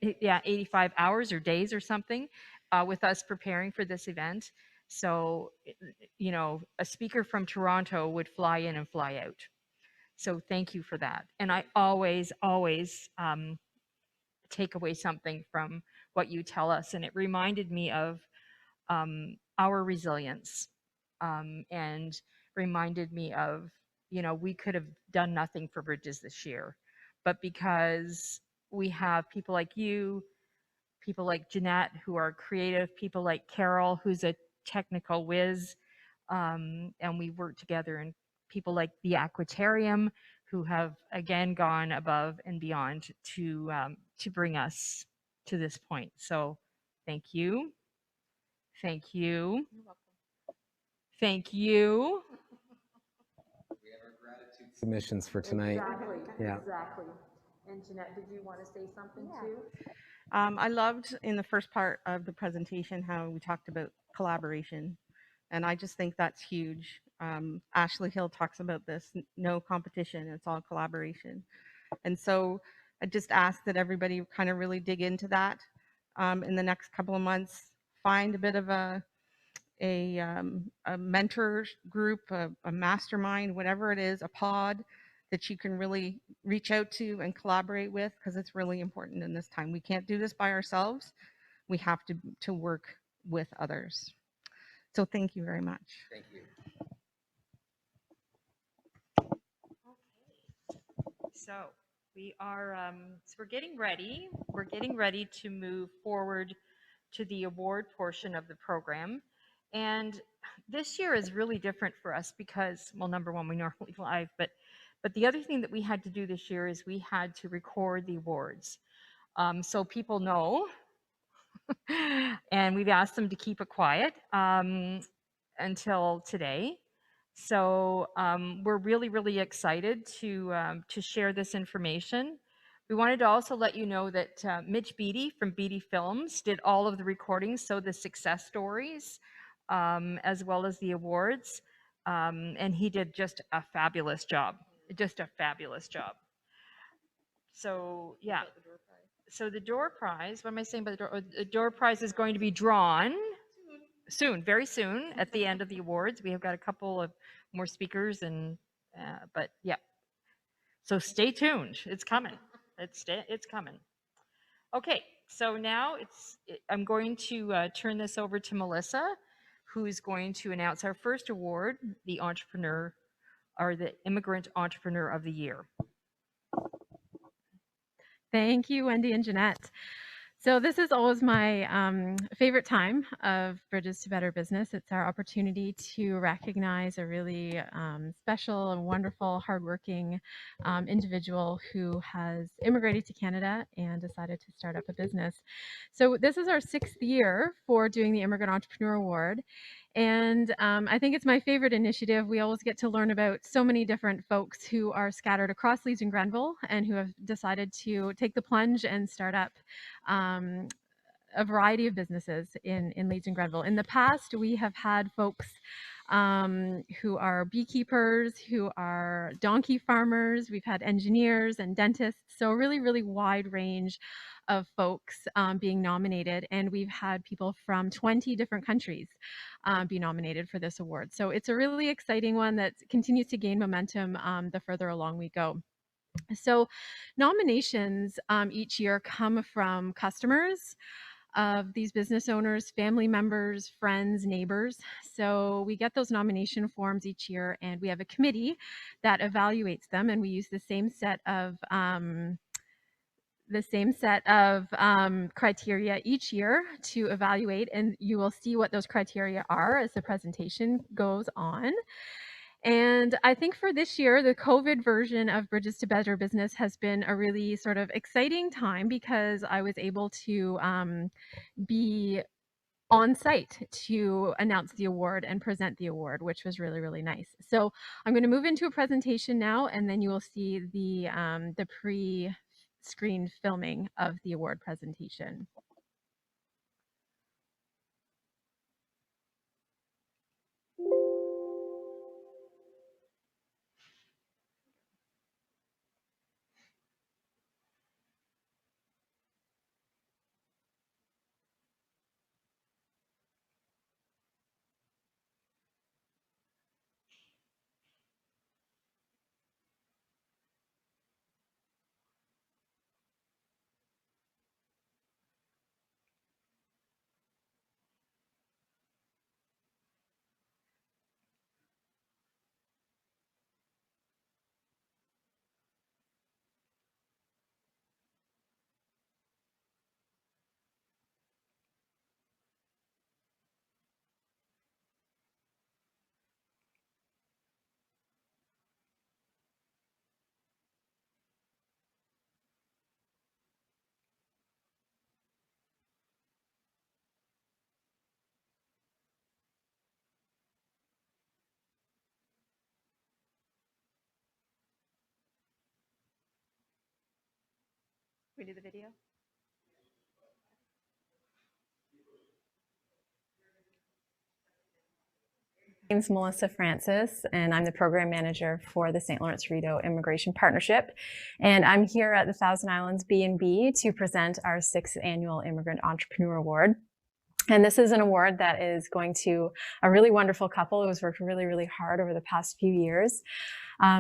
Speaker 1: 85 hours or days or something with us preparing for this event. So, you know, a speaker from Toronto would fly in and fly out. So thank you for that. And I always take away something from what you tell us. And it reminded me of our resilience and reminded me of, you know, we could have done nothing for Bridges this year, but because we have people like you, people like Jeanette who are creative, people like Carol who's a technical whiz, and we work together, and people like the Aquatarium, who have again gone above and beyond to bring us to this point. So thank you. Thank you. Thank you.
Speaker 27: Submissions for tonight.
Speaker 2: Exactly.
Speaker 27: Yeah.
Speaker 2: Exactly. And Jeanette, did you want to say something too? I loved in the first part of the presentation how we talked about collaboration, and I just think that's huge. Ashley Hill talks about this: no competition, it's all collaboration. And so I just ask that everybody kind of really dig into that in the next couple of months. Find a bit of a mentor group, a mastermind, whatever it is, a pod that you can really reach out to and collaborate with, because it's really important in this time. We can't do this by ourselves. We have to work with others. So thank you very much.
Speaker 27: Thank you.
Speaker 1: So we are so we're getting ready. We're getting ready to move forward to the award portion of the program. And this year is really different for us because, well, number one, we normally live, but the other thing that we had to do this year is we had to record the awards. So people know, and we've asked them to keep it quiet until today. So we're really, really excited to share this information. We wanted to also let you know that Mitch Beattie from Beattie Films did all of the recordings, so the success stories, as well as the awards. And he did just a fabulous job, So yeah, so the door prize, what am I saying about the door? Oh, the door prize is going to be drawn soon, very soon, at the end of the awards. We have got a couple of more speakers, and but yeah, so stay tuned. It's coming. It's coming. Okay, so now I'm going to turn this over to Melissa, who is going to announce our first award, the Entrepreneur, or the Immigrant Entrepreneur of the Year.
Speaker 7: Thank you, Wendy and Jeanette. So this is always my favorite time of Bridges to Better Business. It's our opportunity to recognize a really special and wonderful, hardworking individual who has immigrated to Canada and decided to start up a business. So this is our 6th year for doing the Immigrant Entrepreneur Award. And I think it's my favorite initiative. We always get to learn about so many different folks who are scattered across Leeds and Grenville and who have decided to take the plunge and start up a variety of businesses in Leeds and Grenville. In the past, we have had folks who are beekeepers, who are donkey farmers. We've had engineers and dentists. So a really, really wide range of folks being nominated. And we've had people from 20 different countries be nominated for this award. So it's a really exciting one that continues to gain momentum the further along we go. So nominations each year come from customers of these business owners, family members, friends, neighbors. So we get those nomination forms each year, and we have a committee that evaluates them, and we use the same set of criteria each year to evaluate, and you will see what those criteria are as the presentation goes on. And I think for this year, the COVID version of Bridges to Better Business has been a really sort of exciting time because I was able to be on site to announce the award and present the award, which was really, really nice. So I'm going to move into a presentation now, and then you will see the pre-screened filming of the award presentation.
Speaker 1: we do the video?
Speaker 7: My name's Melissa Francis, and I'm the program manager for the St. Lawrence Rideau Immigration Partnership. And I'm here at the Thousand Islands B&B to present our 6th annual Immigrant Entrepreneur Award. And this is an award that is going to a really wonderful couple who has worked really, really hard over the past few years.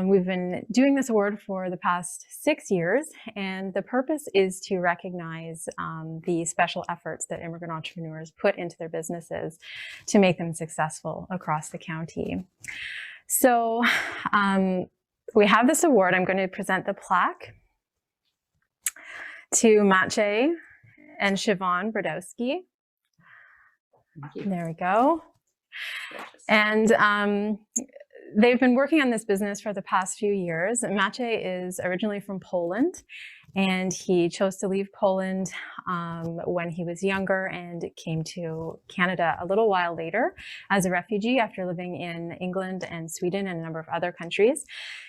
Speaker 7: We've been doing this award for the past 6 years, and the purpose is to recognize the special efforts that immigrant entrepreneurs put into their businesses to make them successful across the county. So we have this award. I'm going to present the plaque to Maciej and Siobhan Brodowski. There we go. And they've been working on this business for the past few years. Maciej is originally from Poland, and he chose to leave Poland when he was younger and came to Canada a little while later as a refugee after living in England and Sweden and a number of other countries.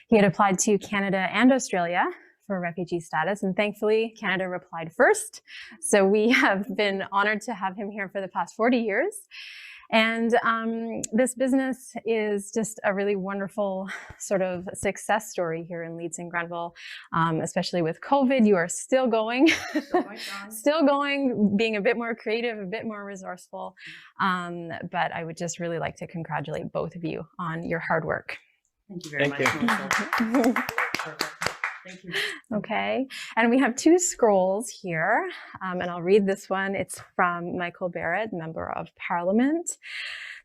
Speaker 7: He had applied to Canada and Australia for refugee status, and thankfully Canada replied first. So we have been honored to have him here for the past 40 years. And this business is just a really wonderful sort of success story here in Leeds and Grenville, especially with COVID. You are still going, still going, being a bit more creative, a bit more resourceful. But I would just really like to congratulate both of you on your hard work.
Speaker 8: Thank you very much. Thank you.
Speaker 7: Okay, and we have 2 scrolls here, and I'll read this one. It's from Michael Barrett, Member of Parliament.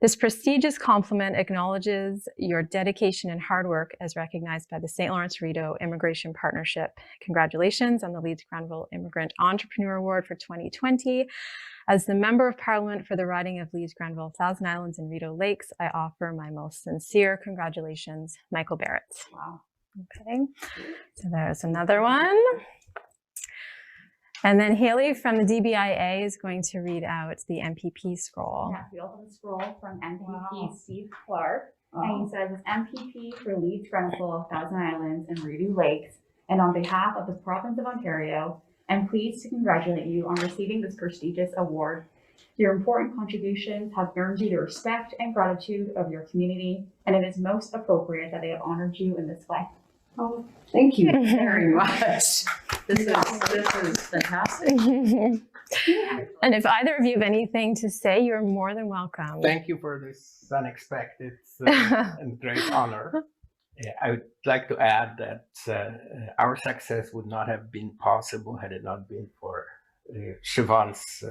Speaker 7: This prestigious compliment acknowledges your dedication and hard work as recognized by the St. Lawrence Rideau Immigration Partnership. Congratulations on the Leeds Grenville Immigrant Entrepreneur Award for 2020. As the Member of Parliament for the riding of Leeds Grenville, Thousand Islands and Rideau Lakes, I offer my most sincere congratulations, Michael Barrett.
Speaker 8: Wow.
Speaker 7: Okay, so there's another one. And then Haley from the DBIA is going to read out the MPP scroll.
Speaker 15: Yeah, we also have a scroll from MPP Steve Clark. And he says, MPP for Leeds Grenville, Thousand Islands, and Rideau Lakes. And on behalf of the province of Ontario, I'm pleased to congratulate you on receiving this prestigious award. Your important contributions have earned you the respect and gratitude of your community, and it is most appropriate that they have honored you in this way.
Speaker 8: Oh, thank you very much. This is fantastic.
Speaker 7: And if either of you have anything to say, you're more than welcome.
Speaker 16: Thank you for this unexpected and great honor. I would like to add that our success would not have been possible had it not been for Siobhan's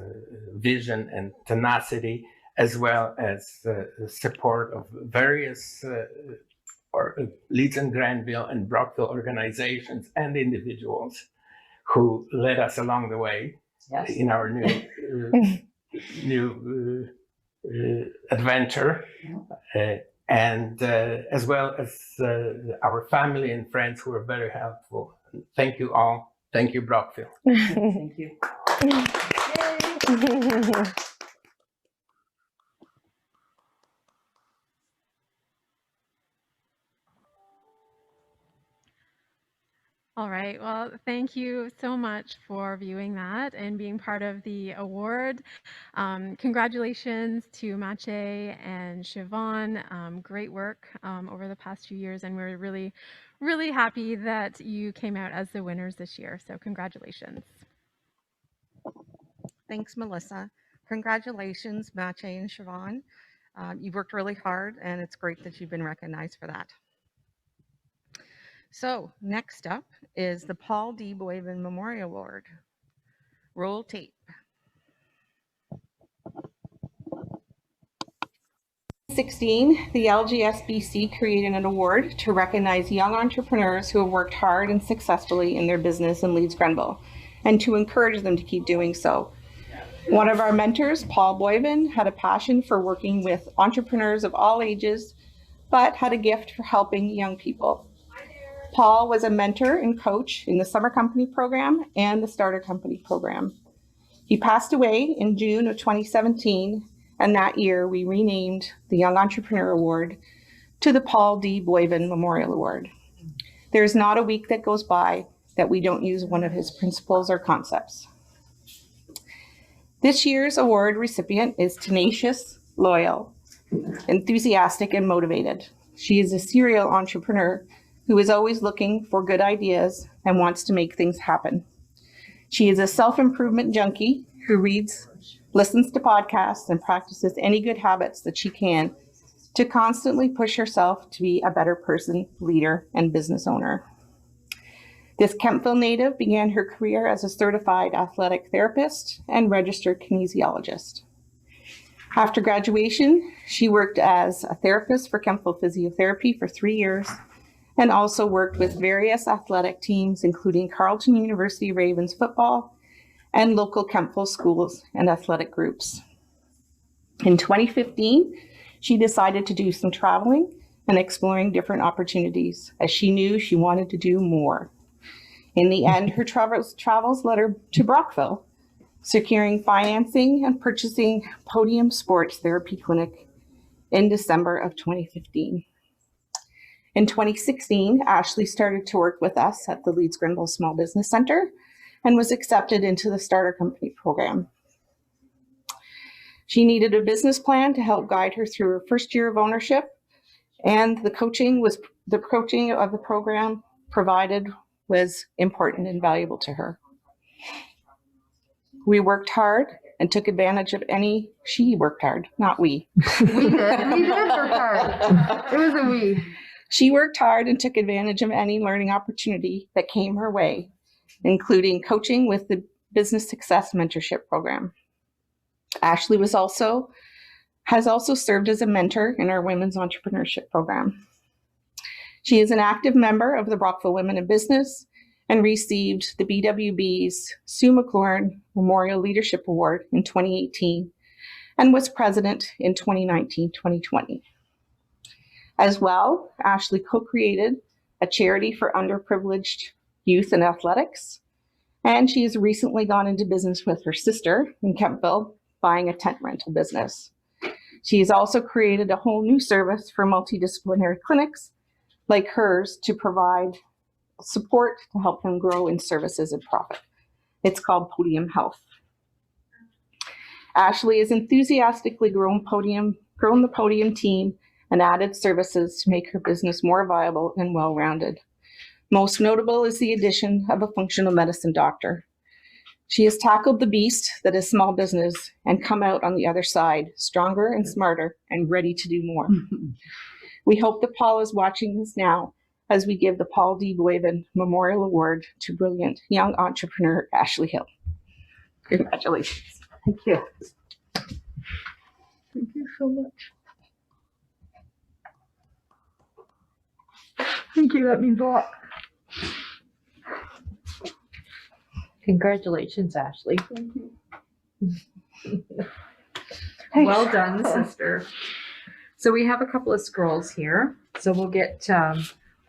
Speaker 16: vision and tenacity, as well as the support of various Leeds and Grenville and Brockville organizations and individuals who led us along the way in our new adventure, and as well as our family and friends who were very helpful. Thank you all. Thank you, Brockville.
Speaker 8: Thank you.
Speaker 7: All right, well, thank you so much for viewing that and being part of the award. Congratulations to Maciej and Siobhan. Great work over the past few years, and we're really, really happy that you came out as the winners this year. So congratulations.
Speaker 2: Thanks, Melissa. Congratulations, Maciej and Siobhan. You've worked really hard, and it's great that you've been recognized for that. So next up is the Paul D. Boyven Memorial Award. Roll tape. 2016, the LGSBC created an award to recognize young entrepreneurs who have worked hard and successfully in their business in Leeds Grenville, and to encourage them to keep doing so. One of our mentors, Paul Boyven, had a passion for working with entrepreneurs of all ages, but had a gift for helping young people. Paul was a mentor and coach in the Summer Company program and the Starter Company program. He passed away in June of 2017, and that year we renamed the Young Entrepreneur Award to the Paul D. Boyven Memorial Award. There's not a week that goes by that we don't use one of his principles or concepts. This year's award recipient is tenacious, loyal, enthusiastic, and motivated. She is a serial entrepreneur who is always looking for good ideas and wants to make things happen. She is a self-improvement junkie who reads, listens to podcasts, and practices any good habits that she can to constantly push herself to be a better person, leader, and business owner. This Kemptville native began her career as a certified athletic therapist and registered kinesiologist. After graduation, she worked as a therapist for Kemptville Physiotherapy for 3 years and also worked with various athletic teams, including Carleton University Ravens football and local Kemptville schools and athletic groups. In 2015, she decided to do some traveling and exploring different opportunities, as she knew she wanted to do more. In the end, her travels led her to Brockville, securing financing and purchasing Podium Sports Therapy Clinic in December of 2015. In 2016, Ashley started to work with us at the Leeds Grenville Small Business Center and was accepted into the Starter Company program. She needed a business plan to help guide her through her first year of ownership, and the coaching of the program provided was important and valuable to her. We worked hard and took advantage of any, she worked hard, not we.
Speaker 10: We did work hard. It was a we.
Speaker 2: She worked hard and took advantage of any learning opportunity that came her way, including coaching with the Business Success Mentorship Program. Ashley has also served as a mentor in our Women's Entrepreneurship Program. She is an active member of the Brockville Women in Business and received the BWB's Sue McLaurin Memorial Leadership Award in 2018 and was president in 2019-2020. As well, Ashley co-created a charity for underprivileged youth in athletics, and she has recently gone into business with her sister in Kemptville, buying a tent rental business. She has also created a whole new service for multidisciplinary clinics like hers to provide support to help them grow in services and profit. It's called Podium Health. Ashley has enthusiastically grown the Podium team and added services to make her business more viable and well-rounded. Most notable is the addition of a functional medicine doctor. She has tackled the beast that is small business and come out on the other side, stronger and smarter and ready to do more. We hope that Paul is watching this now as we give the Paul D. Boyven Memorial Award to brilliant young entrepreneur Ashley Hill. Congratulations.
Speaker 12: Thank you. Thank you so much. Thank you, that means a lot.
Speaker 1: Congratulations, Ashley.
Speaker 12: Thank you.
Speaker 1: Well done, sister. So we have a couple of scrolls here. So we'll get,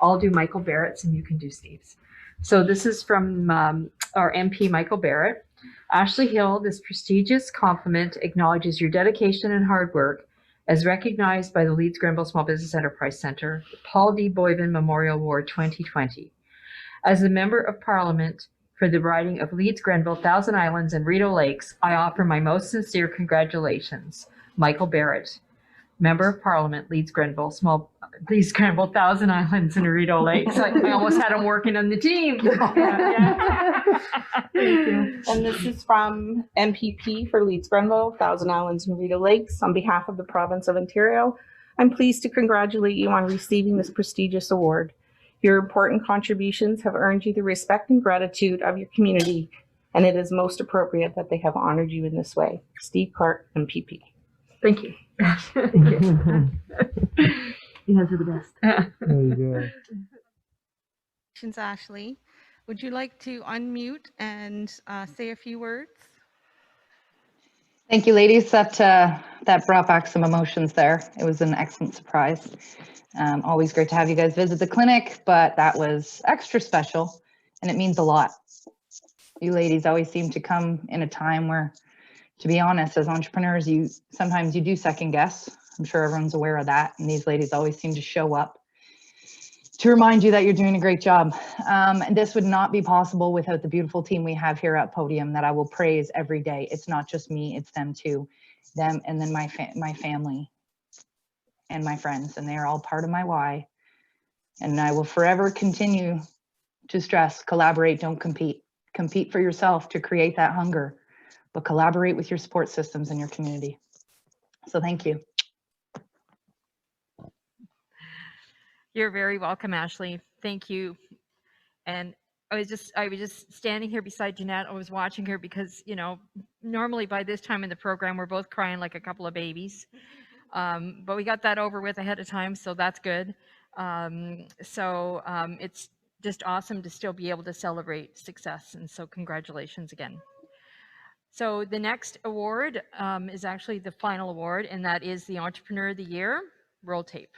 Speaker 1: I'll do Michael Barrett's and you can do Steve's. So this is from our MP, Michael Barrett. Ashley Hill, this prestigious compliment acknowledges your dedication and hard work as recognized by the Leeds Grenville Small Business Enterprise Center, the Paul D. Boyven Memorial Award 2020. As a member of Parliament for the riding of Leeds Grenville, Thousand Islands, and Rideau Lakes, I offer my most sincere congratulations. Michael Barrett, Member of Parliament, Leeds Grenville, Thousand Islands, and Rideau Lakes. I almost had him working on the team.
Speaker 2: Yeah. Thank you. And this is from MPP for Leeds Grenville, Thousand Islands, and Rideau Lakes. On behalf of the province of Ontario, I'm pleased to congratulate you on receiving this prestigious award. Your important contributions have earned you the respect and gratitude of your community, and it is most appropriate that they have honored you in this way. Steve Clark, MPP.
Speaker 1: Thank you.
Speaker 12: Thank you. You guys are the best.
Speaker 21: There you go.
Speaker 2: Congratulations, Ashley. Would you like to unmute and say a few words?
Speaker 9: Thank you, ladies. That brought back some emotions there. It was an excellent surprise. Always great to have you guys visit the clinic, but that was extra special, and it means a lot. You ladies always seem to come in a time where, to be honest, as entrepreneurs, sometimes you do second guess. I'm sure everyone's aware of that, and these ladies always seem to show up to remind you that you're doing a great job. And this would not be possible without the beautiful team we have here at Podium that I will praise every day. It's not just me, it's them too. Them and then my family and my friends, and they are all part of my why. And I will forever continue to stress, collaborate, don't compete. Compete for yourself to create that hunger, but collaborate with your support systems and your community. So thank you.
Speaker 1: You're very welcome, Ashley. Thank you. And I was just standing here beside Jeanette. I was watching her because, you know, normally by this time in the program, we're both crying like a couple of babies. But we got that over with ahead of time, so that's good. It's just awesome to still be able to celebrate success. And so congratulations again. So the next award is actually the final award, and that is the Entrepreneur of the Year. Roll tape.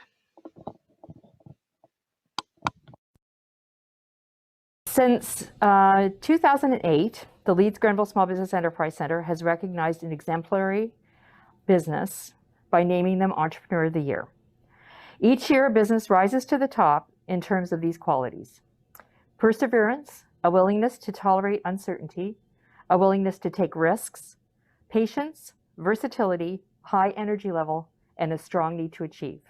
Speaker 1: Since 2008, the Leeds Grenville Small Business Enterprise Center has recognized an exemplary business by naming them Entrepreneur of the Year. Each year, a business rises to the top in terms of these qualities: perseverance, a willingness to tolerate uncertainty, a willingness to take risks, patience, versatility, high energy level, and a strong need to achieve.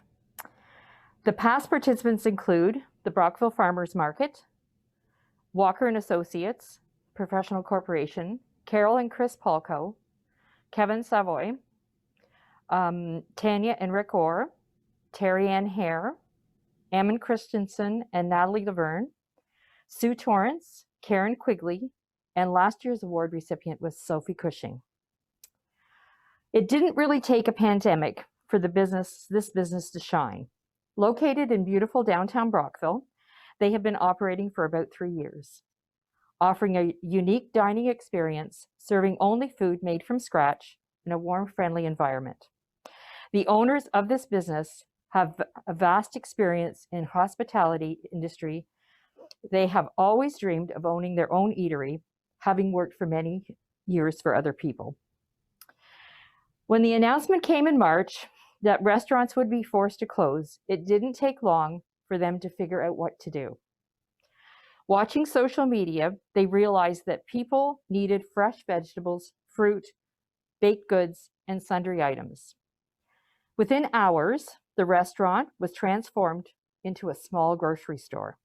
Speaker 1: The past participants include the Brockville Farmers Market, Walker and Associates, Professional Corporation, Carol and Chris Polko, Kevin Savoy, Tanya and Rick Orr, Terry Ann Hare, Ammon Christensen and Natalie Laverne, Sue Torrance, Karen Quigley, and last year's award recipient was Sophie Cushing. It didn't really take a pandemic for this business to shine. Located in beautiful downtown Brockville, they have been operating for about 3 years, offering a unique dining experience, serving only food made from scratch in a warm, friendly environment. The owners of this business have a vast experience in hospitality industry. They have always dreamed of owning their own eatery, having worked for many years for other people. When the announcement came in March that restaurants would be forced to close, it didn't take long for them to figure out what to do. Watching social media, they realized that people needed fresh vegetables, fruit, baked goods, and sundry items. Within hours, the restaurant was transformed into a small grocery store,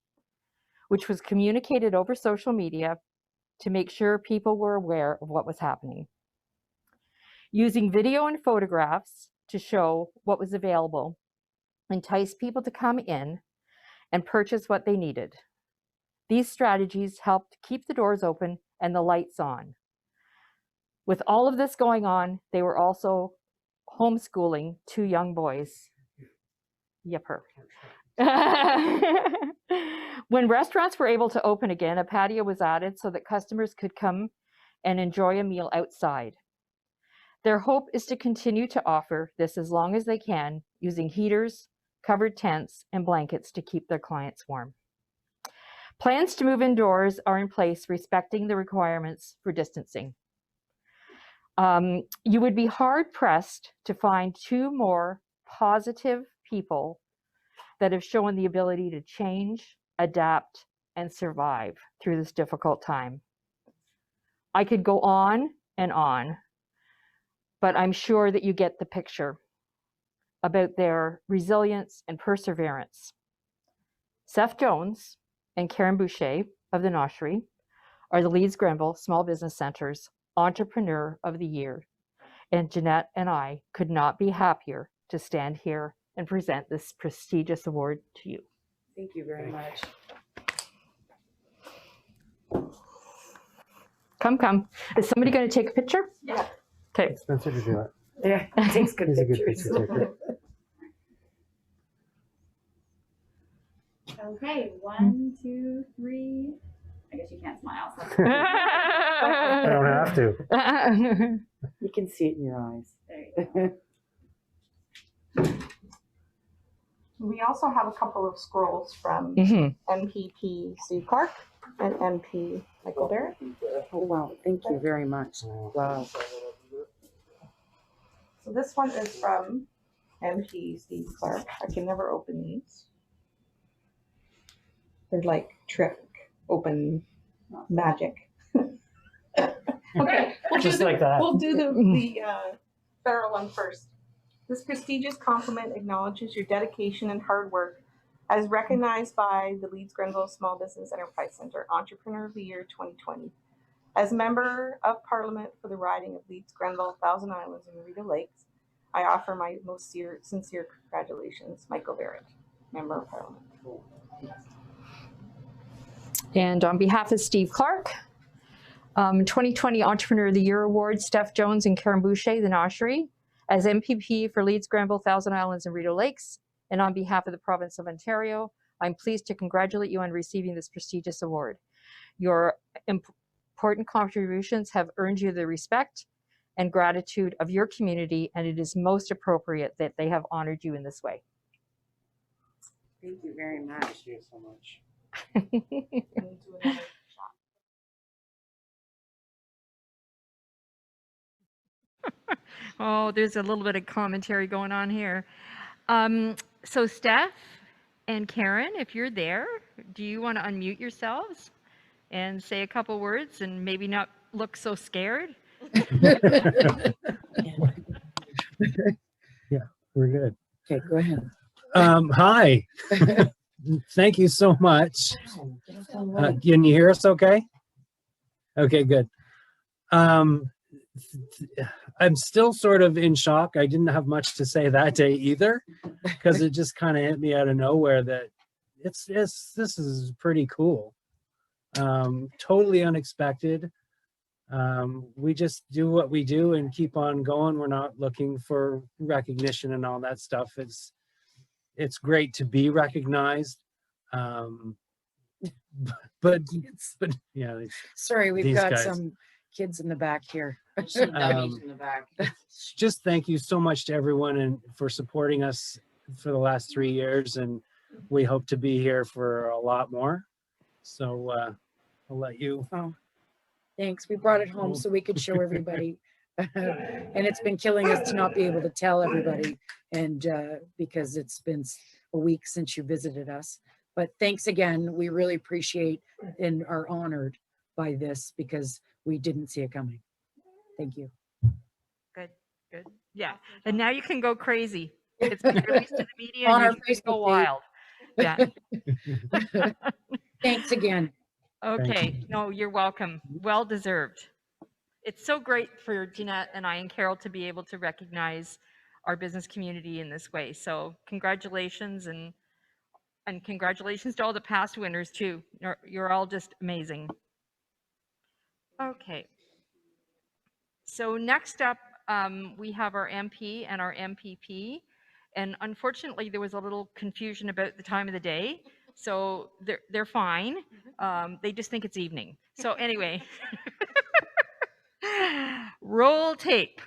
Speaker 1: which was communicated over social media to make sure people were aware of what was happening. Using video and photographs to show what was available, entice people to come in and purchase what they needed. These strategies helped keep the doors open and the lights on. With all of this going on, they were also homeschooling 2 young boys. Yepper. When restaurants were able to open again, a patio was added so that customers could come and enjoy a meal outside. Their hope is to continue to offer this as long as they can, using heaters, covered tents, and blankets to keep their clients warm. Plans to move indoors are in place, respecting the requirements for distancing. You would be hard-pressed to find 2 more positive people that have shown the ability to change, adapt, and survive through this difficult time. I could go on and on, but I'm sure that you get the picture about their resilience and perseverance. Seth Jones and Karen Boucher of the Nochery are the Leeds Grenville Small Business Center's Entrepreneur of the Year, and Jeanette and I could not be happier to stand here and present this prestigious award to you.
Speaker 13: Thank you very much.
Speaker 1: Come. Is somebody going to take a picture?
Speaker 13: Yeah.
Speaker 1: Okay.
Speaker 14: Spencer to do it.
Speaker 13: Yeah, it takes good
Speaker 14: He's a good
Speaker 13: pictures.
Speaker 14: picture taker.
Speaker 15: Okay, 1, 2, 3. I guess you can't smile. So.
Speaker 14: I don't have to.
Speaker 13: You can see it in your eyes.
Speaker 15: There you go.
Speaker 2: We also have a couple of scrolls from MPP Sue Clark and MP Michael Darren.
Speaker 13: Oh, wow. Thank you very much. Wow.
Speaker 2: So this one is from MP Steve Clark. I can never open these.
Speaker 17: They're like trick open magic. Okay,
Speaker 18: Just like that.
Speaker 17: We'll do the federal one first. This prestigious compliment acknowledges your dedication and hard work as recognized by the Leeds Grenville Small Business Enterprise Center Entrepreneur of the Year 2020. As Member of Parliament for the riding of Leeds Grenville, Thousand Islands and Rideau Lakes, I offer my most sincere congratulations, Michael Barrett, Member of Parliament.
Speaker 1: And on behalf of Steve Clark, 2020 Entrepreneur of the Year Award, Steph Jones and Karen Boucher, the Noshery, as MPP for Leeds Grenville, Thousand Islands and Rideau Lakes. And on behalf of the province of Ontario, I'm pleased to congratulate you on receiving this prestigious award. Your important contributions have earned you the respect and gratitude of your community, and it is most appropriate that they have honored you in this way.
Speaker 25: Thank you very much.
Speaker 18: Thank you so much.
Speaker 1: Oh, there's a little bit of commentary going on here. So Steph and Karen, if you're there, do you want to unmute yourselves and say a couple words and maybe not look so scared?
Speaker 20: Yeah, we're good.
Speaker 25: Okay, go ahead.
Speaker 20: Hi. Thank you so much. Can you hear us okay? Okay, good. I'm still sort of in shock. I didn't have much to say that day either, because it just kind of hit me out of nowhere that this is pretty cool. Totally unexpected. We just do what we do and keep on going. We're not looking for recognition and all that stuff. It's great to be recognized. But yeah.
Speaker 13: Sorry, we've
Speaker 20: these
Speaker 13: got
Speaker 20: guys.
Speaker 13: some kids in the back here.
Speaker 20: Just thank you so much to everyone and for supporting us for the last 3 years, and we hope to be here for a lot more. So I'll let you.
Speaker 13: Oh, thanks. We brought it home so we could show everybody. And it's been killing us to not be able to tell everybody, and because it's been a week since you visited us. But thanks again. We really appreciate and are honored by this because we didn't see it coming. Thank you.
Speaker 1: Good, good. Yeah, and now you can go crazy. It's been released to the media
Speaker 13: On
Speaker 1: and
Speaker 13: our
Speaker 1: you can go
Speaker 13: Facebook
Speaker 1: wild. Yeah.
Speaker 13: Thanks again.
Speaker 1: Okay, no, you're welcome. Well deserved. It's so great for Jeanette and I and Carol to be able to recognize our business community in this way. So congratulations, and congratulations to all the past winners too. You're all just amazing. Okay. So next up, we have our MP and our MPP. And unfortunately, there was a little confusion about the time of the day. So they're fine. They just think it's evening. So anyway, roll tape.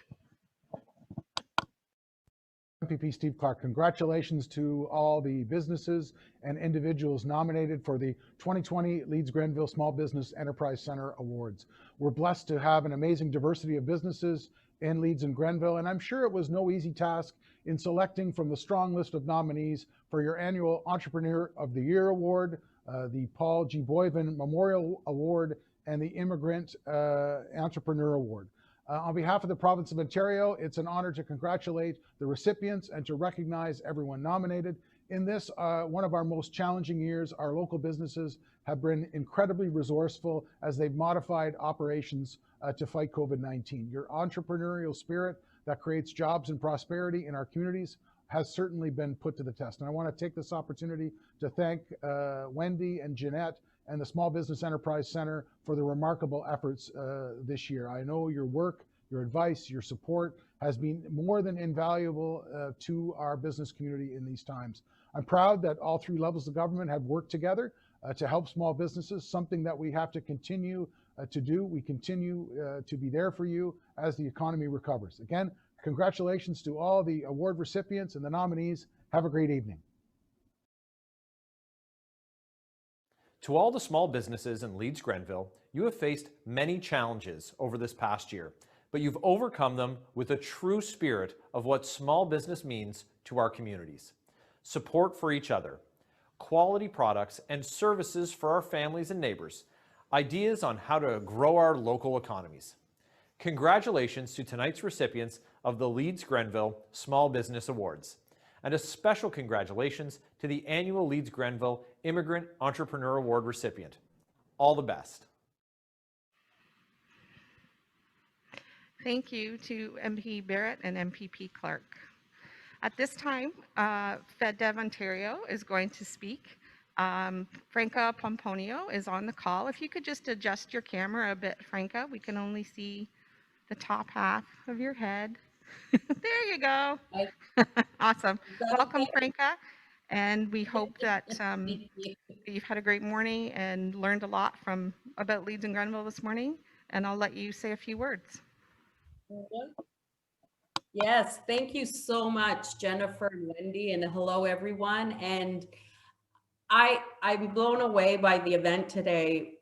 Speaker 22: MPP Steve Clark, congratulations to all the businesses and individuals nominated for the 2020 Leeds Grenville Small Business Enterprise Center Awards. We're blessed to have an amazing diversity of businesses in Leeds and Grenville, and I'm sure it was no easy task in selecting from the strong list of nominees for your annual Entrepreneur of the Year Award, the Paul G. Boyven Memorial Award, and the Immigrant Entrepreneur Award. On behalf of the province of Ontario, it's an honor to congratulate the recipients and to recognize everyone nominated. In this, one of our most challenging years, our local businesses have been incredibly resourceful as they've modified operations to fight COVID-19. Your entrepreneurial spirit that creates jobs and prosperity in our communities has certainly been put to the test. And I want to take this opportunity to thank Wendy and Jeanette and the Small Business Enterprise Center for the remarkable efforts this year. I know your work, your advice, your support has been more than invaluable to our business community in these times. I'm proud that all three levels of government have worked together to help small businesses, something that we have to continue to do. We continue to be there for you as the economy recovers. Again, congratulations to all the award recipients and the nominees. Have a great evening.
Speaker 23: To all the small businesses in Leeds Grenville, you have faced many challenges over this past year, but you've overcome them with a true spirit of what small business means to our communities. Support for each other, quality products and services for our families and neighbors, ideas on how to grow our local economies. Congratulations to tonight's recipients of the Leeds Grenville Small Business Awards, and a special congratulations to the annual Leeds Grenville Immigrant Entrepreneur Award recipient. All the best.
Speaker 2: Thank you to MP Barrett and MPP Clark. At this time, FedDev Ontario is going to speak. Franca Pomponio is on the call. If you could just adjust your camera a bit, Franca, we can only see the top half of your head. There you go. Awesome. Welcome, Franca. And we hope that you've had a great morning and learned a lot about Leeds and Grenville this morning. And I'll let you say a few words.
Speaker 4: Yes, thank you so much, Jennifer and Wendy, and hello everyone. And I'm blown away by the event today.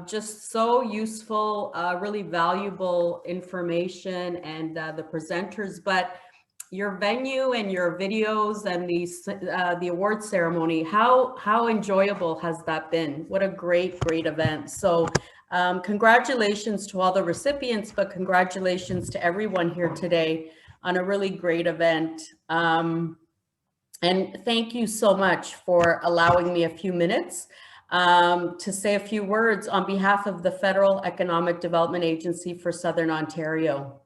Speaker 4: Just so useful, really valuable information, and the presenters, but your venue and your videos and the award ceremony, how enjoyable has that been? What a great event. So congratulations to all the recipients, but congratulations to everyone here today on a really great event. And thank you so much for allowing me a few minutes to say a few words on behalf of the Federal Economic Development Agency for Southern Ontario.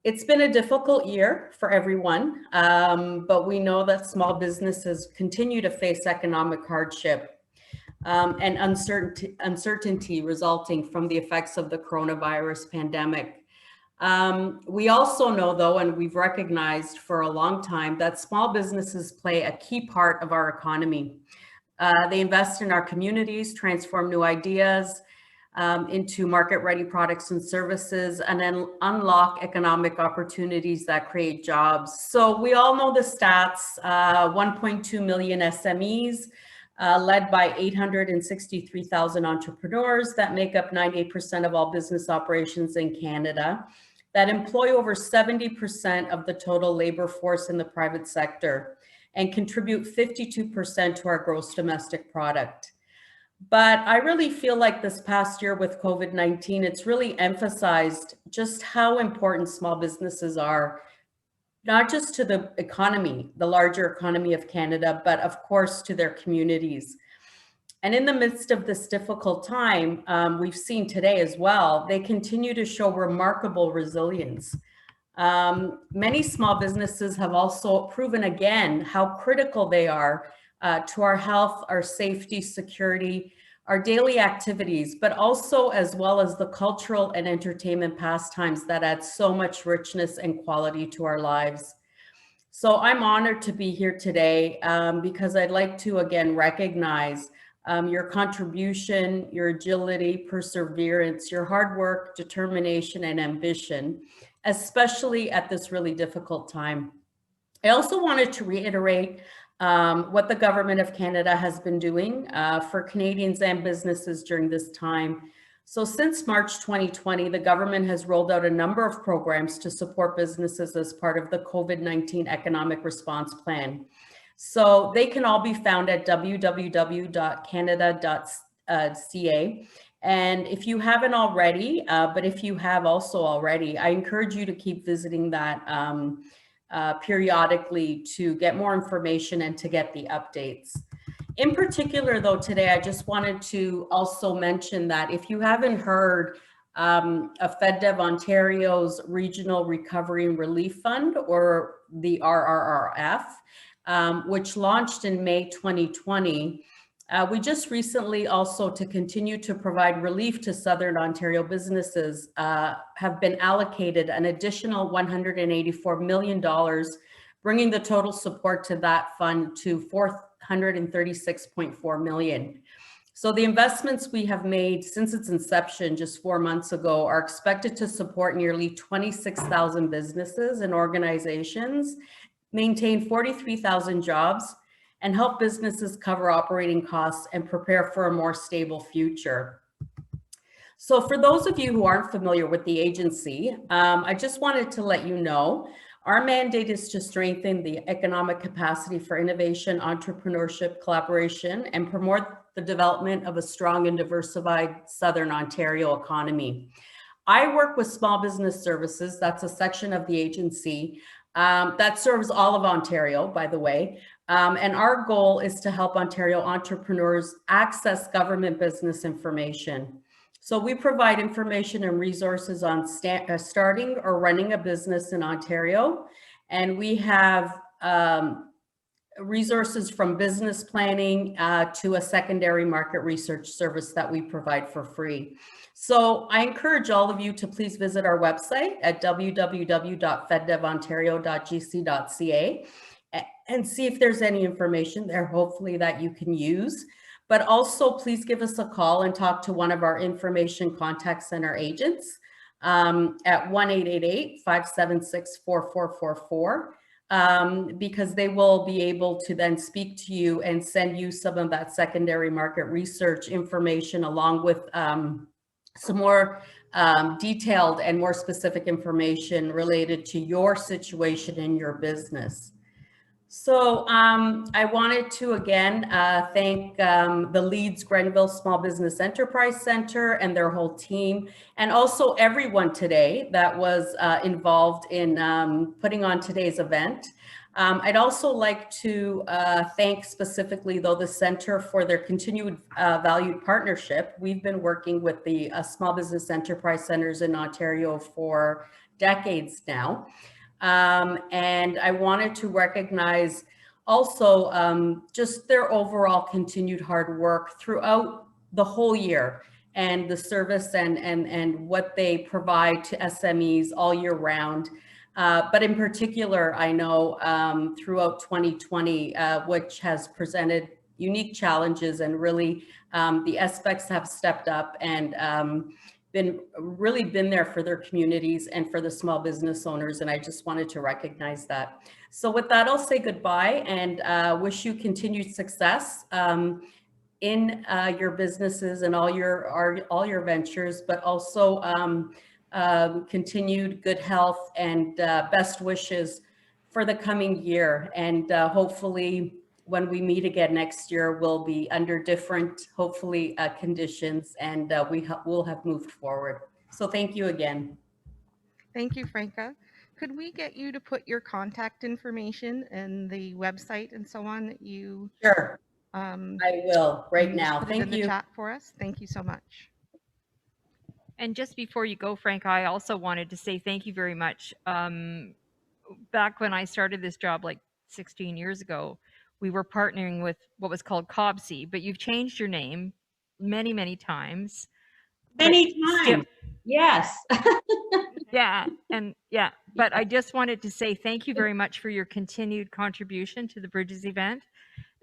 Speaker 4: It's been a difficult year for everyone, but we know that small businesses continue to face economic hardship and uncertainty resulting from the effects of the coronavirus pandemic. We also know, though, and we've recognized for a long time, that small businesses play a key part of our economy. They invest in our communities, transform new ideas into market-ready products and services, and then unlock economic opportunities that create jobs. So we all know the stats, 1.2 million SMEs, led by 863,000 entrepreneurs that make up 98% of all business operations in Canada, that employ over 70% of the total labor force in the private sector and contribute 52% to our gross domestic product. But I really feel like this past year with COVID-19, it's really emphasized just how important small businesses are, not just to the economy, the larger economy of Canada, but of course to their communities. And in the midst of this difficult time, we've seen today as well, they continue to show remarkable resilience. Many small businesses have also proven again how critical they are to our health, our safety, security, our daily activities, but also as well as the cultural and entertainment pastimes that add so much richness and quality to our lives. So I'm honored to be here today because I'd like to again recognize your contribution, your agility, perseverance, your hard work, determination, and ambition, especially at this really difficult time. I also wanted to reiterate what the Government of Canada has been doing for Canadians and businesses during this time. So since March 2020, the government has rolled out a number of programs to support businesses as part of the COVID-19 Economic Response Plan. So they can all be found at www.canada.ca. And if you haven't already, but if you have also already, I encourage you to keep visiting that periodically to get more information and to get the updates. In particular, though, today, I just wanted to also mention that if you haven't heard of FedDev Ontario's Regional Recovery and Relief Fund, or the RRRF, which launched in May 2020, we just recently also, to continue to provide relief to Southern Ontario businesses, have been allocated an additional $184 million, bringing the total support to that fund to $436.4 million. So the investments we have made since its inception just 4 months ago are expected to support nearly 26,000 businesses and organizations, maintain 43,000 jobs, and help businesses cover operating costs and prepare for a more stable future. So for those of you who aren't familiar with the agency, I just wanted to let you know Our mandate is to strengthen the economic capacity for innovation, entrepreneurship, collaboration, and promote the development of a strong and diversified Southern Ontario economy. I work with Small Business Services. That's a section of the agency that serves all of Ontario, by the way. And our goal is to help Ontario entrepreneurs access government business information. So we provide information and resources on starting or running a business in Ontario. And we have resources from business planning to a secondary market research service that we provide for free. So I encourage all of you to please visit our website at www.feddevontario.gc.ca and see if there's any information there, hopefully, that you can use. But also, please give us a call and talk to one of our information contact center agents at 1-888-576-4444, because they will be able to then speak to you and send you some of that secondary market research information, along with some more detailed and more specific information related to your situation in your business. So I wanted to again thank the Leeds Grenville Small Business Enterprise Center and their whole team, and also everyone today that was involved in putting on today's event. I'd also like to thank specifically, though, the Center for their continued valued partnership. We've been working with the Small Business Enterprise Centers in Ontario for decades now. And I wanted to recognize also just their overall continued hard work throughout the whole year, and the service and what they provide to SMEs all year round. But in particular, I know throughout 2020, which has presented unique challenges, and really the aspects have stepped up and really been there for their communities and for the small business owners. And I just wanted to recognize that. So with that, I'll say goodbye and wish you continued success in your businesses and all your ventures, but also continued good health and best wishes for the coming year. And hopefully when we meet again next year, we'll be under different, hopefully, conditions, and we'll have moved forward. So thank you again.
Speaker 2: Thank you, Franca. Could we get you to put your contact information and the website and so on that you...
Speaker 4: Sure, I will right now.
Speaker 2: Put it
Speaker 4: Thank
Speaker 2: in the
Speaker 4: you.
Speaker 2: chat for us. Thank you so much.
Speaker 1: And just before you go, Frank, I also wanted to say thank you very much. Back when I started this job like 16 years ago, we were partnering with what was called COBSI, but you've changed your name many, many times.
Speaker 4: Many times, yes.
Speaker 1: Yeah, but I just wanted to say thank you very much for your continued contribution to the Bridges event.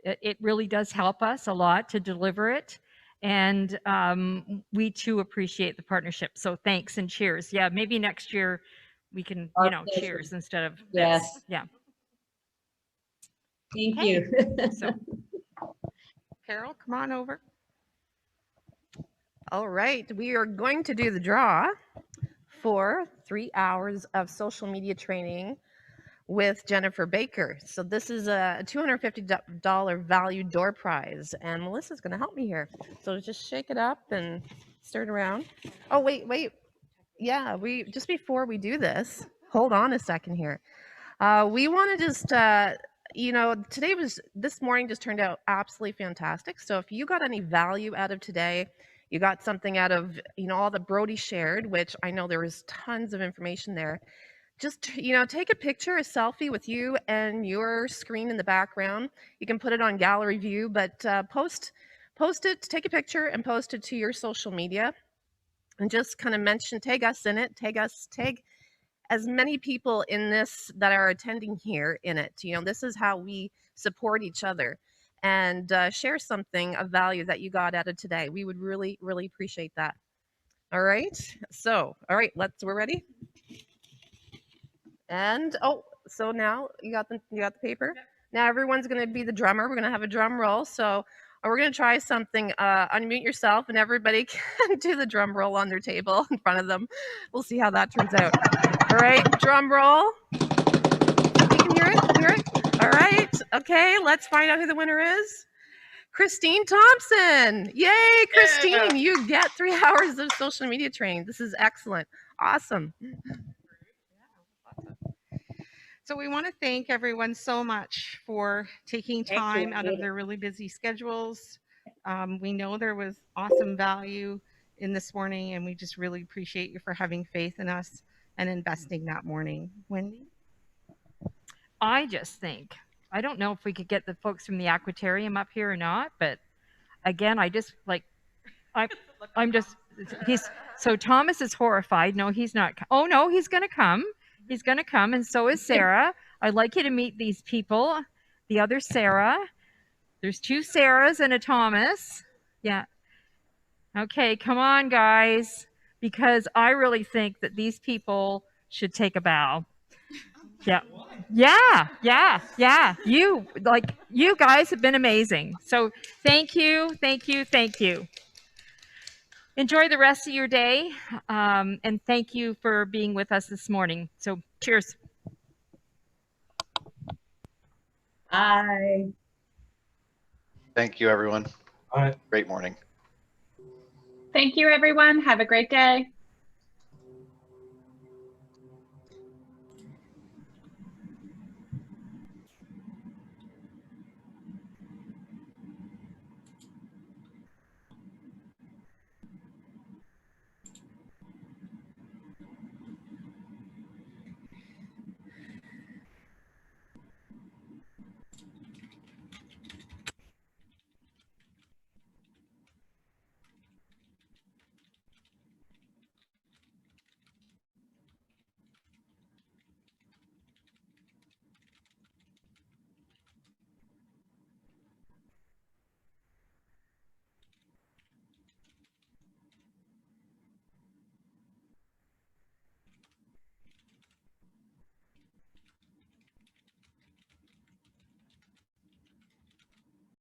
Speaker 1: It really does help us a lot to deliver it. And we too appreciate the partnership. So thanks and cheers. Yeah, maybe next year we can, cheers instead of
Speaker 4: yes.
Speaker 1: This. Yeah.
Speaker 4: Thank you.
Speaker 1: So,
Speaker 2: Carol, come on over.
Speaker 3: All right, we are going to do the draw for 3 hours of social media training with Jennifer Baker. So this is a $250 value door prize, and Melissa's going to help me here. So just shake it up and stir it around. Oh, wait. Yeah, just before we do this, hold on a second here. We want to just, this morning just turned out absolutely fantastic. So if you got any value out of today, you got something out of, all that Brody shared, which I know there was tons of information there. Just, take a picture, a selfie with you and your screen in the background. You can put it on gallery view, but post it, take a picture and post it to your social media, and just kind of tag us in it, tag as many people in this that are attending here in it. This is how we support each other, and share something of value that you got out of today. We would really, really appreciate that. All right. So, all right, we're ready. And so now you got the paper. Yep. Now everyone's going to be the drummer. We're going to have a drum roll. So we're going to try something. Unmute yourself, and everybody can do the drum roll on their table in front of them. We'll see how that turns out. All right, drum roll. hear it, hear it. All right, okay, let's find out who the winner is. Christine Thompson. Yay, Christine, you get 3 hours of social media training. This is excellent. Awesome.
Speaker 2: So we want to thank everyone so much for taking
Speaker 25: Thank you,
Speaker 2: time out of
Speaker 25: Anita.
Speaker 2: their really busy schedules. We know there was awesome value in this morning, and we just really appreciate you for having faith in us and investing that morning. Wendy?
Speaker 1: I just think, I don't know if we could get the folks from the Aquatarium up here or not, but again, I just like, I'm just, so Thomas is horrified. No, he's not. Oh no, he's going to come. He's going to come. And so is Sarah. I'd like you to meet these people. The other Sarah. There's 2 Sarahs and a Thomas. Yeah. Okay, come on, guys, because I really think that these people should take a bow. Yeah. Yeah. You guys have been amazing. So thank you. Enjoy the rest of your day. And thank you for being with us this morning. So cheers.
Speaker 4: Bye.
Speaker 5: Thank you, everyone.
Speaker 21: All right.
Speaker 5: Great morning.
Speaker 15: Thank you, everyone. Have a great day.